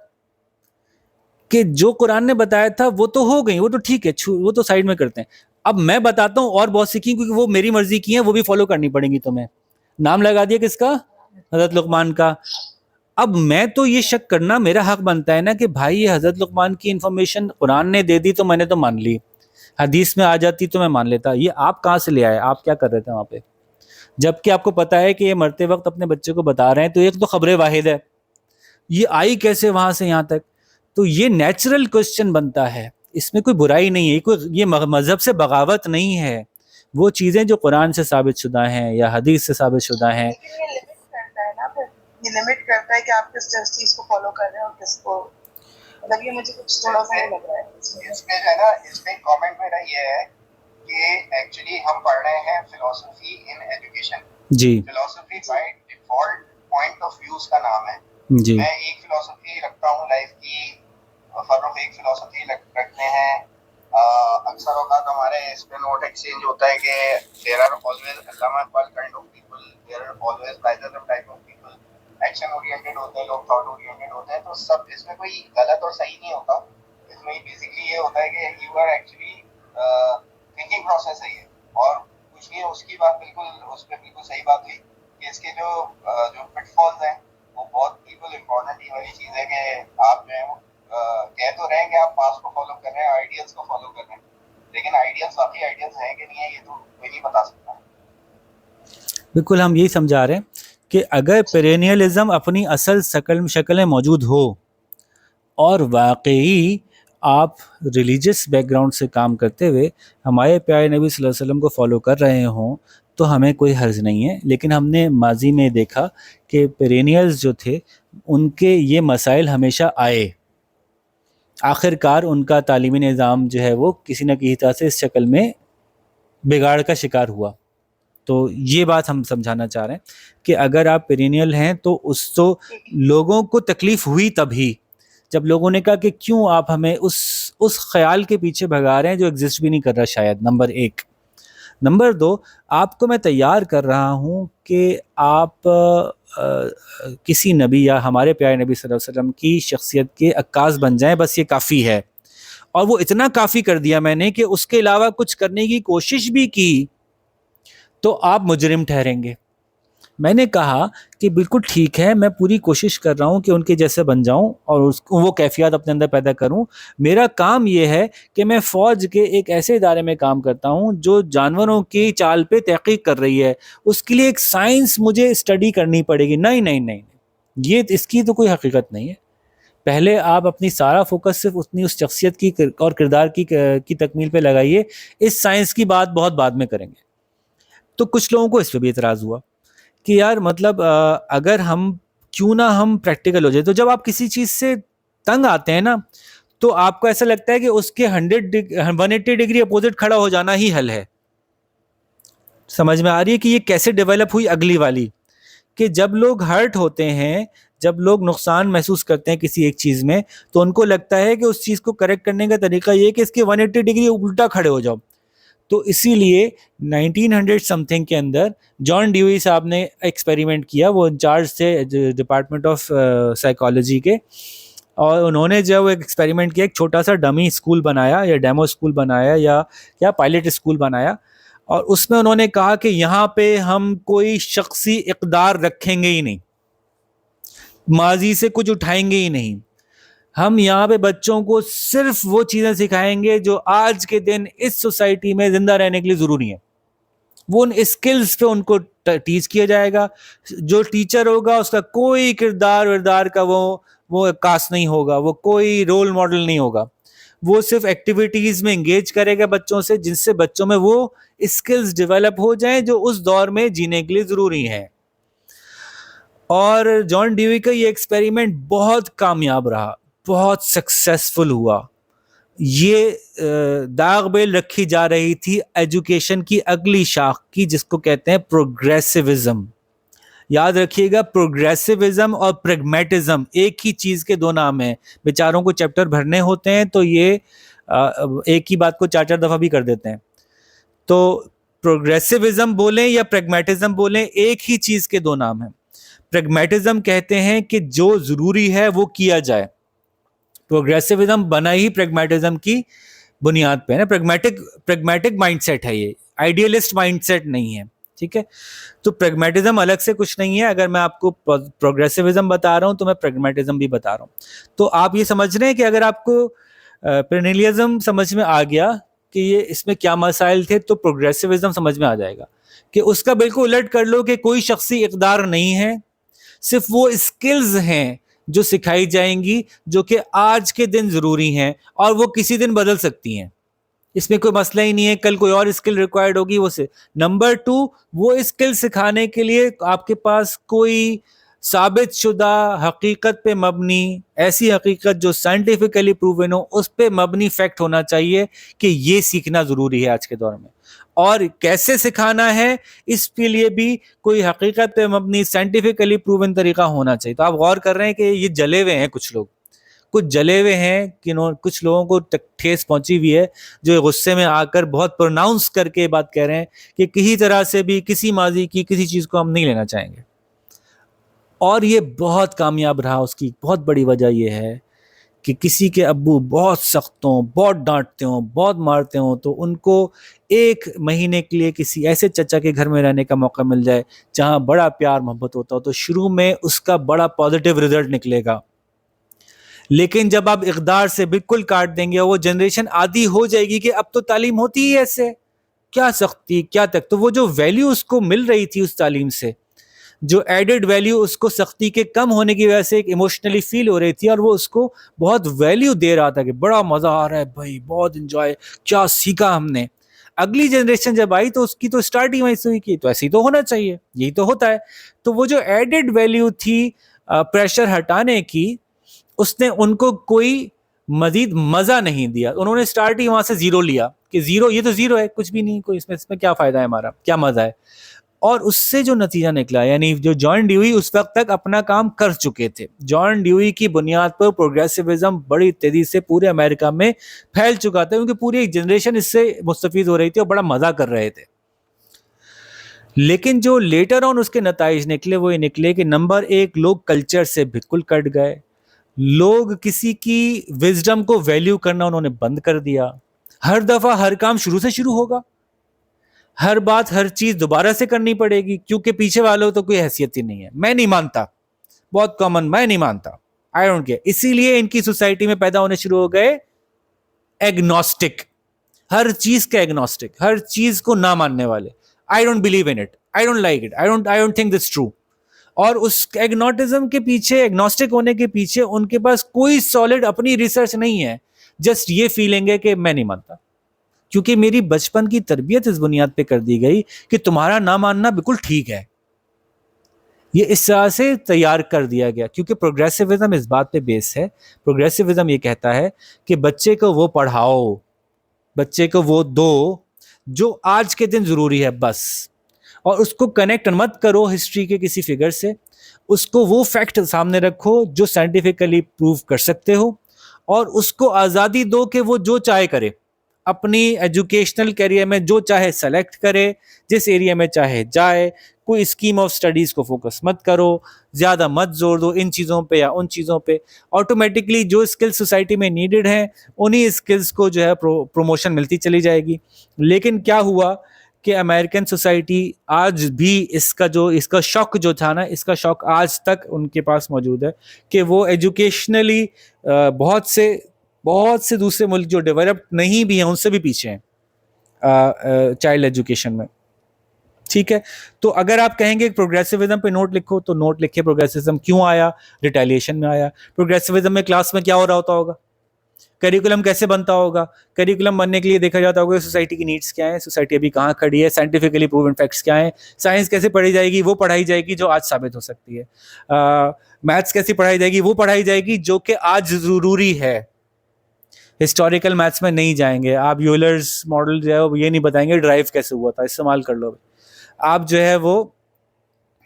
کہ جو قرآن نے بتایا تھا وہ تو ہو گئی, وہ تو ٹھیک ہے, وہ تو سائڈ میں کرتے ہیں. اب میں بتاتا ہوں اور بہت سی کی, کیونکہ وہ میری مرضی کی ہیں, وہ بھی فالو کرنی پڑیں گی تمہیں. نام لگا دیا کس کا؟ حضرت لقمان کا. اب میں تو یہ شک کرنا میرا حق بنتا ہے نا کہ بھائی یہ حضرت لقمان کی انفارمیشن قرآن نے دے دی تو میں نے تو مان لی, حدیث میں آ جاتی تو میں مان لیتا. یہ آپ کہاں سے لے آئے؟ آپ کیا کر رہے تھے وہاں پہ جبکہ آپ کو پتا ہے کہ یہ مرتے وقت اپنے بچے کو بتا رہے ہیں؟ تو ایک تو خبر واحد ہے, یہ آئی کیسے وہاں سے یہاں تک؟ تو یہ نیچرل کوسچن بنتا ہے, اس میں کوئی برائی نہیں ہے, یہ مذہب سے بغاوت نہیں ہے. وہ چیزیں جو قرآن سے ثابت شدہ ہیں یا حدیث سے ثابت شدہ ہیں, یہ لمٹ کرتا ہے کہ آپ کس چیز کو فالو کر رہے ہیں اور کس کو, مطلب یہ مجھے کچھ تھوڑا سا لگ رہا ہے. اس میں جو ہے نا, اس میں کامنٹ میرا یہ ہے کہ ایکچولی ہم پڑھ رہے ہیں فلسفی ان ایجوکیشن. جی فلسفی by default point of views کا نام ہے. جی میں ایک فلسفی رکھتا ہوں لائف کی, فرق ایک فلسفی رکھتے ہیں. اکثر اوقات ہمارے اس پہ نوٹ ایکسچینج ہوتا ہے کہ دیر are always Allama Iqbal kind of people, there are always Quaid-e-Azam type of people, action oriented ہوتے ہیں لوگ, تھاٹ اورینٹڈ ہوتے ہیں. تو سب اس میں کوئی غلط اور صحیح نہیں ہوتا. اس میں بیسکلی یہ ہوتا ہے کہ you are actually thinking process ہے یہ, اور کچھ نہیں ہے. اس کی بات بالکل, اس پہ بالکل صحیح بات ہوئی کہ اس کے جو پٹ فالز ہیں وہ بہت بالکل امپورٹنٹ. یہ والی چیز ہے کہ آپ جو ہے کہہ تو رہے ہیں کہ آپ پاس کو فالو کر رہے ہیں, آئیڈیلس کو فالو کر رہے ہیں, لیکن آئیڈیلس واقعی آئیڈیلس ہیں کہ نہیں ہے یہ تو کوئی نہیں بتا سکتا. بالکل ہم یہی سمجھا رہے ہیں کہ اگر پیرینیلزم اپنی اصل شکل میں موجود ہو اور واقعی آپ ریلیجس بیک گراؤنڈ سے کام کرتے ہوئے ہمارے پیارے نبی صلی اللہ علیہ وسلم کو فالو کر رہے ہوں تو ہمیں کوئی حرج نہیں ہے. لیکن ہم نے ماضی میں دیکھا کہ پیرینیلز جو تھے ان کے یہ مسائل ہمیشہ آئے, آخر کار ان کا تعلیمی نظام جو ہے وہ کسی نہ کسی طرح سے اس شکل میں بگاڑ کا شکار ہوا. تو یہ بات ہم سمجھانا چاہ رہے ہیں کہ اگر آپ پیرینیل ہیں تو لوگوں کو تکلیف ہوئی تبھی جب لوگوں نے کہا کہ کیوں آپ ہمیں اس خیال کے پیچھے بھگا رہے ہیں جو ایگزسٹ بھی نہیں کر رہا شاید. نمبر 1. نمبر 2, آپ کو میں تیار کر رہا ہوں کہ آپ کسی نبی یا ہمارے پیارے نبی صلی اللہ علیہ وسلم کی شخصیت کے عکاس بن جائیں, بس یہ کافی ہے. اور وہ اتنا کافی کر دیا میں نے کہ اس کے علاوہ کچھ کرنے کی کوشش بھی کی تو آپ مجرم ٹھہریں گے. میں نے کہا کہ بالکل ٹھیک ہے, میں پوری کوشش کر رہا ہوں کہ ان کے جیسے بن جاؤں اور وہ کیفیات اپنے اندر پیدا کروں. میرا کام یہ ہے کہ میں فوج کے ایک ایسے ادارے میں کام کرتا ہوں جو جانوروں کی چال پہ تحقیق کر رہی ہے. اس کے لیے ایک سائنس مجھے اسٹڈی کرنی پڑے گی. نہیں, یہ اس کی تو کوئی حقیقت نہیں ہے. پہلے آپ اپنی سارا فوکس صرف اتنی اس شخصیت کی اور کردار کی تکمیل پہ لگائیے, اس سائنس کی بات بہت بعد میں کریں گے. تو کچھ لوگوں کو اس پہ بھی اعتراض ہوا کہ یار مطلب اگر ہم کیوں نہ ہم پریکٹیکل ہو جائے. تو جب آپ کسی چیز سے تنگ آتے ہیں نا تو آپ کو ایسا لگتا ہے کہ اس کے 180 ڈگری اپوزٹ کھڑا ہو جانا ہی حل ہے. سمجھ میں آ رہی ہے کہ یہ کیسے ڈیولپ ہوئی اگلی والی, کہ جب لوگ ہرٹ ہوتے ہیں, جب لوگ نقصان محسوس کرتے ہیں کسی ایک چیز میں, تو ان کو لگتا ہے کہ اس چیز کو کریکٹ کرنے کا طریقہ یہ کہ اس کے 180 ڈگری الٹا کھڑے ہو جاؤ. تو اسی لیے 1900 سم تھنگ کے اندر جان ڈیوئی صاحب نے ایکسپیریمنٹ کیا, وہ انچارج تھے ڈپارٹمنٹ آف سائیکالوجی کے, اور انہوں نے جب ایک ایکسپیریمنٹ کیا, ایک چھوٹا سا ڈمی اسکول بنایا یا ڈیمو اسکول بنایا یا پائلٹ اسکول بنایا, اور اس میں انہوں نے کہا کہ یہاں پہ ہم کوئی شخصی اقدار رکھیں گے ہی نہیں, ماضی سے کچھ اٹھائیں گے ہی نہیں, ہم یہاں پہ بچوں کو صرف وہ چیزیں سکھائیں گے جو آج کے دن اس سوسائٹی میں زندہ رہنے کے لیے ضروری ہیں. وہ ان اسکلز پہ ان کو ٹیچ کیا جائے گا. جو ٹیچر ہوگا اس کا کوئی کردار کا وہ عکاس نہیں ہوگا, وہ کوئی رول ماڈل نہیں ہوگا, وہ صرف ایکٹیویٹیز میں انگیج کرے گا بچوں سے, جن سے بچوں میں وہ اسکلز ڈیولپ ہو جائیں جو اس دور میں جینے کے لیے ضروری ہیں. اور جان ڈیوی کا یہ ایکسپیریمنٹ بہت کامیاب رہا, بہت سکسیسفل ہوا. یہ داغ بیل رکھی جا رہی تھی ایجوکیشن کی اگلی شاخ کی, جس کو کہتے ہیں پروگریسیوزم. یاد رکھیے گا, پروگریسیوزم اور پریگمیٹزم ایک ہی چیز کے دو نام ہیں. بیچاروں کو چیپٹر بھرنے ہوتے ہیں تو یہ ایک ہی بات کو 4 دفعہ بھی کر دیتے ہیں. تو پروگریسیوزم بولیں یا پریگمیٹزم بولیں, ایک ہی چیز کے دو نام ہیں. پریگمیٹزم کہتے ہیں کہ جو ضروری ہے وہ کیا جائے. پروگریسیوزم بنا ہی پریگمیٹزم کی بنیاد پہ ہے نا. پریگمیٹک مائنڈ سیٹ ہے یہ, آئیڈیلسٹ مائنڈ سیٹ نہیں ہے. ٹھیک ہے, تو پریگمیٹزم الگ سے کچھ نہیں ہے. اگر میں آپ کو پروگریسیوزم بتا رہا ہوں تو میں پریگمیٹزم بھی بتا رہا ہوں. تو آپ یہ سمجھ رہے ہیں کہ اگر آپ کو پرینیلزم سمجھ میں آ گیا کہ یہ اس میں کیا مسائل تھے, تو پروگریسیوزم سمجھ میں آ جائے گا کہ اس کا بالکل الٹ کر لو کہ کوئی شخصی اقدار نہیں ہے, صرف وہ اسکلز ہیں جو سکھائی جائیں گی جو کہ آج کے دن ضروری ہیں, اور وہ کسی دن بدل سکتی ہیں. اس میں کوئی مسئلہ ہی نہیں ہے, کل کوئی اور اسکل ریکوائرڈ ہوگی وہ سے. نمبر 2, وہ اسکل سکھانے کے لیے آپ کے پاس کوئی ثابت شدہ حقیقت پہ مبنی, ایسی حقیقت جو سائنٹیفکلی پروون ہو, اس پہ مبنی فیکٹ ہونا چاہیے کہ یہ سیکھنا ضروری ہے آج کے دور میں. اور کیسے سکھانا ہے اس کے لیے بھی کوئی حقیقت پہ مبنی سائنٹیفکلی پروون طریقہ ہونا چاہیے. تو آپ غور کر رہے ہیں کہ یہ جلے ہوئے ہیں, کچھ جلے ہوئے ہیں, کچھ لوگوں کو ٹھیس پہنچی ہوئی ہے جو غصے میں آ کر بہت پروناؤنس کر کے بات کہہ رہے ہیں کہ کسی طرح سے بھی کسی ماضی کی کسی چیز کو ہم نہیں لینا چاہیں گے. اور یہ بہت کامیاب رہا. اس کی بہت بڑی وجہ یہ ہے کہ کسی کے ابو بہت سخت ہوں, بہت ڈانٹتے ہوں, بہت مارتے ہوں, تو ان کو 1 مہینے کے لیے کسی ایسے چچا کے گھر میں رہنے کا موقع مل جائے جہاں بڑا پیار محبت ہوتا ہو, تو شروع میں اس کا بڑا پازیٹیو رزلٹ نکلے گا. لیکن جب آپ اقدار سے بالکل کاٹ دیں گے, وہ جنریشن عادی ہو جائے گی کہ اب تو تعلیم ہوتی ہی ایسے, کیا سختی کیا تک. تو وہ جو ویلیو اس کو مل رہی تھی اس تعلیم سے, جو ایڈڈ ویلیو اس کو سختی کے کم ہونے کی وجہ سے ایک ایموشنلی فیل ہو رہی تھی, اور وہ اس کو بہت ویلیو دے رہا تھا کہ بڑا مزہ آ رہا ہے بھائی, بہت انجوائے, کیا سیکھا ہم نے. اگلی جنریشن جب آئی تو اس کی تو اسٹارٹ ہی وہیں سے ہوئی کہ تو ایسے ہی تو ہونا چاہیے, یہی تو ہوتا ہے. تو وہ جو ایڈڈ ویلیو تھی پریشر ہٹانے کی, اس نے ان کو کوئی مزید مزہ نہیں دیا. انہوں نے اسٹارٹ ہی وہاں سے 0 لیا کہ 0, یہ تو 0 ہے, کچھ بھی نہیں, کوئی اس میں کیا فائدہ ہے ہمارا, کیا مزہ ہے. اور اس سے جو نتیجہ نکلا, یعنی جو جان ڈیوی اس وقت تک اپنا کام کر چکے تھے, جان ڈیوی کی بنیاد پر پروگریسیوزم بڑی تیزی سے پورے امریکہ میں پھیل چکا تھا, کیونکہ پوری ایک جنریشن اس سے مستفید ہو رہی تھی اور بڑا مزہ کر رہے تھے. لیکن جو لیٹر آن اس کے نتائج نکلے وہ یہ نکلے کہ نمبر 1, لوگ کلچر سے بالکل کٹ گئے. لوگ کسی کی وزڈم کو ویلیو کرنا انہوں نے بند کر دیا. ہر دفعہ ہر کام شروع سے شروع ہوگا, ہر بات ہر چیز دوبارہ سے کرنی پڑے گی, کیونکہ پیچھے والوں تو کوئی حیثیت ہی نہیں ہے. میں نہیں مانتا, بہت کامن, میں نہیں مانتا, آئی ڈونٹ کیئر. اسی لیے ان کی سوسائٹی میں پیدا ہونے شروع ہو گئے ایگنوسٹک, ہر چیز کا ایگنوسٹک, ہر چیز کو نہ ماننے والے. I don't believe in it, I don't like it, I don't think that's true. اور اس ایگنوٹزم کے پیچھے, ایگنوسٹک ہونے کے پیچھے ان کے پاس کوئی سالڈ اپنی ریسرچ نہیں ہے, جسٹ یہ فیلنگ ہے کہ میں نہیں مانتا, کیونکہ میری بچپن کی تربیت اس بنیاد پہ کر دی گئی کہ تمہارا نہ ماننا بالکل ٹھیک ہے. یہ اس طرح سے تیار کر دیا گیا, کیونکہ پروگریسوزم اس بات پہ بیس ہے. پروگریسوزم یہ کہتا ہے کہ بچے کو وہ پڑھاؤ, بچے کو وہ دو جو آج کے دن ضروری ہے بس, اور اس کو کنیکٹ مت کرو ہسٹری کے کسی فگر سے. اس کو وہ فیکٹ سامنے رکھو جو سائنٹیفکلی پروو کر سکتے ہو, اور اس کو آزادی دو کہ وہ جو چاہے کرے, اپنی ایجوکیشنل کیریئر میں جو چاہے سلیکٹ کرے, جس ایریا میں چاہے جائے. کوئی اسکیم آف اسٹڈیز کو فوکس مت کرو, زیادہ مت زور دو ان چیزوں پہ یا ان چیزوں پہ. آٹومیٹکلی جو اسکل سوسائٹی میں نیڈڈ ہیں انہی اسکلس کو جو ہے پروموشن ملتی چلی جائے گی. لیکن کیا ہوا کہ امریکن سوسائٹی آج بھی اس کا شوق جو تھا نا, اس کا شوق آج تک ان کے پاس موجود ہے کہ وہ ایجوکیشنلی بہت سے دوسرے ملک جو ڈیولپڈ نہیں بھی ہیں ان سے بھی پیچھے ہیں چائلڈ ایجوکیشن میں. ٹھیک ہے, تو اگر آپ کہیں گے پروگریسوزم پہ نوٹ لکھو تو نوٹ لکھے پروگریسوزم کیوں آیا, ریٹیلیشن میں آیا. پروگریسوزم میں کلاس میں کیا ہو رہا ہوتا, کریکولم کیسے بنتا ہوگا. کریکولم بننے کے لیے دیکھا جاتا ہوگا سوسائٹی کی نیڈس کیا ہیں, سوسائٹی ابھی کہاں کھڑی ہے, سائنٹیفکلی پروون فیکٹس کیا ہیں, سائنس کیسے پڑھی جائے گی, وہ پڑھائی جائے گی جو آج ثابت ہو سکتی ہے. میتھس کیسی پڑھائی جائے گی, وہ پڑھائی جائے گی جو کہ آج ضروری ہے. ہسٹوریکل میتھس میں نہیں جائیں گے آپ, یولرز ماڈل جو ہے وہ یہ نہیں بتائیں گے ڈرائیو کیسے ہوا تھا, استعمال کر لو. آپ جو ہے وہ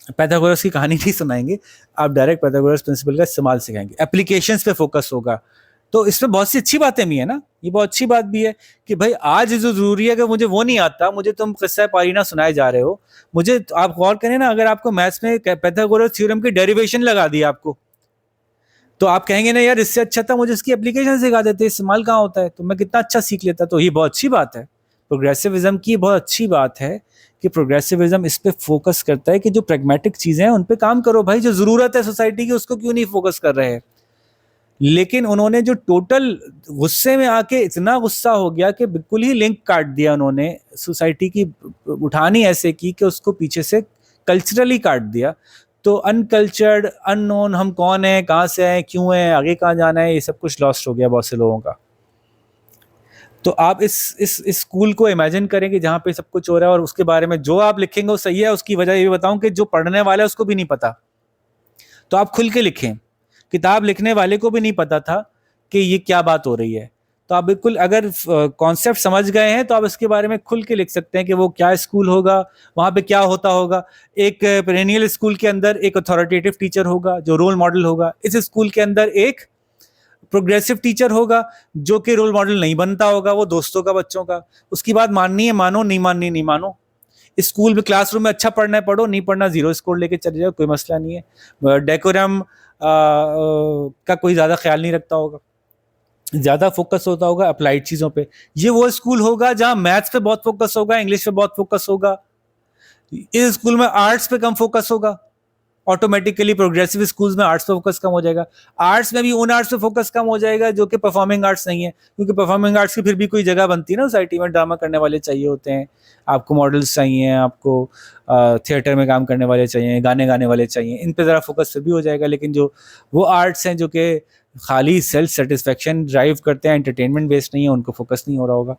پیتھاگورس کی کہانی نہیں سنائیں گے, آپ ڈائریکٹ پیتھاگورس پرنسپل کا استعمال سکھائیں گے. اپلیکیشنز پہ فوکس ہوگا. تو اس میں بہت سی اچھی باتیں بھی ہیں نا, یہ بہت اچھی بات بھی ہے کہ بھائی آج جو ضروری ہے کہ مجھے وہ نہیں آتا, مجھے تم قصہ پارینہ سنائے جا رہے ہو. مجھے آپ غور کریں نا, اگر آپ کو میتھس میں پیتھاگورس تھیورم کی ڈیریویشن لگا دی آپ کو, تو آپ کہیں گے نا یار اس سے اچھا تھا مجھے اس کی اپلیکیشن سکھا دیتے, استعمال کہاں ہوتا ہے, تو میں کتنا اچھا سیکھ لیتا. تو یہ بہت اچھی بات ہے, پروگریسوزم کی بہت اچھی بات ہے کہ پروگریسوزم اس پہ فوکس کرتا ہے کہ جو پریگمیٹک چیزیں ہیں ان پہ کام کرو بھائی, جو ضرورت ہے سوسائٹی کی اس کو کیوں نہیں فوکس کر رہے ہیں. لیکن انہوں نے جو ٹوٹل غصے میں آ کے اتنا غصہ ہو گیا کہ بالکل ہی لنک کاٹ دیا انہوں نے سوسائٹی کی, اٹھانی ایسے کی کہ اس کو پیچھے سے کلچرلی کاٹ دیا. تو انکلچرڈ, ان نون, ہم کون ہیں, کہاں سے ہیں, کیوں ہیں, آگے کہاں جانا ہے, یہ سب کچھ لاسٹ ہو گیا بہت سے لوگوں کا. تو آپ اس اسکول کو امیجن کریں کہ جہاں پہ سب کچھ ہو رہا ہے, اور اس کے بارے میں جو آپ لکھیں گے وہ صحیح ہے. اس کی وجہ یہ بھی بتاؤں کہ جو پڑھنے والا ہے اس کو بھی نہیں پتا, تو آپ کھل کے لکھیں. کتاب لکھنے والے کو بھی نہیں پتا تھا کہ یہ کیا بات ہو رہی ہے. تو آپ بالکل اگر کانسیپٹ سمجھ گئے ہیں تو آپ اس کے بارے میں کھل کے لکھ سکتے ہیں کہ وہ کیا اسکول ہوگا, وہاں پہ کیا ہوتا ہوگا. ایک پیرینیل اسکول کے اندر ایک اتھارٹیٹیو ٹیچر ہوگا جو رول ماڈل ہوگا. اس اسکول کے اندر ایک پروگریسو ٹیچر ہوگا جو کہ رول ماڈل نہیں بنتا ہوگا, وہ دوستوں کا, بچوں کا, اس کی بات ماننی ہے مانو, نہیں ماننی نہیں مانو. اسکول میں کلاس روم میں اچھا پڑھنا ہے پڑھو, نہیں پڑھنا زیرو اسکور لے کے چلے جاؤ, کوئی مسئلہ نہیں ہے. ڈیکورم کا کوئی زیادہ خیال نہیں رکھتا ہوگا, زیادہ فوکس ہوتا ہوگا اپلائیڈ چیزوں پہ. یہ وہ اسکول ہوگا جہاں میتھس پہ بہت فوکس ہوگا, انگلش پہ بہت فوکس ہوگا. اس اسکول میں آرٹس پہ کم فوکس ہوگا. آٹومیٹیکلی پروگریسو اسکولز میں آرٹس پہ فوکس کم ہو جائے گا. آرٹس میں بھی ان آرٹس پہ فوکس کم ہو جائے گا جو کہ پرفارمنگ آرٹس نہیں ہے, کیونکہ پرفارمنگ آرٹس کی پھر بھی کوئی جگہ بنتی ہے نا سوسائٹی میں. ڈرامہ کرنے والے چاہیے ہوتے ہیں آپ کو, ماڈلس چاہیے آپ کو, تھیٹر میں کام کرنے والے چاہیے, گانے گانے والے چاہیے. ان پہ ذرا فوکس پھر بھی ہو جائے گا. لیکن جو وہ آرٹس ہیں جو کہ خالی سیلف سیٹسفیکشن ڈرائیو کرتے ہیں, انٹرٹینمنٹ بیسڈ نہیں ہے, ان کو فوکس نہیں ہو رہا ہوگا.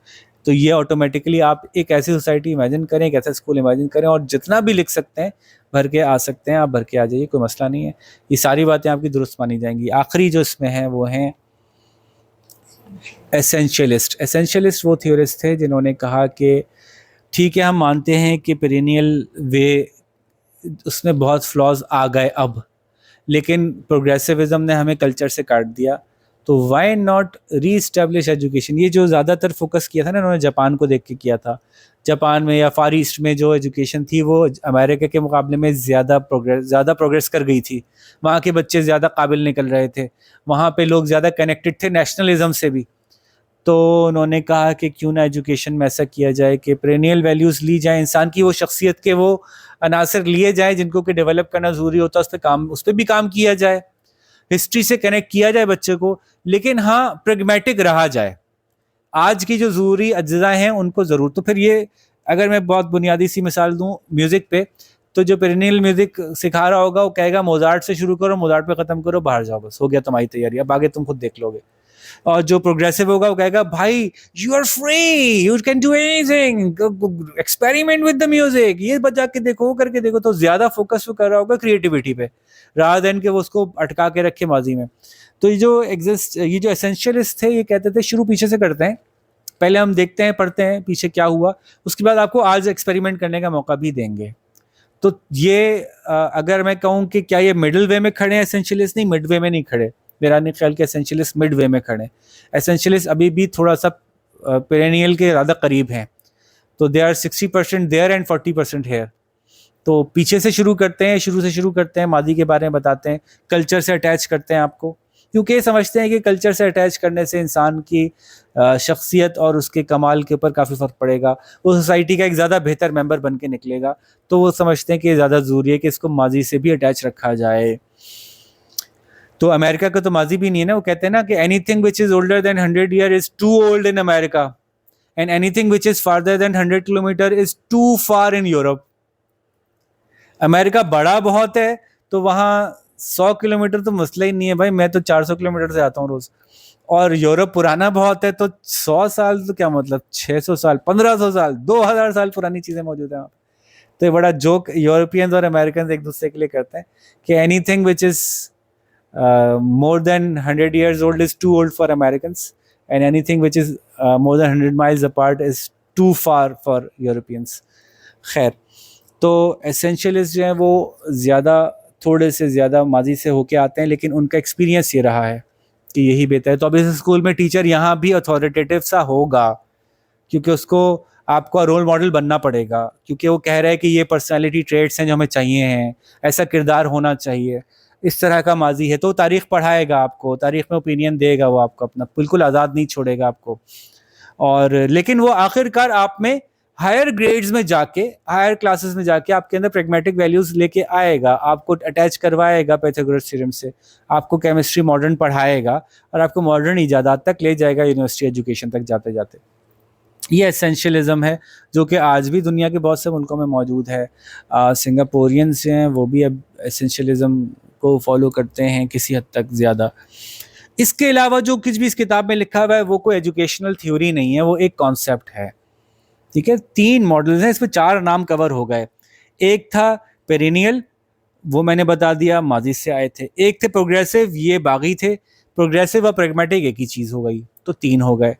تو یہ آٹومیٹکلی آپ ایک ایسی سوسائٹی امیجن کریں, ایک ایسا اسکول امیجن کریں, اور جتنا بھی لکھ سکتے ہیں بھر کے آ سکتے ہیں, آپ بھر کے آ جائیے, کوئی مسئلہ نہیں ہے. یہ ساری باتیں آپ کی درست مانی جائیں گی. آخری جو اس میں ہیں وہ ہیں ایسینشیلسٹ. ایسینشیلسٹ وہ تھیورسٹ تھے جنہوں نے کہا کہ ٹھیک ہے ہم مانتے ہیں کہ پیرینیل وے اس میں بہت فلاز آ گئے اب, لیکن پروگریسوزم نے ہمیں کلچر سے کاٹ دیا, تو why not reestablish education. یہ جو زیادہ تر فوکس کیا تھا نا انہوں نے جاپان کو دیکھ کے کیا تھا. جاپان میں یا فار ایسٹ میں جو ایجوکیشن تھی وہ امریکہ کے مقابلے میں زیادہ پروگریس کر گئی تھی. وہاں کے بچے زیادہ قابل نکل رہے تھے, وہاں پہ لوگ زیادہ کنیکٹڈ تھے نیشنلزم سے بھی. تو انہوں نے کہا کہ کیوں نہ ایجوکیشن میں ایسا کیا جائے کہ پیرینیل ویلیوز لی جائیں, انسان کی وہ شخصیت کے وہ عناصر لیے جائیں جن کو کہ ڈیولپ کرنا ضروری ہوتا ہے, اس پہ بھی کام کیا جائے, ہسٹری سے کنیکٹ کیا جائے بچے کو, لیکن ہاں پریگمیٹک رہا جائے. آج کی جو ضروری اجزاء ہیں ان کو ضرور. تو پھر یہ اگر میں بہت بنیادی سی مثال دوں میوزک پہ, تو جو پیرینیل میوزک سکھا رہا ہوگا وہ کہے گا موزارٹ سے شروع کرو, موزارٹ پہ ختم کرو, باہر جاؤ, بس ہو گیا تمہاری تیاری, اب آگے تم خود دیکھ لو گے. اور جو پروگریسو ہوگا وہ کہے گا بھائی you are free, you can do anything, experiment with the music, یہ بجا کے دیکھو, وہ کر کے دیکھو. تو زیادہ فوکس وہ کر رہا ہوگا کریٹیوٹی پہ رادر دین کہ وہ اس کو اٹکا کے رکھے ماضی میں. تو یہ جو ایسینشیلسٹ تھے یہ کہتے تھے شروع پیچھے سے کرتے ہیں, پہلے ہم دیکھتے ہیں, پڑھتے ہیں پیچھے کیا ہوا, اس کے بعد آپ کو آج ایکسپیریمنٹ کرنے کا موقع بھی دیں گے. تو یہ اگر میں کہوں کہ کیا یہ مڈل وے میں کھڑے ہیں ایسینشیلسٹ, نہیں, مڈ وے میں نہیں کھڑے, میرا نہیں خیال کہ ایسینشیلسٹ مڈ وے میں کھڑے ہیں. ایسینشیلسٹ ابھی بھی تھوڑا سا پیرینیل کے زیادہ قریب ہیں, تو they are 60% there and 40% here. تو پیچھے سے شروع کرتے ہیں, شروع سے شروع کرتے ہیں, ماضی کے بارے میں بتاتے ہیں, کلچر سے اٹیچ کرتے ہیں آپ کو, کیونکہ یہ سمجھتے ہیں کہ کلچر سے اٹیچ کرنے سے انسان کی شخصیت اور اس کے کمال کے اوپر کافی فرق پڑے گا, وہ سوسائٹی کا ایک زیادہ بہتر ممبر بن کے نکلے گا. تو وہ سمجھتے ہیں کہ یہ زیادہ ضروری ہے کہ اس کو ماضی سے بھی اٹیچ رکھا جائے. تو امریکہ کا تو ماضی بھی نہیں ہے نا, وہ کہتے ہیں نا کہ anything which is older than 100 years is too old in America, and anything which is farther than 100 kilometers is too far in Europe. امریکہ بڑا بہت ہے تو وہاں 100 کلومیٹر تو مسئلہ ہی نہیں ہے بھائی, میں تو 400 کلومیٹر سے آتا ہوں روز. اور یورپ پرانا بہت ہے تو 100 سال تو کیا مطلب, 600 سال, 1500 سال, 2000 سال پرانی چیزیں موجود ہیں وہاں. تو یہ بڑا جوک یورپینز اور امریکنز ایک دوسرے کے لیے کرتے ہیں کہ anything which is more than 100 years old is too old for Americans, and anything which is more than 100 miles apart is too far for Europeans. خیر, تو ایسینشیلسٹ جو ہیں وہ زیادہ تھوڑے سے زیادہ ماضی سے ہو کے آتے ہیں, لیکن ان کا ایکسپیرینس یہ رہا ہے کہ یہی بہتر ہے. تو اب اس اسکول میں ٹیچر یہاں بھی اتھارٹیٹیو سا ہوگا, کیونکہ اس کو آپ کا رول ماڈل بننا پڑے گا, کیونکہ وہ کہہ رہا ہے کہ یہ پرسنالٹی ٹریٹس ہیں جو ہمیں چاہیے ہیں, ایسا کردار ہونا چاہیے, اس طرح کا ماضی ہے. تو تاریخ پڑھائے گا آپ کو, تاریخ میں اوپینین دے گا وہ آپ کو اپنا, بالکل آزاد نہیں چھوڑے گا آپ کو. اور لیکن وہ آخر کار آپ میں ہائر گریڈز میں جا کے, ہائر کلاسز میں جا کے آپ کے اندر پریگمیٹک ویلیوز لے کے آئے گا, آپ کو اٹیچ کروائے گا پیتھاگورس تھیورم سے, آپ کو کیمسٹری ماڈرن پڑھائے گا اور آپ کو ماڈرن ایجادات تک لے جائے گا یونیورسٹی ایجوکیشن تک جاتے جاتے. یہ اسینشیلزم ہے جو کہ آج بھی دنیا کے بہت سے ملکوں میں موجود ہے. سنگاپورینس ہیں وہ بھی اب اسینشیلزم کو فالو کرتے ہیں کسی حد تک زیادہ. اس کے علاوہ جو کچھ بھی اس کتاب میں لکھا ہوا ہے وہ کوئی ایجوکیشنل تھیوری نہیں ہے, وہ ایک کانسیپٹ ہے. ٹھیک ہے, 3 ماڈلز ہیں, اس میں 4 نام کور ہو گئے. ایک تھا پیرینیل, وہ میں نے بتا دیا ماضی سے آئے تھے. ایک تھے پروگریسو, یہ باغی تھے. پروگریسو اور پریگمیٹک ایک ہی چیز ہو گئی, تو 3 ہو گئے.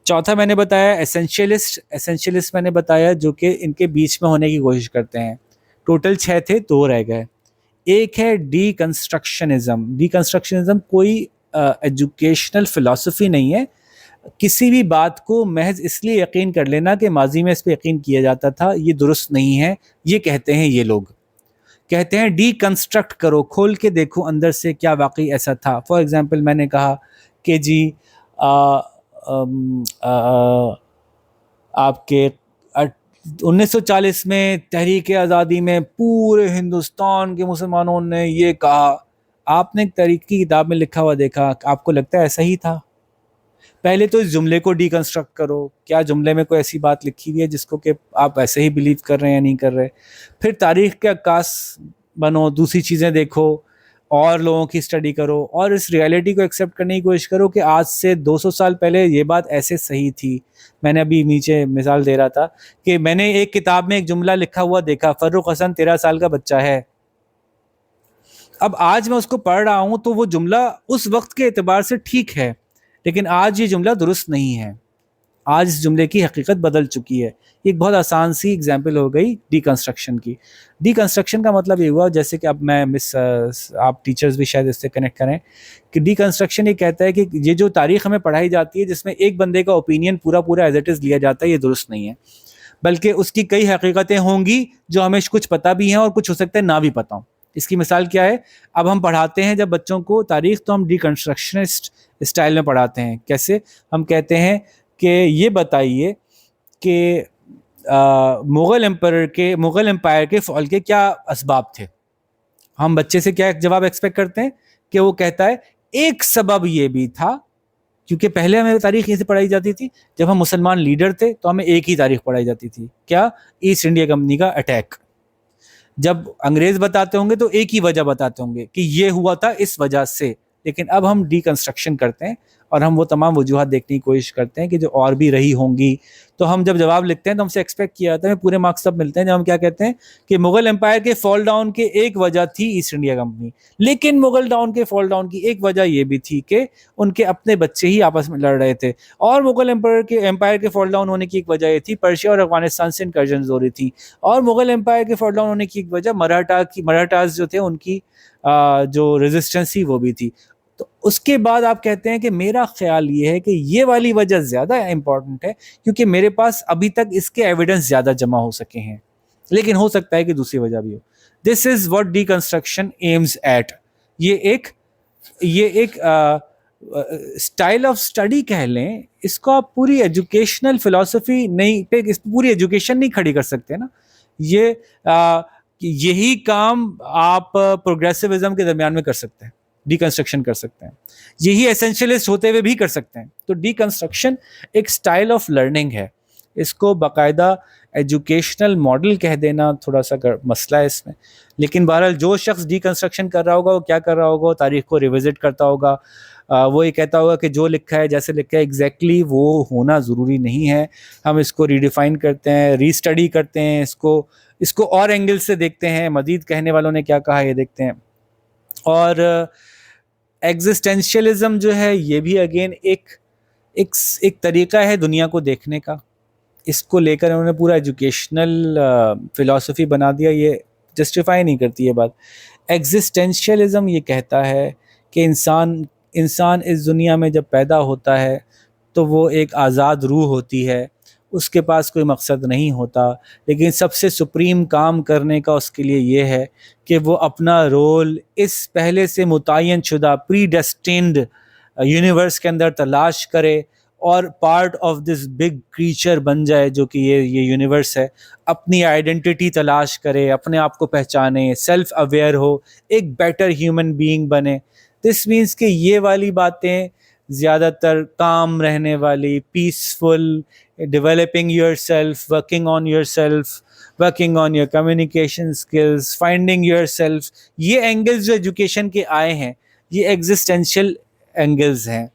چوتھا میں نے بتایا ایسینشیلسٹ, ایسینشیلسٹ میں نے بتایا جو کہ ان کے بیچ میں ہونے کی کوشش کرتے ہیں. ٹوٹل 6 تھے, 2 رہ گئے. ایک ہے ڈی کنسٹرکشنزم. ڈی کنسٹرکشنزم کوئی ایجوکیشنل فلسفی نہیں ہے, کسی بھی بات کو محض اس لیے یقین کر لینا کہ ماضی میں اس پہ یقین کیا جاتا تھا, یہ درست نہیں ہے. یہ کہتے ہیں, یہ لوگ کہتے ہیں ڈی کنسٹرکٹ کرو, کھول کے دیکھو اندر سے کیا واقعی ایسا تھا. فار ایگزامپل میں نے کہا کہ جی آپ کے 1940 میں تحریک آزادی میں پورے ہندوستان کے مسلمانوں نے یہ کہا. آپ نے ایک تاریخ کی کتاب میں لکھا ہوا دیکھا, آپ کو لگتا ہے ایسا ہی تھا؟ پہلے تو اس جملے کو ڈی کنسٹرکٹ کرو, کیا جملے میں کوئی ایسی بات لکھی ہوئی ہے جس کو کہ آپ ایسے ہی بلیو کر رہے ہیں یا نہیں کر رہے. پھر تاریخ کے عکاس بنو, دوسری چیزیں دیکھو اور لوگوں کی اسٹڈی کرو, اور اس ریالٹی کو ایکسیپٹ کرنے کی کوشش کرو کہ آج سے 200 سال پہلے یہ بات ایسے صحیح تھی. میں نے ابھی نیچے مثال دے رہا تھا کہ میں نے ایک کتاب میں ایک جملہ لکھا ہوا دیکھا, فرخ حسن 13 سال کا بچہ ہے. اب آج میں اس کو پڑھ رہا ہوں تو وہ جملہ اس وقت کے اعتبار سے ٹھیک ہے, لیکن آج یہ جملہ درست نہیں ہے. آج اس جملے کی حقیقت بدل چکی ہے. ایک بہت آسان سی اگزامپل ہو گئی ڈی کنسٹرکشن کی. ڈی کنسٹرکشن کا مطلب یہ ہوا, جیسے کہ اب میں آپ ٹیچرز بھی شاید اس سے کنیکٹ کریں, کہ ڈی کنسٹرکشن یہ کہتا ہے کہ یہ جو تاریخ ہمیں پڑھائی جاتی ہے جس میں ایک بندے کا اوپینین پورا ایز اٹ از لیا جاتا ہے, یہ درست نہیں ہے. بلکہ اس کی کئی حقیقتیں ہوں گی جو ہمیں کچھ پتہ بھی ہیں اور کچھ ہو سکتا ہے نہ بھی پتہ ہوں. اس کی مثال کیا ہے, اب ہم پڑھاتے ہیں جب بچوں کو تاریخ تو ہم ڈی کنسٹرکشنسٹ اسٹائل میں پڑھاتے ہیں. کیسے؟ ہم کہتے ہیں کہ یہ بتائیے کہ مغل امپائر کے فال کے کیا اسباب تھے. ہم بچے سے کیا جواب ایکسپیکٹ کرتے ہیں کہ وہ کہتا ہے ایک سبب یہ بھی تھا, کیونکہ پہلے ہمیں تاریخ یہ سے پڑھائی جاتی تھی, جب ہم مسلمان لیڈر تھے تو ہمیں ایک ہی تاریخ پڑھائی جاتی تھی, کیا؟ ایسٹ انڈیا کمپنی کا اٹیک. جب انگریز بتاتے ہوں گے تو ایک ہی وجہ بتاتے ہوں گے کہ یہ ہوا تھا اس وجہ سے، لیکن اب ہم ڈی کنسٹرکشن کرتے ہیں اور ہم وہ تمام وجوہات دیکھنے کی کوشش کرتے ہیں کہ جو اور بھی رہی ہوں گی. تو ہم جب جواب لکھتے ہیں تو ہم سے ایکسپیکٹ کیا جاتا ہے، پورے مارکس تب ملتے ہیں جب ہم کیا کہتے ہیں کہ مغل امپائر کے فال ڈاؤن کے ایک وجہ تھی ایسٹ انڈیا کمپنی، لیکن مغل ڈاؤن کے فال ڈاؤن کی ایک وجہ یہ بھی تھی کہ ان کے اپنے بچے ہی آپس میں لڑ رہے تھے، اور مغل امپائر کے فال ڈاؤن ہونے کی ایک وجہ یہ تھی پرشیا اور افغانستان سے انکرجنز ہو رہی تھی، اور مغل امپائر کے فال ڈاؤن ہونے کی ایک وجہ مراٹھاز جو تھے ان کی جو ریزسٹنس تھی وہ بھی تھی. تو اس کے بعد آپ کہتے ہیں کہ میرا خیال یہ ہے کہ یہ والی وجہ زیادہ امپورٹنٹ ہے کیونکہ میرے پاس ابھی تک اس کے ایویڈنس زیادہ جمع ہو سکے ہیں، لیکن ہو سکتا ہے کہ دوسری وجہ بھی ہو. This is what deconstruction aims at. یہ ایک اسٹائل آف اسٹڈی کہہ لیں اس کو. آپ پوری ایجوکیشنل فلسفی نہیں پہ پوری ایجوکیشن نہیں کھڑی کر سکتے نا. یہی کام آپ پروگریسوزم کے درمیان میں کر سکتے ہیں، ڈی کنسٹرکشن کر سکتے ہیں، یہی ایسنشلسٹ ہوتے ہوئے بھی کر سکتے ہیں. تو ڈی کنسٹرکشن ایک اسٹائل آف لرننگ ہے، اس کو باقاعدہ ایجوکیشنل ماڈل کہہ دینا تھوڑا سا مسئلہ ہے اس میں. لیکن بہرحال جو شخص ڈی کنسٹرکشن کر رہا ہوگا وہ کیا کر رہا ہوگا، وہ تاریخ کو ریوزٹ کرتا ہوگا. وہ یہ کہتا ہوگا کہ جو لکھا ہے جیسے لکھا ہے ایگزیکٹلی وہ ہونا ضروری نہیں ہے، ہم اس کو ریڈیفائن کرتے ہیں، ری اسٹڈی کرتے ہیں، اس کو اور اینگل سے دیکھتے ہیں، مزید کہنے والوں نے کیا کہا یہ دیکھتے ہیں. اور ایگزسٹینشیلزم جو ہے یہ بھی اگین ایک طریقہ ہے دنیا کو دیکھنے کا. اس کو لے کر انہوں نے پورا ایجوکیشنل فلسفی بنا دیا. یہ جسٹیفائی نہیں کرتی یہ بات. ایگزسٹینشیلزم یہ کہتا ہے کہ انسان اس دنیا میں جب پیدا ہوتا ہے تو وہ ایک آزاد روح ہوتی ہے، اس کے پاس کوئی مقصد نہیں ہوتا، لیکن سب سے سپریم کام کرنے کا اس کے لیے یہ ہے کہ وہ اپنا رول اس پہلے سے متعین شدہ پری ڈیسٹینڈ یونیورس کے اندر تلاش کرے اور part of this big creature بن جائے جو کہ یہ یونیورس ہے. اپنی آئیڈینٹی تلاش کرے، اپنے آپ کو پہچانے، سیلف اویئر ہو، ایک بیٹر ہیومن بینگ بنے. دس مینس کہ یہ والی باتیں زیادہ تر کام رہنے والی، peaceful, developing your self, working on your self, working on your communication skills, finding your self, یہ اینگلز جو ایجوکیشن کے آئے ہیں یہ ایگزسٹینشیل اینگلز ہیں.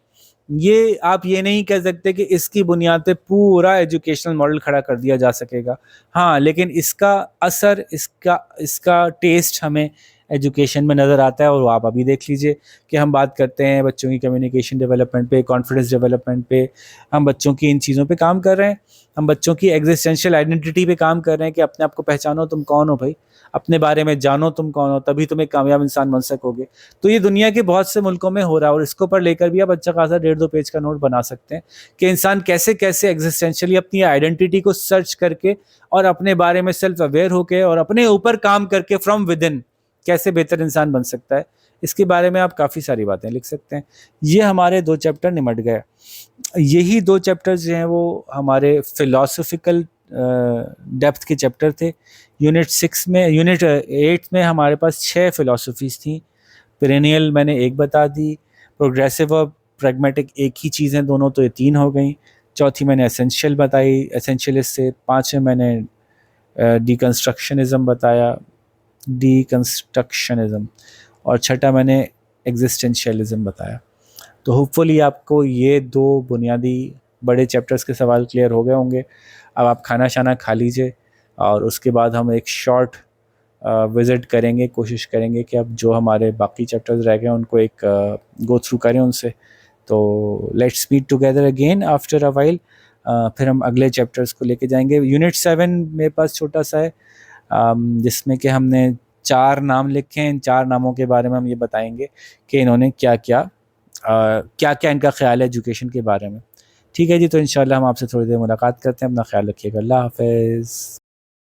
یہ آپ یہ نہیں کہہ سکتے کہ اس کی بنیاد پہ پورا ایجوکیشنل ماڈل کھڑا کر دیا جا سکے گا. ہاں لیکن اس کا اثر، اس کا ٹیسٹ ہمیں ایجوکیشن میں نظر آتا ہے. اور وہ آپ ابھی دیکھ لیجئے کہ ہم بات کرتے ہیں بچوں کی کمیونیکیشن ڈیولپمنٹ پہ، کانفیڈنس ڈیولپمنٹ پہ، ہم بچوں کی ان چیزوں پہ کام کر رہے ہیں. ہم بچوں کی ایگزسٹینشیل آئیڈینٹی پہ کام کر رہے ہیں کہ اپنے آپ کو پہچانو تم کون ہو بھائی، اپنے بارے میں جانو تم کون ہو، تبھی تم ایک کامیاب انسان بن سکو گے. تو یہ دنیا کے بہت سے ملکوں میں ہو رہا ہے اور اس کو پر لے کر بھی آپ اچھا خاصا 1.5-2 پیج کا نوٹ بنا سکتے ہیں کہ انسان کیسے ایگزسٹینشیلی اپنی آئیڈینٹی کو سرچ کر کے اور اپنے بارے میں سیلف اویئر ہو کے اور اپنے اوپر کام کر کے فرام ود ان کیسے بہتر انسان بن سکتا ہے. اس کے بارے میں آپ کافی ساری باتیں لکھ سکتے ہیں. یہ ہمارے 2 چیپٹر نمٹ گئے. یہی 2 چیپٹرز جو ہیں وہ ہمارے فلاسفیکل ڈیپتھ کے چیپٹر تھے. یونٹ 8 میں ہمارے پاس 6 فلاسفیز تھیں. پرینیل میں نے 1 بتا دی، پروگریسو اور پریگمیٹک ایک ہی چیزیں دونوں، تو یہ 3 ہو گئیں. چوتھی میں نے ایسنشیل بتائی ایسنشیلسٹ سے. 5ویں میں نے ڈی کنسٹرکشنزم بتایا، اور 6 میں نے ایگزسٹینشیلزم بتایا. تو ہوپ فلی آپ کو یہ 2 بنیادی بڑے چیپٹرز کے سوال کلیئر ہو گئے ہوں گے. اب آپ کھانا شانا کھا لیجئے اور اس کے بعد ہم ایک شارٹ وزٹ کریں گے، کوشش کریں گے کہ اب جو ہمارے باقی چیپٹرز رہ گئے ان کو ایک گو تھرو کریں ان سے. تو let's meet together again after a while. پھر ہم اگلے چیپٹرز کو لے کے جائیں گے. یونٹ 7 میرے پاس چھوٹا سا ہے جس میں کہ ہم نے 4 نام لکھے ہیں. ان 4 ناموں کے بارے میں ہم یہ بتائیں گے کہ انہوں نے کیا ان کا خیال ہے ایجوکیشن کے بارے میں. ٹھیک ہے جی، تو انشاءاللہ ہم آپ سے تھوڑی دیر ملاقات کرتے ہیں. اپنا خیال رکھیے گا. اللہ حافظ.